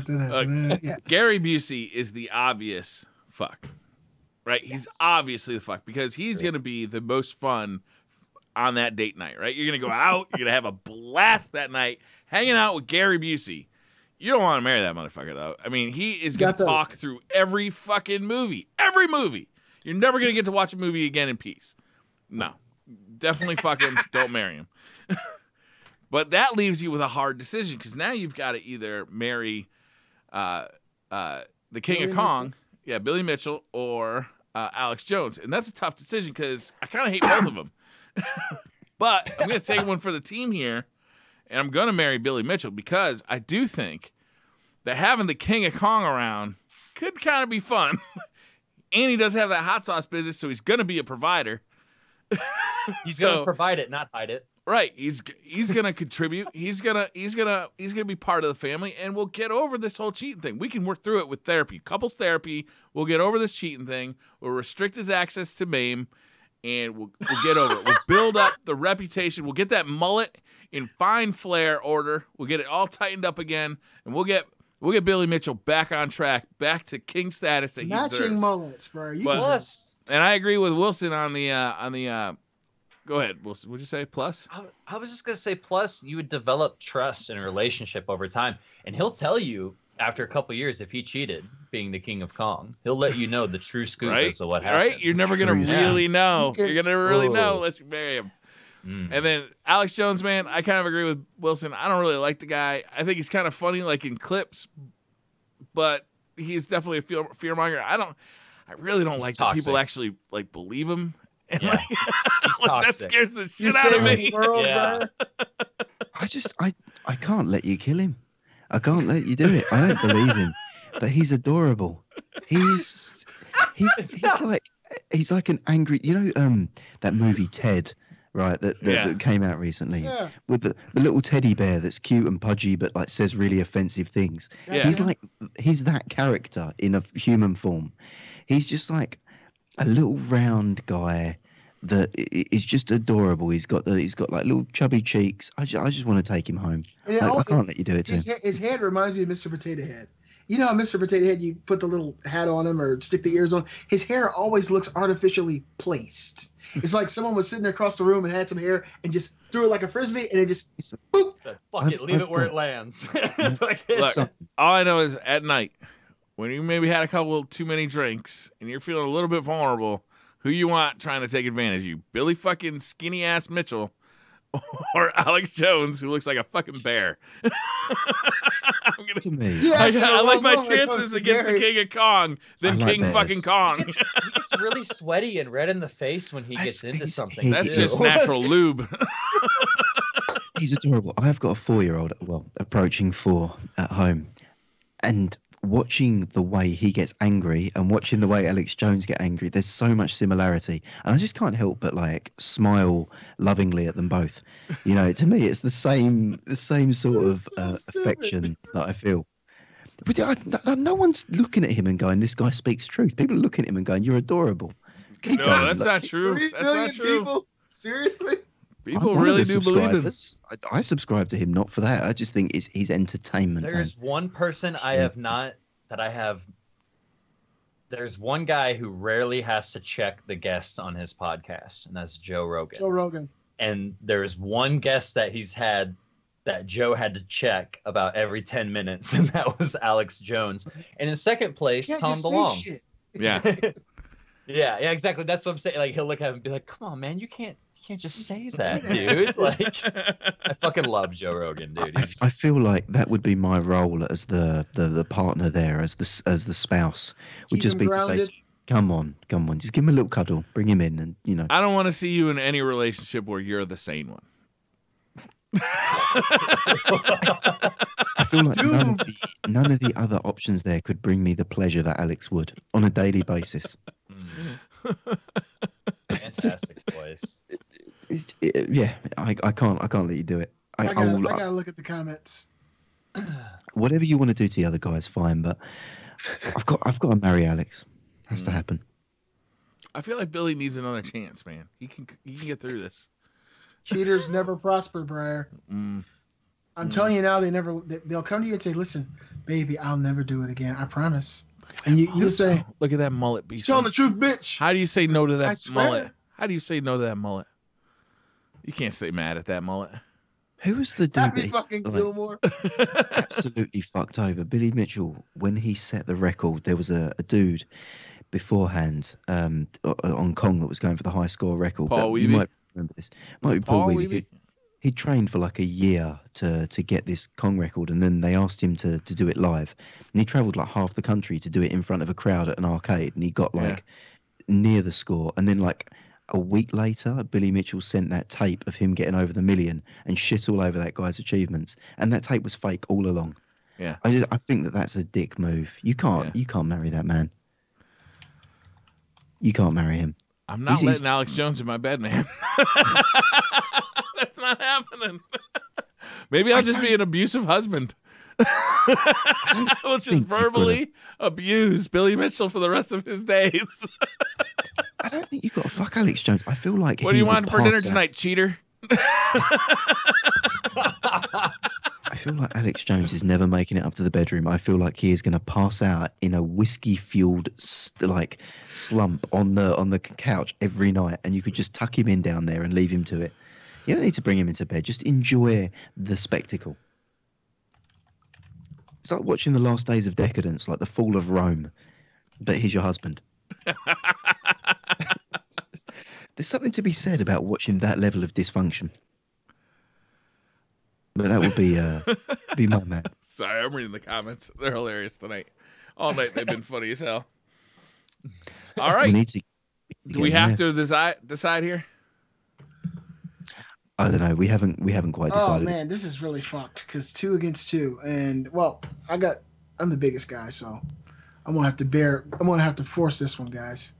dun. Gary Busey is the obvious fuck. Right? He's obviously the fuck because he's going to be the most fun on that date night, right? You're going to go out, you're going to have a blast that night hanging out with Gary Busey. You don't want to marry that motherfucker, though. I mean, he is going to talk through every fucking movie. Every movie. You're never going to get to watch a movie again in peace. No. Definitely fuck him. Don't marry him. But that leaves you with a hard decision because now you've got to either marry the King of Kong, Billy Mitchell, or Alex Jones. And that's a tough decision because I kind of hate both of them. But I'm going to take one for the team here. And I'm going to marry Billy Mitchell because I do think that having the King of Kong around could kind of be fun. And he does have that hot sauce business, so he's going to be a provider. He's going to provide it, not hide it. Right. He's going to contribute. He's going to be part of the family, and we'll get over this whole cheating thing. We can work through it with therapy. Couples therapy. We'll get over this cheating thing. We'll restrict his access to MAME, and we'll get over it. We'll build up the reputation. We'll get that mullet in fine flair order. We'll get it all tightened up again, and we'll get Billy Mitchell back on track, back to king status that he deserves. Matching mullets, bro. Plus, and I agree with Wilson on the Go ahead, Wilson. What'd you say? Plus? I was just gonna say plus. You would develop trust in a relationship over time, and he'll tell you after a couple years if he cheated, being the King of Kong. He'll let you know the true scoop as to what happened. Right? You're never gonna really know. You're gonna never really know unless you marry him. And then Alex Jones, man, I kind of agree with Wilson. I don't really like the guy. I think he's kind of funny, like in clips, but he's definitely a fearmonger. I really don't like that people actually like believe him. And yeah. Like, that scares the shit out of me. I can't let you kill him. I can't let you do it. I don't believe him. But he's adorable. He's like an angry, that movie Ted. Right, that came out recently with the little teddy bear that's cute and pudgy, but like says really offensive things. Yeah. He's that character in a human form. He's just like a little round guy that is just adorable. He's got like little chubby cheeks. I just want to take him home. I can't let you do it to him. His head reminds me of Mr. Potato Head. You know how Mr. Potato Head, you put the little hat on him or stick the ears on. His hair always looks artificially placed. It's like someone was sitting across the room and had some hair and just threw it like a frisbee and it just boop. Fuck it, leave it where it lands. Look, all I know is at night, when you maybe had a couple too many drinks and you're feeling a little bit vulnerable, who you want trying to take advantage of you? Billy fucking skinny ass Mitchell or Alex Jones, who looks like a fucking bear. I like my chances against the King of Kong than King fucking Kong. He gets really sweaty and red in the face when he gets into something. That's just natural lube. He's adorable. I've got a 4-year-old, well, approaching 4 at home. And watching the way he gets angry and watching the way Alex Jones get angry, there's so much similarity, and I just can't help but like smile lovingly at them both. You know, to me, it's the same sort of affection that I feel. But no one's looking at him and going, "This guy speaks truth." People are looking at him and going, "You're adorable." No, that's not true. 3 That's million not true. people? Seriously? People really do believe him. I subscribe to him not for that. I just think he's entertainment. There's one person I have not that I have. There's one guy who rarely has to check the guest on his podcast, and that's Joe Rogan. Joe Rogan. And there's one guest that he's had that Joe had to check about every 10 minutes, and that was Alex Jones. And in second place, Tom DeLonge. Yeah. yeah, exactly. That's what I'm saying. Like, he'll look at him and be like, "Come on, man, you can't just say that, dude." Like, I fucking love Joe Rogan, dude. I feel like that would be my role as the partner there, as the spouse, would just be grounded. To say, come on, just give him a little cuddle, bring him in, and you know. I don't want to see you in any relationship where you're the sane one. I feel like none of the other options there could bring me the pleasure that Alex would on a daily basis. Fantastic voice. Yeah, I can't let you do it. I gotta look at the comments. Whatever you want to do to the other guy is fine, but I've got to marry Alex. Has to happen. I feel like Billy needs another chance, man. He can get through this. Cheaters never prosper, Briar. I'm telling you now, they'll come to you and say, "Listen, baby, I'll never do it again. I promise." And you say, "Look at that mullet, beast." Telling the truth, bitch. How do you say no to that mullet? How do you say no to that mullet? You can't stay mad at that mullet. Who was the dude Happy fucking Gilmore? Absolutely fucked over. Billy Mitchell, when he set the record, there was a dude beforehand on Kong that was going for the high score record. Paul Weeby. You might remember this. Might be Paul Weeby. He trained for like a year to get this Kong record, and then they asked him to do it live. And he travelled like half the country to do it in front of a crowd at an arcade, and he got like near the score. And then like a week later, Billy Mitchell sent that tape of him getting over the million and shit all over that guy's achievements. And that tape was fake all along. Yeah. I think that's a dick move. You can't marry that man. You can't marry him. I'm not letting Alex Jones in my bed, man. That's not happening. Maybe I'll just be an abusive husband. I will just verbally abuse Billy Mitchell for the rest of his days. I don't think you've got to fuck Alex Jones. I feel like what do you want for dinner tonight, cheater? I feel like Alex Jones is never making it up to the bedroom. I feel like he is going to pass out in a whiskey-fueled like slump on the couch every night, and you could just tuck him in down there and leave him to it. You don't need to bring him into bed. Just enjoy the spectacle. It's like watching The Last Days of Decadence, like the fall of Rome, but he's your husband. There's something to be said about watching that level of dysfunction. But that would be my man. Sorry, I'm reading the comments. They're hilarious tonight. All night they've been funny as hell. All right. Do we have to decide here? I don't know. We haven't quite decided. Oh man, this is really fucked because 2 against 2, and well, I'm the biggest guy, so I'm gonna have to force this one, guys.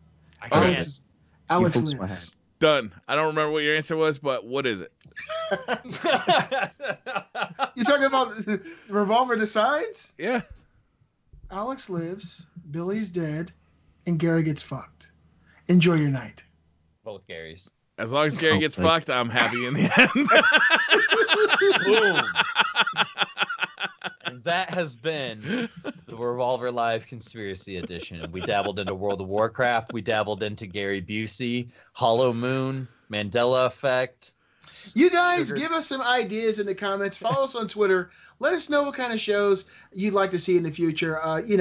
Alex lives. Done. I don't remember what your answer was, but what is it? You talking about Revolver decides? Yeah. Alex lives, Billy's dead, and Gary gets fucked. Enjoy your night. Both Garys. As long as Gary gets fucked, I'm happy in the end. Boom. And that has been the Revolver Live Conspiracy Edition. We dabbled into World of Warcraft. We dabbled into Gary Busey, Hollow Moon, Mandela Effect. You guys give us some ideas in the comments. Follow us on Twitter. Let us know what kind of shows you'd like to see in the future.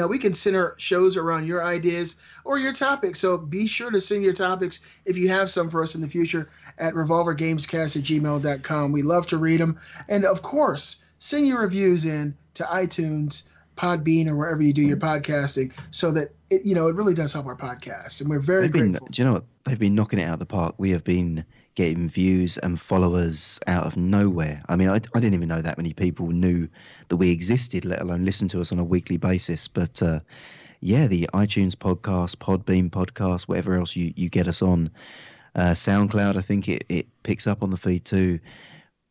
We can center shows around your ideas or your topics. So be sure to send your topics if you have some for us in the future at revolvergamescast@gmail.com. We love to read them. And of course, send your reviews in to iTunes, Podbean, or wherever you do your podcasting, so that it really does help our podcast. And we're very grateful. Do you know what? They've been knocking it out of the park. We have been getting views and followers out of nowhere. I mean, I didn't even know that many people knew that we existed, let alone listen to us on a weekly basis. But yeah, the iTunes podcast, Podbean podcast, whatever else you get us on, SoundCloud, I think it picks up on the feed too.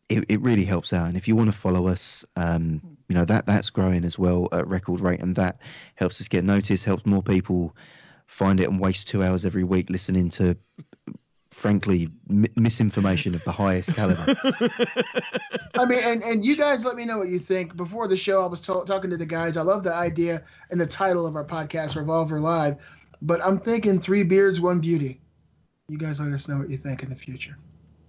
It really helps out. And if you want to follow us, you know, that's growing as well at record rate, and that helps us get noticed, helps more people find it and waste 2 hours every week listening to, frankly, misinformation of the highest caliber. I mean, and you guys let me know what you think. Before the show, I was talking to the guys. I love the idea and the title of our podcast, Revolver Live, but I'm thinking 3 beards, 1 beauty. You guys let us know what you think in the future.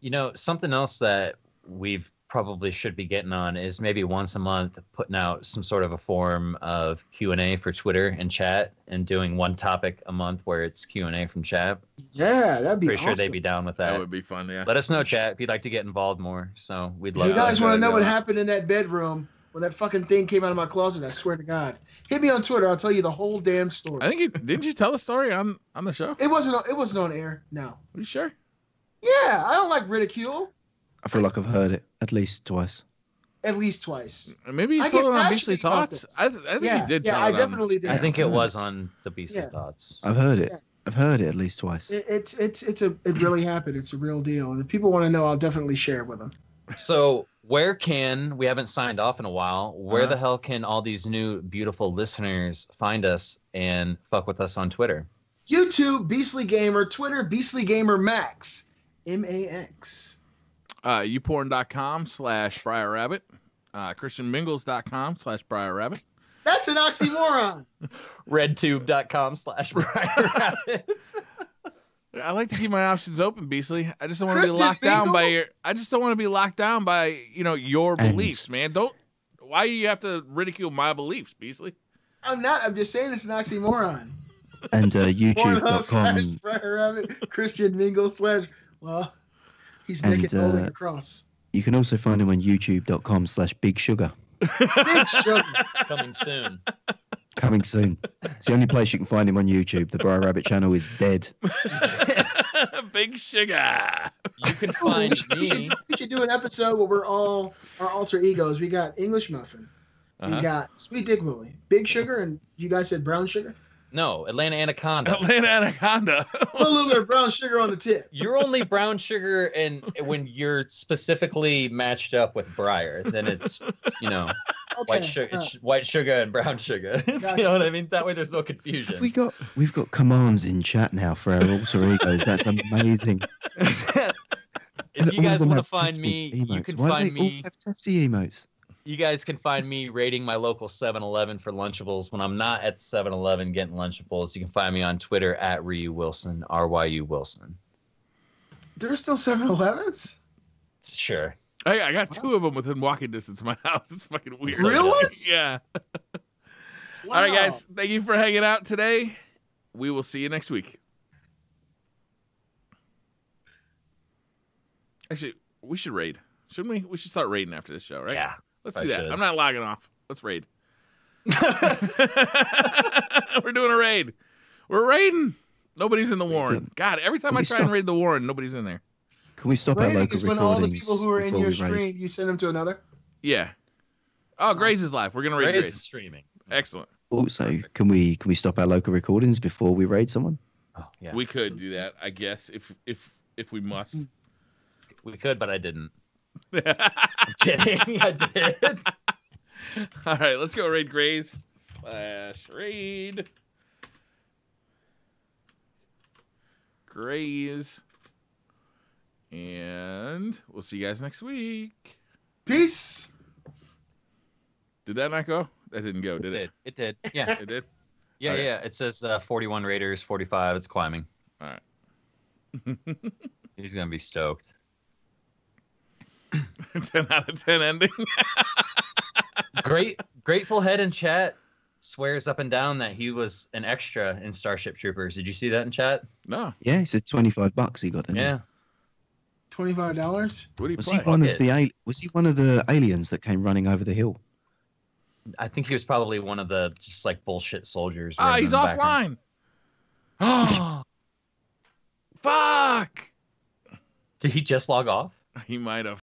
You know, something else that we've probably should be getting on is maybe once a month putting out some sort of a form of Q&A for Twitter and chat, and doing one topic a month where it's Q&A from chat. Yeah, that'd be Pretty awesome. sure they'd be down with that. That would be fun, yeah. Let us know, chat, if you'd like to get involved more. So we'd love If you guys want to know what Yeah. happened in that bedroom when that fucking thing came out of my closet, I swear to God. Hit me on Twitter. I'll tell you the whole damn story. I think didn't you tell the story on the show? It wasn't on air. No. Are you sure? Yeah, I don't like ridicule. I feel like I've heard it at least twice. At least twice. Maybe you I told get it on passionate Beastly about Thoughts. this. I think Yeah, you did yeah, tell I it on- definitely did. I think it was on the Beastly Yeah. Thoughts. I've heard it. Yeah. I've heard it at least twice. It really happened. It's a real deal. And if people want to know, I'll definitely share it with them. So where can, we haven't signed off in a while, where Uh-huh. the hell can all these new beautiful listeners find us and fuck with us on Twitter? YouTube, Beastly Gamer, Twitter, Beastly Gamer Max, MAX. youporn.com/BriarRabbit, christianmingles.com/BriarRabbit. That's an oxymoron. Redtube.com/BriarRabbits. I like to keep my options open, Beastly. I just don't want to be Christian locked down by Mingle? your. I just don't want to be locked down by your And- beliefs, man. Don't. Why do you have to ridicule my beliefs, Beastly? I'm not. I'm just saying it's an oxymoron. And Pornhub YouTube.com. / Briar Rabbit, Christian Mingle / well, he's And, naked holding a cross. You can also find him on youtube.com/Big Sugar. Big sugar. Coming soon. Coming soon. It's the only place you can find him on YouTube. The Briar Rabbit channel is dead. Big sugar. You can Ooh, find we me. should do an episode where we're all our alter egos. We got English Muffin. We Uh-huh. got Sweet Dick Willie, Big Sugar, and you guys said Brown Sugar. No, Atlanta Anaconda. Atlanta Anaconda. Put a little bit of brown sugar on the tip. You're only brown sugar, and when you're specifically matched up with Briar, then it's Okay. white sugar, all it's white sugar and brown sugar. You Gotcha. know what I mean? That way, there's no confusion. We've got commands in chat now for our alter egos. That's amazing. If you All of guys them want to have find hefty me, you emotes. can Why do find they all me. have hefty emotes? You guys can find me rating my local 7-Eleven for Lunchables. When I'm not at 7-Eleven getting Lunchables, you can find me on Twitter at Ryu Wilson, RYU Wilson. There's still 7-Elevens? Sure. I got 2 of them within walking distance of my house. It's fucking weird. Really? Yeah. Wow. All right, guys. Thank you for hanging out today. We will see you next week. Actually, we should raid. Shouldn't we? We should start raiding after this show, right? Yeah. Let's I do that. should. I'm not logging off. Let's raid. We're doing a raid. We're raiding. Nobody's in the Warren. God, every time Can I we try and stop? raid the Warren, nobody's in there. Can we stop our Rating local is when all the recordings people who are in before your we raid? stream, you send them to another. Yeah. Oh, Grace is live. We're gonna raid Grace is Grace. streaming. Excellent. Also, can we stop our local recordings before we raid someone? Oh, yeah. We could do that, I guess, if we must. We could, but I didn't. I'm kidding. I did. All right, let's go raid Grace / raid Grays. And we'll see you guys next week. Peace. Did that not go? That didn't go, did it? It did. Yeah. It did? Yeah, Okay. yeah. It says 41 Raiders, 45. It's climbing. All right. He's going to be stoked. 10 out of 10 ending. Grateful Head in chat swears up and down that he was an extra in Starship Troopers. Did you see that in chat? No. Yeah, he said $25 he got. Didn't he? Yeah. $25. What do you Was play? he one of the aliens that came running over the hill? I think he was probably one of the just like bullshit soldiers. Ah, running he's in the background. offline. Fuck. Did he just log off? He might have.